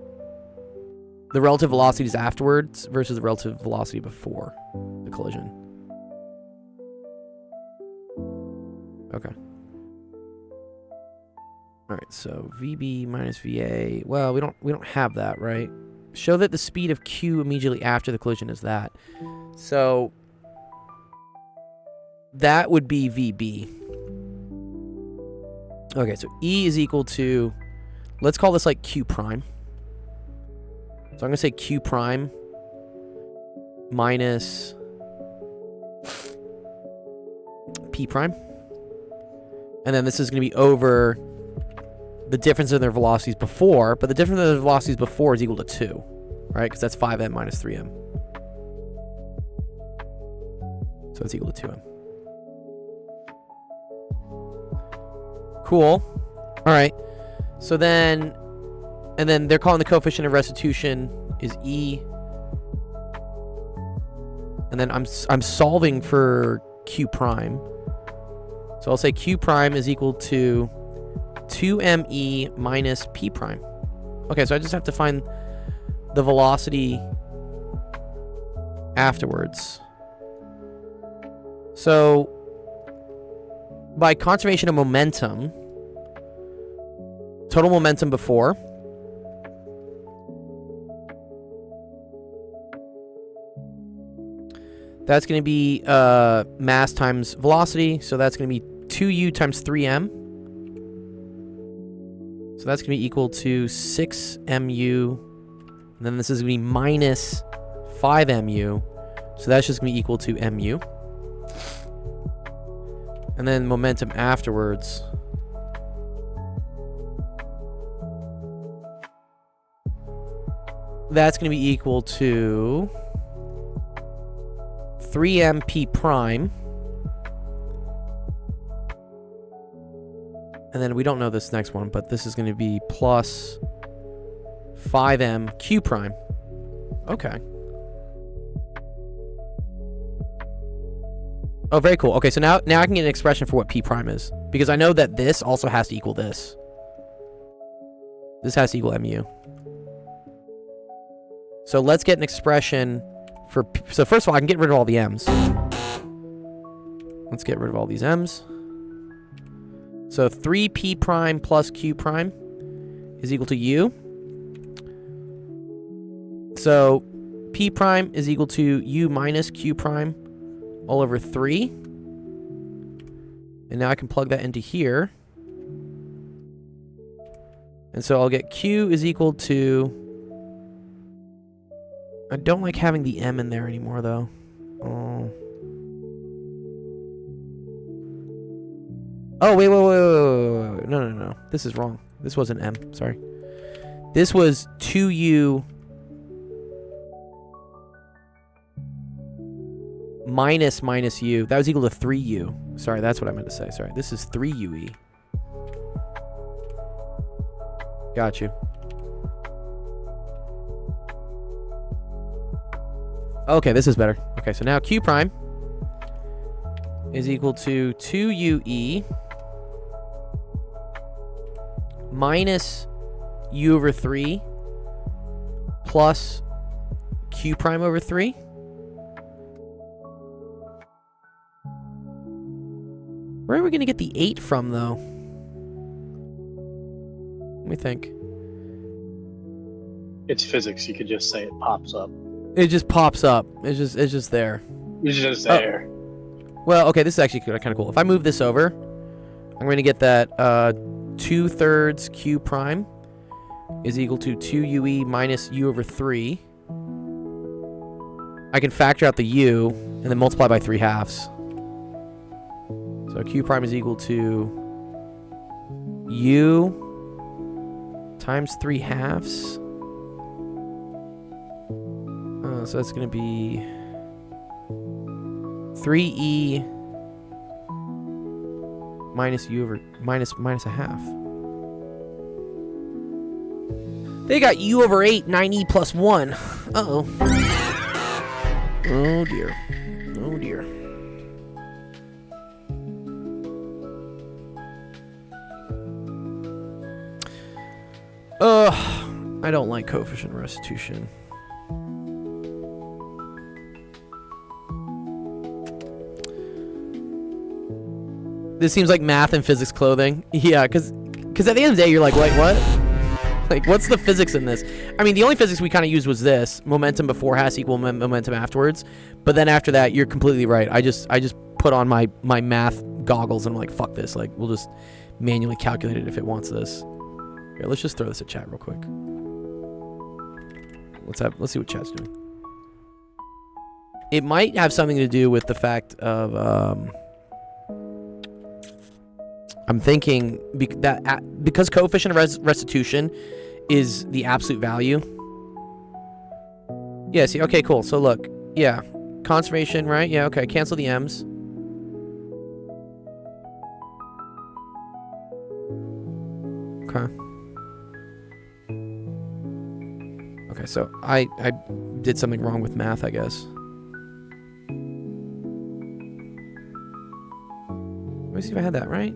the relative velocities afterwards versus the relative velocity before the collision. Okay. All right, so VB minus VA. Well, we don't have that, right? Show that the speed of Q immediately after the collision is that. So that would be VB. Okay, so E is equal to, let's call this like Q prime. So I'm going to say Q prime minus P prime. And then this is going to be over the difference in their velocities before, but the difference in their velocities before is equal to 2, right? Because that's 5m minus 3m. So it's equal to 2m. Cool. All right. So then, and then they're calling the coefficient of restitution is E. And then I'm solving for Q prime. So I'll say Q prime is equal to 2me minus P prime. Okay, so I just have to find the velocity afterwards. So by conservation of momentum, total momentum before That's going to be mass times velocity. So that's going to be 2u times 3m. So that's going to be equal to 6mu. And then this is going to be minus 5mu. So that's just going to be equal to mu. And then momentum afterwards. That's going to be equal to 3mp prime. And then we don't know this next one, but this is going to be plus 5m q prime. Okay. Oh, very cool. Okay, so now I can get an expression for what p prime is. Because I know that this also has to equal this. This has to equal mu. So let's get an expression for... So first of all, I can get rid of all the m's. Let's get rid of all these m's. So 3p prime plus q prime is equal to u. So p prime is equal to u minus q prime all over 3. And now I can plug that into here. And so I'll get q is equal to... I don't like having the m in there anymore, though. Oh, wait. No. This is wrong. This wasn't m. Sorry. This was 2u minus u. That was equal to 3u. Sorry, that's what I meant to say. Sorry. This is 3ue. Got you. Okay, this is better. Okay, so now q prime is equal to 2ue minus u over 3 plus q prime over 3. Where are we going to get the 8 from, though? Let me think. It's physics. You could just say it pops up. It just pops up. It's just there. It's just there. Well, okay, this is actually kind of cool. If I move this over, I'm going to get that 2/3 q prime is equal to 2ue minus u over 3. I can factor out the u and then multiply by 3/2. So q prime is equal to u times 3/2. So that's going to be 3e minus u over minus a half. They got u over 8, 9e plus 1. Uh-oh. Oh dear. Oh dear. I don't like coefficient restitution. This seems like math and physics clothing. Yeah, because at the end of the day, you're like, wait, what? Like, what's the physics in this? I mean, the only physics we kind of used was this. Momentum before has to equal momentum afterwards. But then after that, you're completely right. I just put on my math goggles and I'm like, fuck this. Like, we'll just manually calculate it if it wants this. Here, let's just throw this at chat real quick. Let's see what chat's doing. It might have something to do with the fact of... I'm thinking because coefficient of restitution is the absolute value. Yeah, see, okay, cool. So look, yeah, conservation, right? Yeah, okay, cancel the m's. Okay. Okay, so I did something wrong with math, I guess. Let me see if I had that right.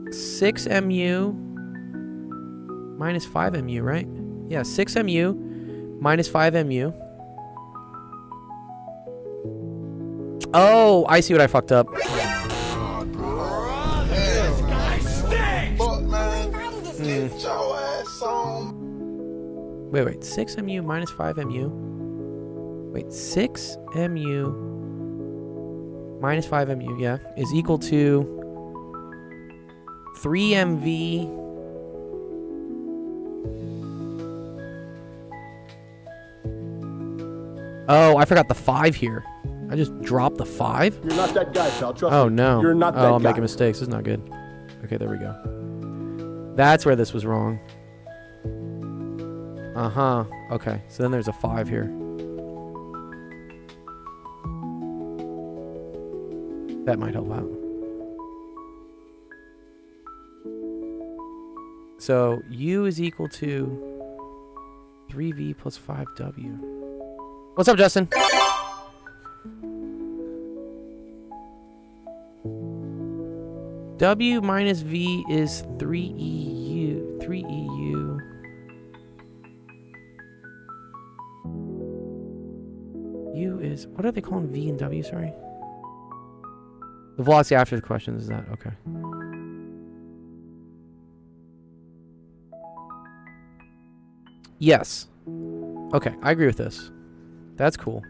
6mu minus 5mu, right? Yeah, 6mu minus 5mu. Oh, I see what I fucked up. Wait, 6mu minus 5mu. Wait, 6mu minus 5mu, yeah, is equal to 3mv Oh, I forgot the 5 here. I just dropped the 5? You're not that guy, pal. Trust Oh me. no. You're not that Oh, I'm guy. making mistakes. This is not good. Okay, there we go. That's where this was wrong. Uh-huh. Okay, so then there's a 5 here. That might help out. So U is equal to 3V plus 5W. What's up, Justin? W minus V is 3EU. 3EU. U is... What are they calling V and W, sorry? The velocity after the question is that. Okay. Yes. Okay, I agree with this. That's cool.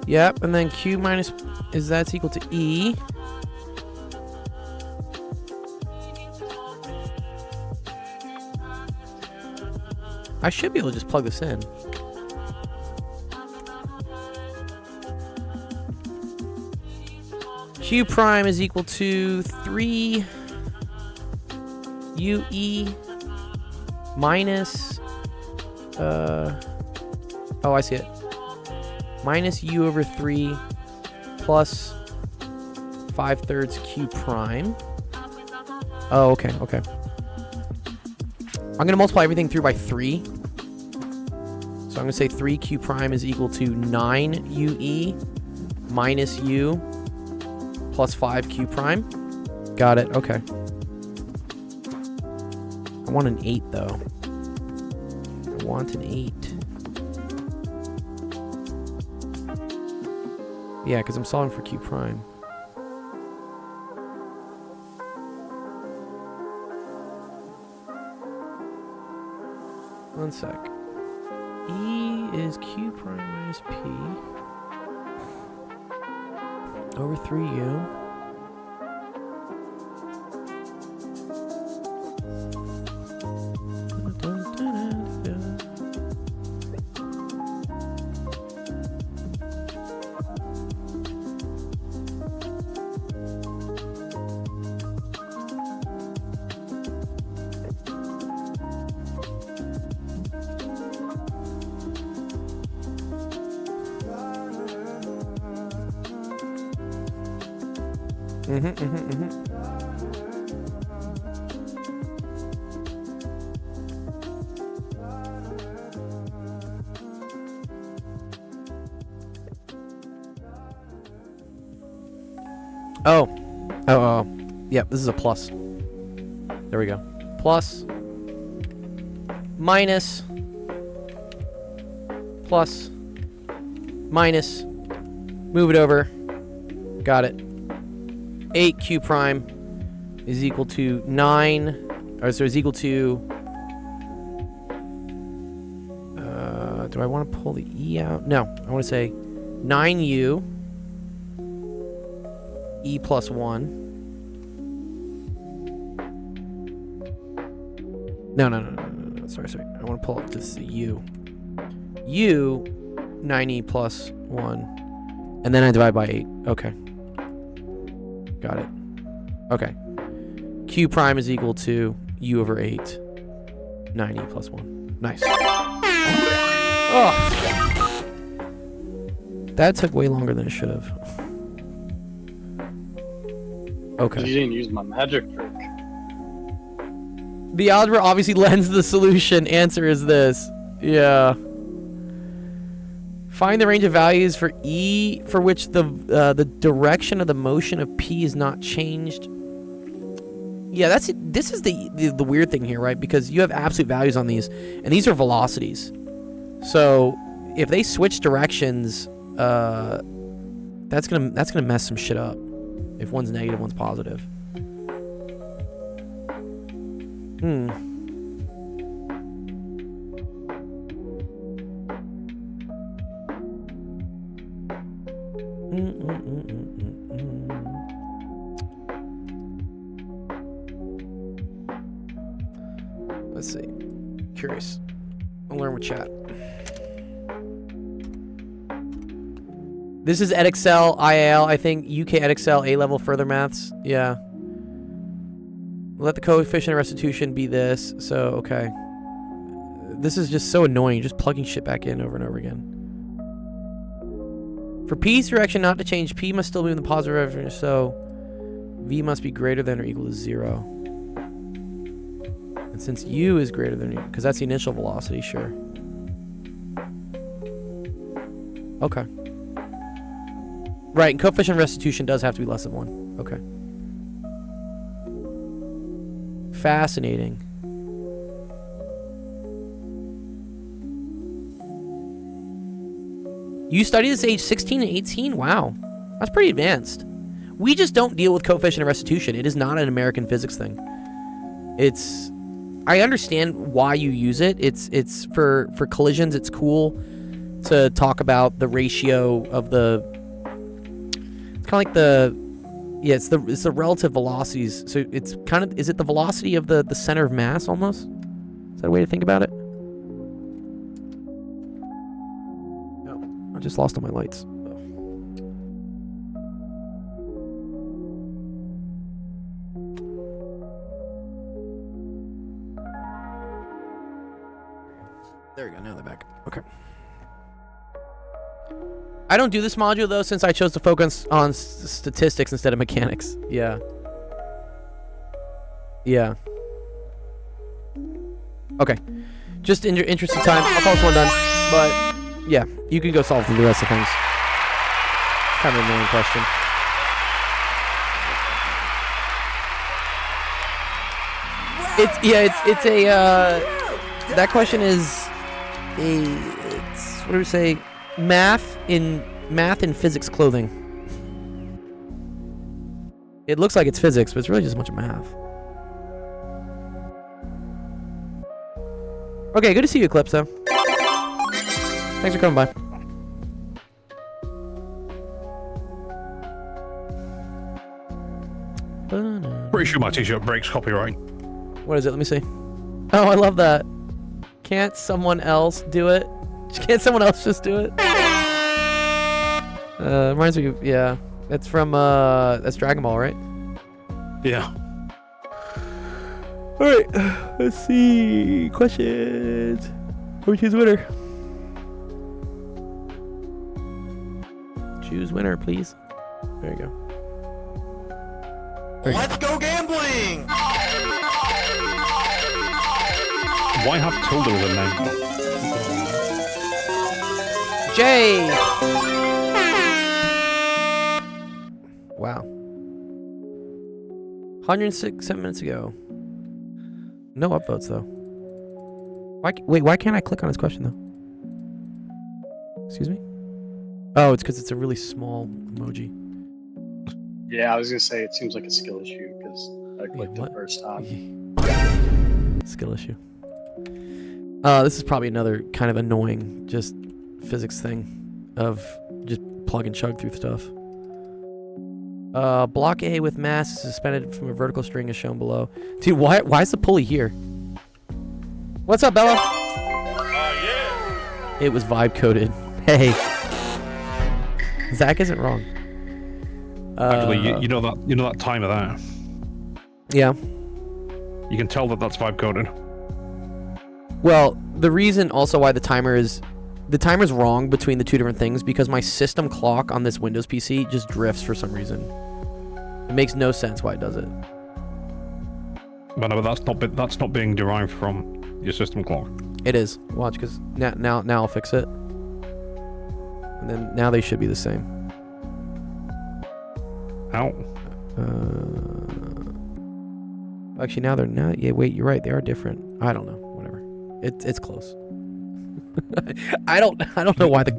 Yep, and then Q minus is that's equal to E. I should be able to just plug this in. Q prime is equal to 3 UE minus oh, I see it. Minus U over 3 plus 5/3 Q prime. Oh, okay, okay. I'm going to multiply everything through by 3. So I'm going to say 3 Q prime is equal to 9 UE minus U plus 5 Q prime. Got it, okay. I want an 8, though. I want an 8. Yeah, because I'm solving for Q prime. One sec. E is Q prime minus P over 3U. Oh. Yep, this is a plus. There we go. Plus. Minus. Plus. Minus. Move it over. Got it. 8 Q prime is equal to 9. Or so is equal to... do I want to pull the E out? No. I want to say 9U E plus 1. No. Sorry. I want to pull up this U. U, 9E plus 1. And then I divide by 8. Okay. Got it. Okay. Q prime is equal to U over 8. 9E plus 1. Nice. Oh. That took way longer than it should have. Okay. You didn't use my magic trick. The algebra obviously lends the solution. Answer is this. Yeah. Find the range of values for E for which the direction of the motion of P is not changed. Yeah, this is the weird thing here, right? Because you have absolute values on these, and these are velocities. So if they switch directions, that's gonna mess some shit up. If one's negative, one's positive. Let's see. Curious. I'll learn with chat. This is Edexcel IAL, I think. UK Edexcel A-level further maths. Yeah. Let the coefficient of restitution be this. So, okay. This is just so annoying. You're just plugging shit back in over and over again. For P's direction not to change, P must still move in the positive direction, so V must be greater than or equal to 0. And since U is greater than, because that's the initial velocity, sure. Okay. Right, and coefficient of restitution does have to be less than 1. Okay. Fascinating. You study this age 16 and 18? Wow. That's pretty advanced. We just don't deal with coefficient of restitution. It is not an American physics thing. It's... I understand why you use it. It's for collisions, it's cool to talk about the ratio of the... It's kind of like the... Yeah, it's the relative velocities. So it's kind of... Is it the velocity of the center of mass, almost? Is that a way to think about it? No. I just lost all my lights. There we go, now they're back. Okay. I don't do this module, though, since I chose to focus on statistics instead of mechanics. Yeah. Yeah. Okay. Just in your interest of time, I'll call this one done. But, yeah, you can go solve the rest of things. Kind of an annoying question. It's a, that question is... It's, what do we say? Math in physics clothing. It looks like it's physics, but it's really just a bunch of math. Okay, good to see you, Eclipse. Thanks for coming by. Pretty sure my t-shirt breaks copyright. What is it? Let me see. Oh, I love that. Can't someone else do it? Can't someone else just do it? Reminds me of, yeah. That's from, that's Dragon Ball, right? Yeah. Alright, let's see. Questions. Who choose winner? Choose winner, please. There you go. Let's go gambling! Why have Tilda as a name? Jay! Wow. 106 minutes ago. No upvotes, though. Why can't I click on this question, though? Excuse me? Oh, it's because it's a really small emoji. Yeah, I was gonna say it seems like a skill issue because I clicked it first time. Skill issue. This is probably another kind of annoying just physics thing of just plug and chug through stuff. Block A with mass suspended from a vertical string is shown below. Dude, why is the pulley here? What's up, Bella? Yeah. It was vibe coded. Hey. Zach isn't wrong. Actually, you know that timer there. Yeah. You can tell that that's vibe coded. Well, the reason also why the timer's wrong between the two different things because my system clock on this Windows PC just drifts for some reason. It makes no sense why it does it. But no, that's not being derived from your system clock. It is. Watch, because now I'll fix it. And then now they should be the same. How? Actually, yeah, wait, you're right. They are different. I don't know. Whatever. It's close. I don't know why the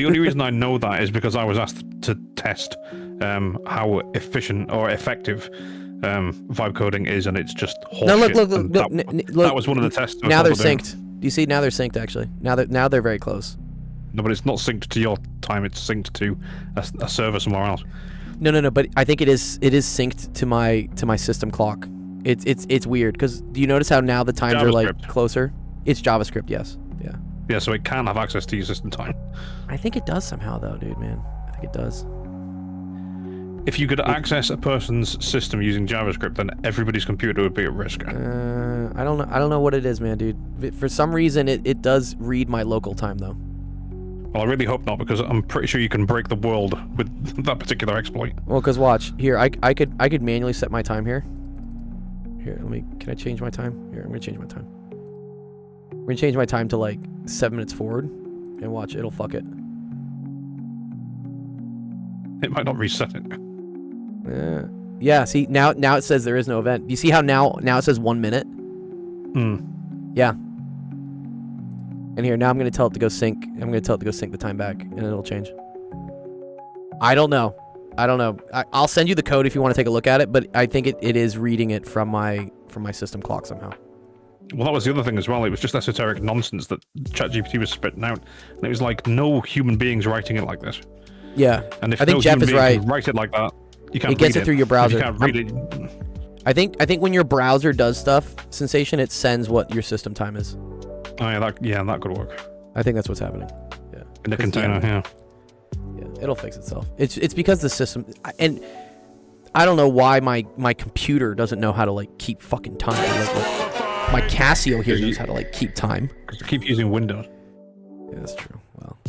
only reason I know that is because I was asked to test how efficient or effective vibe coding is, and it's just horseshit. No, look, And look, that was one of the tests. I was Now they're told to do. synced. Do you see? Now they're synced. Actually, now they're very close. No, but it's not synced to your time. It's synced to a server somewhere else. No. But I think it is synced to my system clock. It's weird because do you notice how now the times are like JavaScript. closer? It's JavaScript, yes. Yeah. Yeah, so it can have access to your system time. I think it does somehow though, dude, man. I think it does. If you could access a person's system using JavaScript, then everybody's computer would be at risk. I don't know what it is, man, dude. For some reason, it does read my local time though. Well, I really hope not, because I'm pretty sure you can break the world with that particular exploit. Well, cause watch here, I could manually set my time here. Here, can I change my time? Here, I'm gonna change my time. I'm gonna change my time to like 7 minutes forward, and watch, it'll fuck it. It might not reset it. Yeah. See, now it says there is no event. Do you see how now it says 1 minute? Yeah. And here, now I'm gonna tell it to go sync. I'm gonna tell it to go sync the time back, and it'll change. I don't know. I'll send you the code if you want to take a look at it, but I think it is reading it from my system clock somehow. Well, that was the other thing as well. It was just esoteric nonsense that ChatGPT was spitting out, and it was like no human beings writing it like this. Yeah. And if I think no Jeff human is being right. can write it like that, you can't. It gets read it through your If browser. you can't read it. I think when your browser does stuff, Sensation, it sends what your system time is. Oh yeah, that could work. I think that's what's happening. Yeah. In the 'Cause, container, yeah. Yeah, it'll fix itself. It's because the system, and I don't know why my computer doesn't know how to like keep fucking time. Like, my Casio here knows how to like keep time. Because you keep using Windows. Yeah, that's true. Well,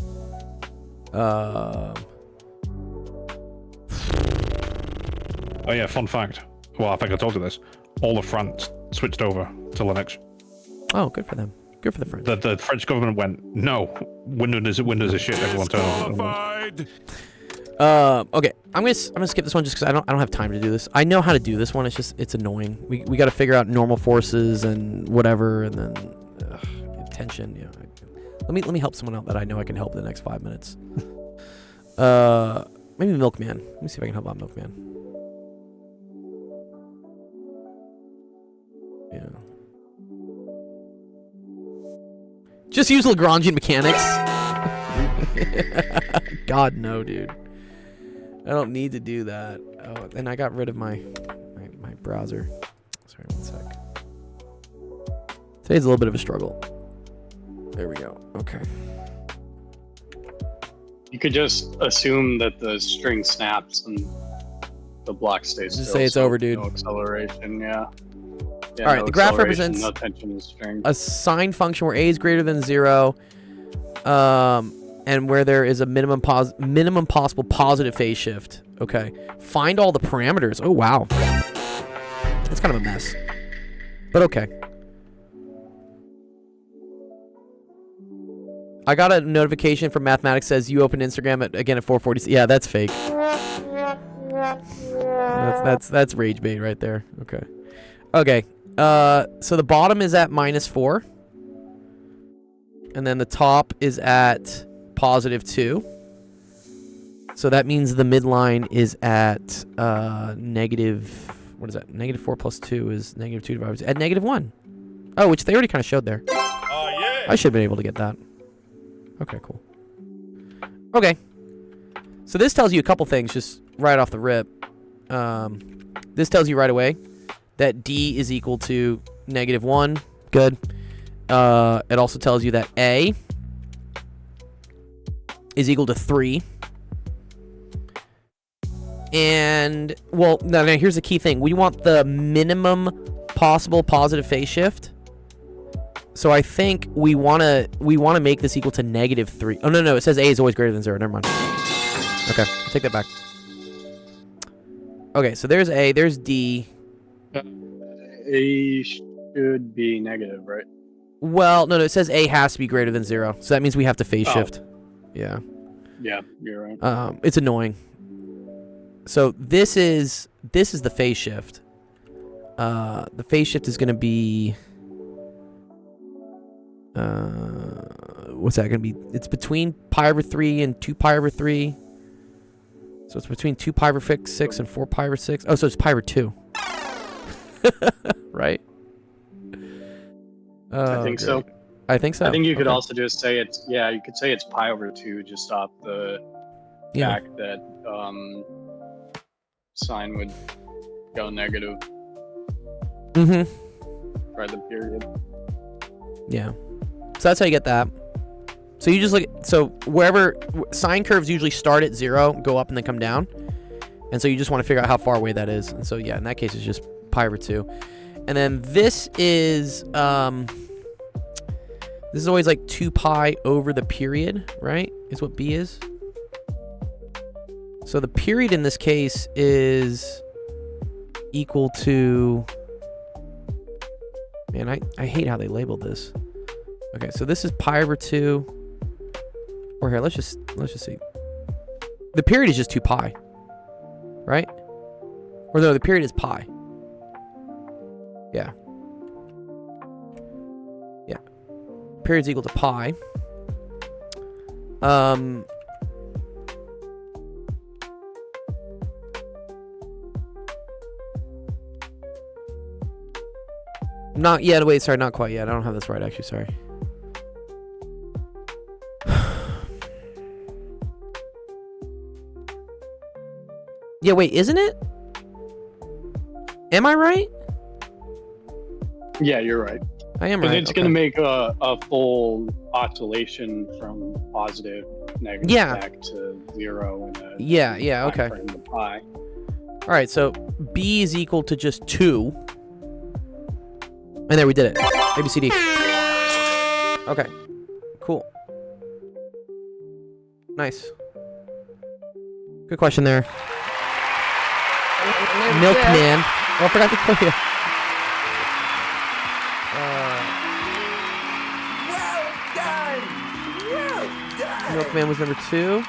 Oh yeah, fun fact. Well, I think I told you this. All of France switched over to Linux. oh, good for them. Good for the French. The French government went, no, Windows is shit. Everyone turn off. Okay, I'm gonna skip this one just because I don't have time to do this. I know how to do this one. It's annoying. We got to figure out normal forces and whatever, and then tension. Yeah. Let me help someone out that I know I can help in the next 5 minutes. Maybe Milkman. Let me see if I can help out Milkman. Yeah. Just use Lagrangian mechanics. God no, dude. I don't need to do that. Oh, and I got rid of my browser. Sorry, 1 sec. Today's a little bit of a struggle. There we go. Okay. You could just assume that the string snaps and the block stays still. Just say it's over, dude. No acceleration, yeah. All right, the graph acceleration, represents no tension in the string. a sign function where a is greater than 0, and where there is a minimum possible positive phase shift. Okay. Find all the parameters. Oh wow, that's kind of a mess, but okay. I got a notification from Mathematics says you opened Instagram at 4:40. Yeah, that's fake. That's rage bait right there. Okay. Okay. So the bottom is at -4. And then the top is at +2. So that means the midline is at negative. What is that? -4 plus 2 is -2 divided by at -1. Oh, which they already kind of showed there. Oh yeah. I should have been able to get that. Okay, cool. Okay. So this tells you a couple things just right off the rip. This tells you right away that D is equal to -1. Good. It also tells you that A is equal to 3. And, well, now here's the key thing. We want the minimum possible positive phase shift. So I think we want to make this equal to -3. Oh, no, it says A is always greater than 0. Never mind. Okay, take that back. Okay, so there's A, there's D. A should be negative, right? Well, no, it says A has to be greater than 0. So that means we have to phase shift. Yeah. Yeah, you're right. It's annoying. So this is the phase shift. The phase shift is going to be what's that going to be? It's between pi/3 and 2pi/3. So it's between 2pi/6 and 4pi/6. Oh, so it's pi/2. Right? I think so. I think so. I think you could Okay. also just say you could say it's pi over 2 just off the Yeah. fact that sign would go negative Mm-hmm. by the period. Yeah. So that's how you get that. So you just look at, so wherever sine curves usually start at 0, go up and then come down. And so you just want to figure out how far away that is. And so yeah, in that case it's just pi over 2. And then this is always like 2 pi over the period, right? Is what b is. So the period in this case is equal to, man, I hate how they labeled this. Okay, so this is pi over 2. Or here, let's just see. The period is just 2 pi, right? Or no, the period is pi. Yeah. Yeah. Period's equal to pi. Not yet. Wait, sorry, not quite yet. I don't have this right, actually. Sorry. Yeah, wait, isn't it? Am I right? Yeah, you're right. I am Because right. it's okay. going to make a full oscillation from positive, negative Yeah. back to 0 in a Yeah, time okay. frame of pi. All right, so b is equal to just 2. And there we did it. A, B, C, D. Okay. Cool. Nice. Good question there. Milkman. Oh, I forgot to tell you. Milkman was number 2.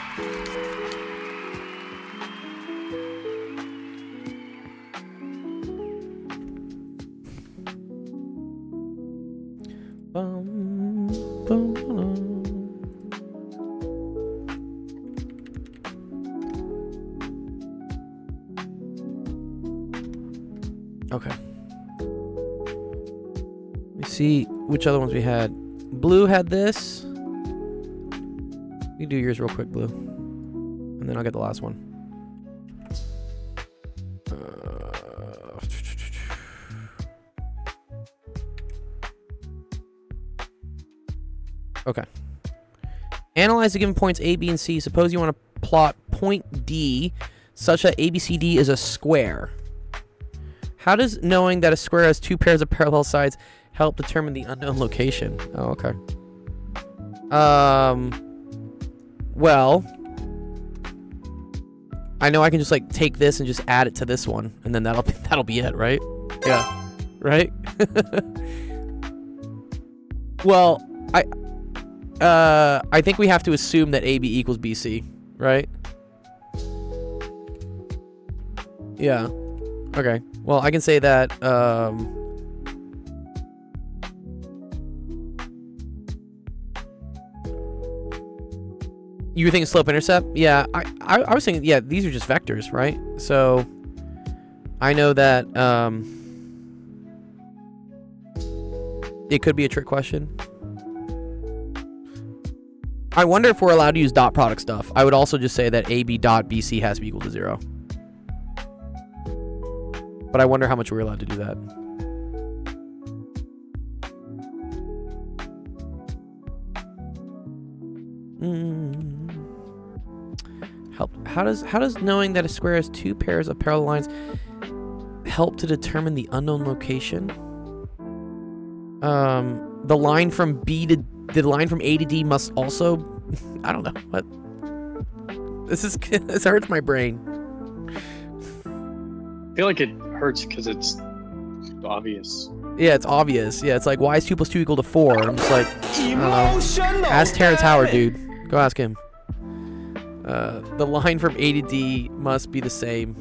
Bum, bum, bum. Okay. Let me see which other ones we had. Blue had this. You do yours real quick, Blue. And then I'll get the last one. Okay. Analyze the given points A, B, and C. Suppose you want to plot point D such that ABCD is a square. How does knowing that a square has 2 pairs of parallel sides help determine the unknown location? Oh, okay. Well, I know I can just like take this and just add it to this one, and then that'll be it, right? Yeah. Right? Well, I think we have to assume that AB equals BC, right? Yeah. Okay. Well, I can say that you were thinking slope intercept? Yeah, I was thinking, yeah, these are just vectors, right? So I know that it could be a trick question. I wonder if we're allowed to use dot product stuff. I would also just say that AB dot BC has to be equal to 0. But I wonder how much we're allowed to do that. How does knowing that a square has 2 pairs of parallel lines help to determine the unknown location? The line from the line from A to D must also, I don't know what. This hurts my brain. I feel like it hurts because it's obvious. Yeah, it's obvious. Yeah, it's like, why is 2 plus 2 equal to 4? And I'm just like, I don't know. Emotional. Ask Terrence Howard, damn it. dude. Go ask him. The line from A to D must be the same.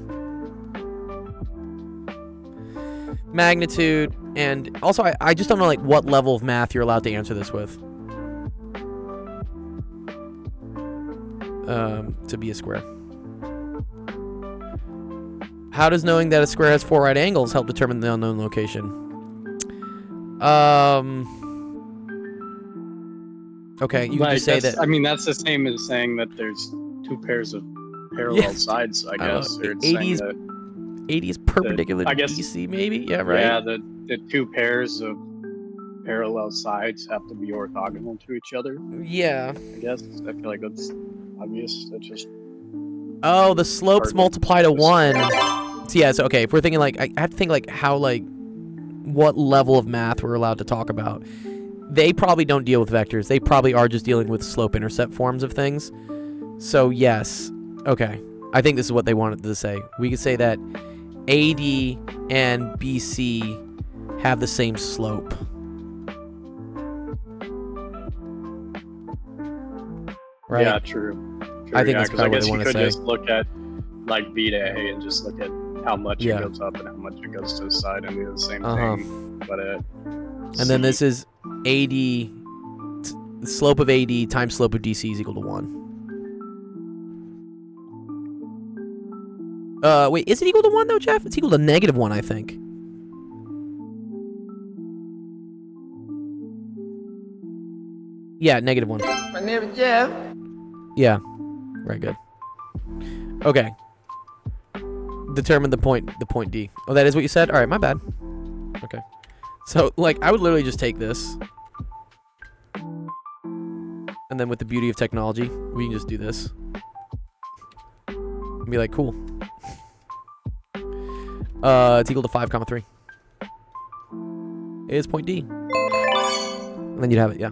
Magnitude, and also I just don't know like what level of math you're allowed to answer this with. To be a square. How does knowing that a square has 4 right angles help determine the unknown location? Okay, you can just say that. I mean, that's the same as saying that there's 2 pairs of parallel sides, I guess. Or it's saying that 80 is perpendicular I to guess- DC, maybe? Yeah, right. yeah, the 2 pairs of parallel sides have to be orthogonal to each other. Yeah. I guess I feel like that's obvious. That's just Oh, the slopes Hard. multiply to 1. So yeah, so okay, if we're thinking like, I have to think like how like, what level of math we're allowed to talk about. They probably don't deal with vectors. They probably are just dealing with slope-intercept forms of things. So yes, okay. I think this is what they wanted to say. We could say that AD and BC have the same slope. Right? yeah, true. I think that's 'cause I probably what guess they you wanna could say. just look at like B to A and just look at how much Yeah. it goes up and how much it goes to the side and do the same Uh-huh. thing. But And then this is AD, slope of AD times slope of DC is equal to 1. Wait, is it equal to 1 though, Jeff? It's equal to -1, I think. Yeah, -1. My name is Jeff. Yeah. Very good. Okay. Determine the point D. Oh, that is what you said? Alright, my bad. Okay. So, like, I would literally just take this. And then with the beauty of technology, we can just do this. And be like, cool. It's equal to 5, 3. It is point D. And then you'd have it, yeah.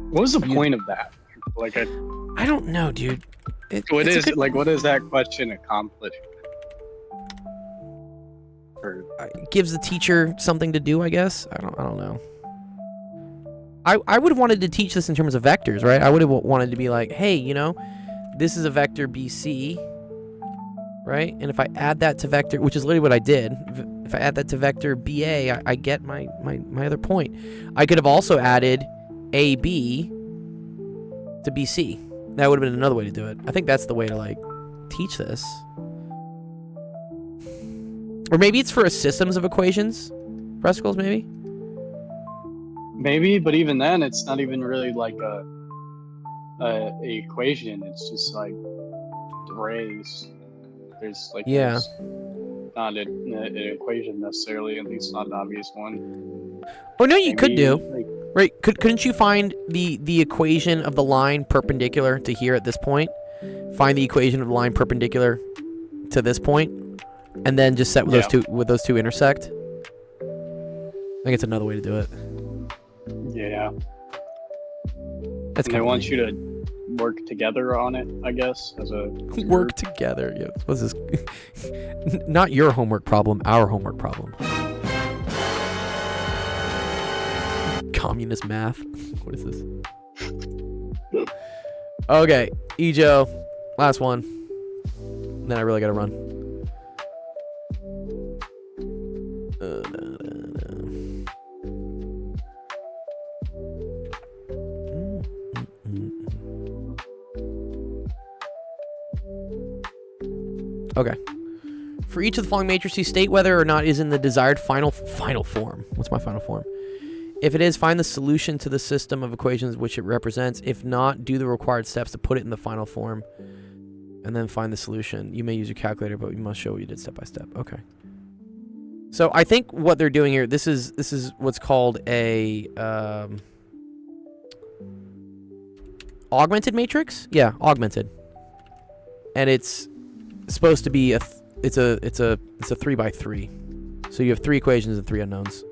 what was the point of that? Like, I don't know, dude. what it's a is good- like what does that question accomplish? Or, gives the teacher something to do, I guess. I don't know. I would have wanted to teach this in terms of vectors, right? I would have wanted to be like, hey, you know, this is a vector BC, right? And if I add that to vector, which is literally what I did, if I add that to vector BA, I get my other point. I could have also added AB to BC. That would have been another way to do it. I think that's the way to, like, teach this. Or maybe it's for a systems of equations. Frescals, maybe? maybe, but even then, it's not even really like a equation. It's just like rays. There's like Yeah. there's not an equation necessarily, at least not an obvious one. Or no, you could Maybe, do. like, Right? Couldn't you find the equation of the line perpendicular to here at this point? Find the equation of the line perpendicular to this point, and then just set with those two intersect. I think it's another way to do it. yeah. That's And they kind want you to work together on it, I guess, as a work together. Yeah. What's this? Not your homework problem. Our homework problem. Communist math. What is this? Okay, Ejo, last one. Then I really gotta run. Okay. For each of the following matrices, state whether or not is in the desired final form. What's my final form? If it is, find the solution to the system of equations which it represents. If not, do the required steps to put it in the final form. And then find the solution. You may use your calculator, but you must show what you did step by step. Okay. So I think what they're doing here, this is what's called a augmented matrix? Yeah, augmented. And it's supposed to be it's a 3x3. So you have 3 equations and 3 unknowns.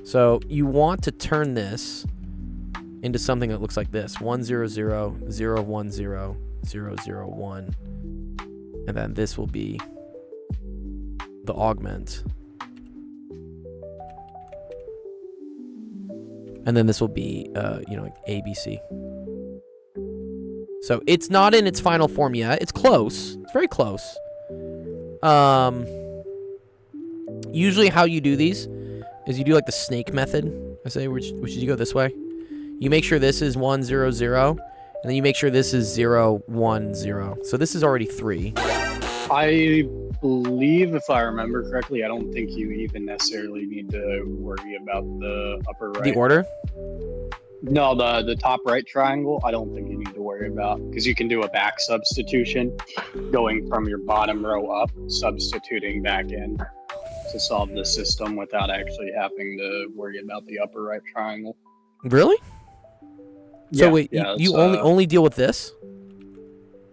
So you want to turn this into something that looks like this: 1 0 0 0 1 0 0 0 1, and then this will be the augment. And then this will be, like ABC. So it's not in its final form yet. It's close. It's very close. Usually how you do these is you do like the snake method. I say, which is you go this way. You make sure this is 1, 0, 0. And then you make sure this is 0, 1, 0. So this is already 3. I believe, if I remember correctly, I don't think you even necessarily need to worry about the upper right. The order? No, the top right triangle, I don't think you need to worry about, because you can do a back substitution going from your bottom row up, substituting back in to solve the system without actually having to worry about the upper right triangle. Really? So Yeah, wait, yeah, you it's, only deal with this?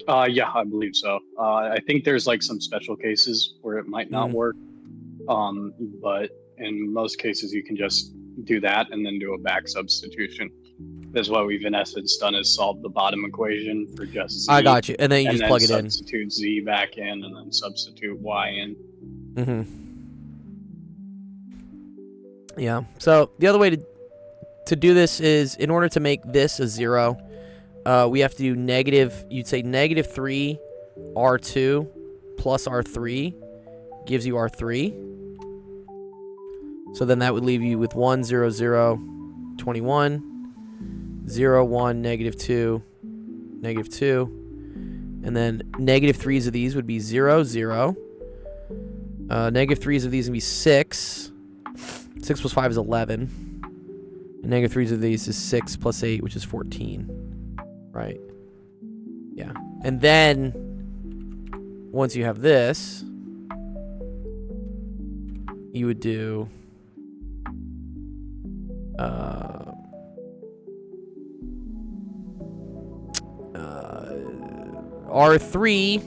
Yeah, I believe so. I think there's like some special cases where it might not work, but in most cases you can just do that and then do a back substitution. That's what we've in essence done, is solve the bottom equation for just Z. I got you. And then you just plug it in. Substitute Z back in and then substitute Y in. Mm-hmm. Yeah. So the other way to do this is, in order to make this a 0, we have to do negative, you'd say negative 3 R2 plus R3 gives you R3. So then that would leave you with 1, 0, 0, 21, 0, 1, negative 2, negative 2. And then negative 3s of these would be 0, 0. Negative 3s of these would be 6. 6 plus 5 is 11. And negative 3s of these is 6 plus 8, which is 14. Right? Yeah. And then, once you have this, you would do R3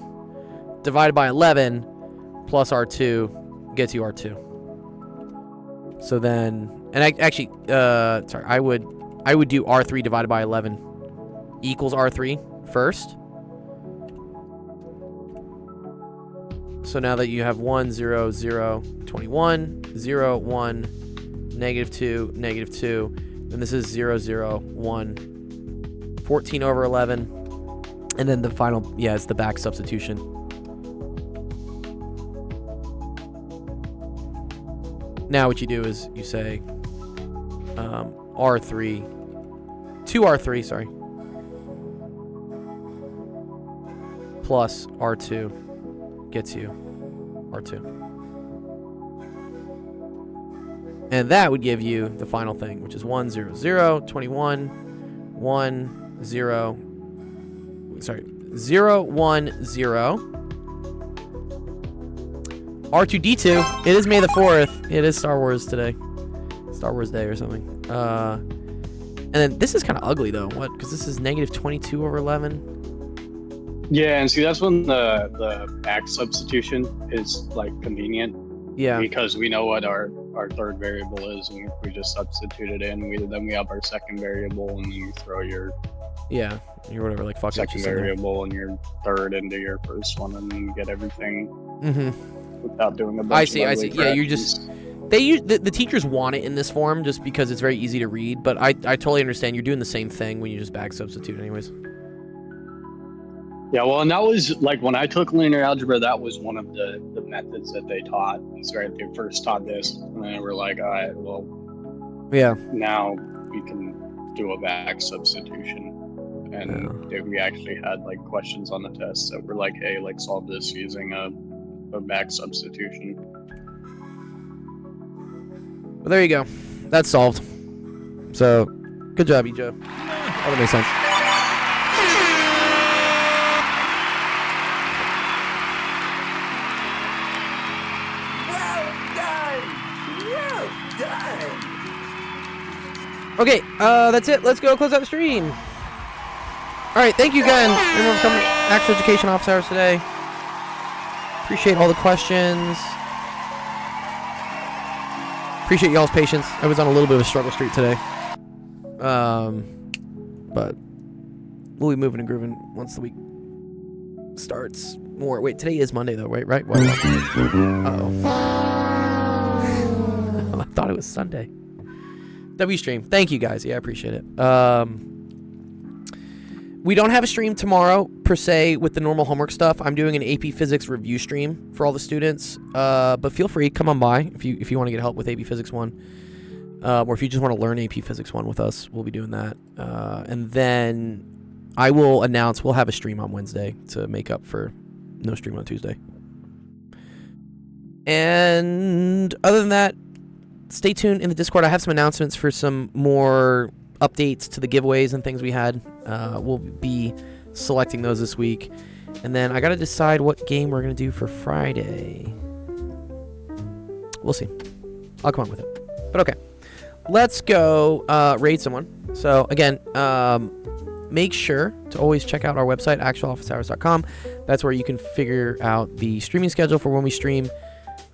divided by 11 plus R2 gets you R2. So then, and I would do R3 divided by 11 equals R3 first. So now that you have 1, 0, 0, 21, 0, 1, negative 2, negative 2, and this is 0, 0, 1, 14 over 11, and then the final, it's the back substitution. Now what you do is you say R3, 2R3, sorry, plus R2 gets you R2. And that would give you the final thing, which is 1, 0, 0, 21, 1, 0, sorry, 0, 1, 0. R2-D2. It is May the 4th. It is Star Wars today. Star Wars Day or something. And then this is kind of ugly though. What? Because this is negative 22 over 11. Yeah, and see, that's when the back substitution is like convenient. Yeah. Because we know what our third variable is, and if we just substitute it in, then we have our second variable, and then you throw your your whatever, like fuck second variable and your third into your first one, and then you get everything without doing a bunch I see. Yeah, you just the teachers want it in this form just because it's very easy to read, but I totally understand. You're doing the same thing when you just back substitute anyways. Yeah, well, and that was like when I took linear algebra, that was one of the methods that they taught. It's right, they first taught this, and then we're like, all right, well, now we can do a back substitution. And we actually had like questions on the test that were like, hey, like solve this using a back substitution. Well, there you go. That's solved. So, good job, Joe. That makes sense. Okay, that's it. Let's go close out the stream. All right, thank you again, everyone, for coming to Actual Education Office Hours today. Appreciate all the questions. Appreciate y'all's patience. I was on a little bit of a struggle streak today. But we'll be moving and grooving once the week starts more. Wait, today is Monday though, right? Right? Uh-oh. I thought it was Sunday. W stream. Thank you guys. Yeah, I appreciate it. We don't have a stream tomorrow per se with the normal homework stuff. I'm doing an AP Physics review stream for all the students. But feel free, come on by if you want to get help with AP Physics 1. Or if you just want to learn AP Physics 1 with us, we'll be doing that. And then I will announce we'll have a stream on Wednesday to make up for no stream on Tuesday. And other than that, stay tuned in the Discord. I have some announcements for some more updates to the giveaways and things we had. We'll be selecting those this week. And then I got to decide what game we're going to do for Friday. We'll see. I'll come up with it. But okay. Let's go raid someone. So again, make sure to always check out our website, actualofficehours.com. That's where you can figure out the streaming schedule for when we stream.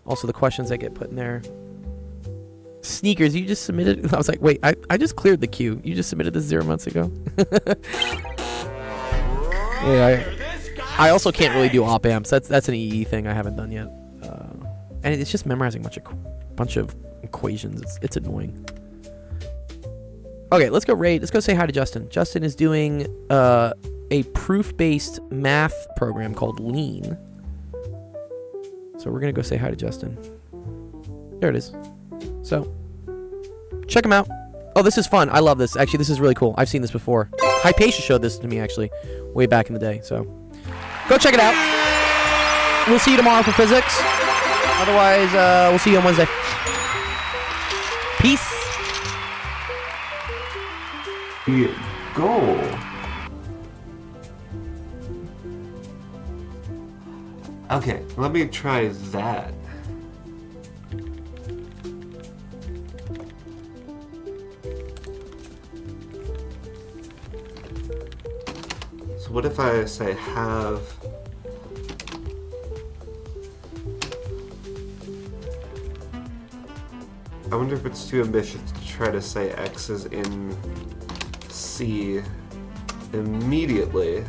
Also the questions that get put in there. Sneakers, you just submitted. I was like, wait, I just cleared the queue. You just submitted this 0 months ago. Yeah, I also can't really do op amps. That's an EE thing I haven't done yet. And it's just memorizing a bunch of equations. It's annoying. Okay, let's go raid. Let's go say hi to Justin. Justin is doing a proof-based math program called Lean. So we're gonna go say hi to Justin. There it is. So check him out. Oh, this is fun. I love this. Actually, this is really cool. I've seen this before. Hypatia showed this to me actually way back in the day. So go check it out. We'll see you tomorrow for physics. Otherwise, we'll see you on Wednesday. Peace. Go. Okay, let me try that. So what if I say have I wonder if it's too ambitious to try to say X is in C immediately.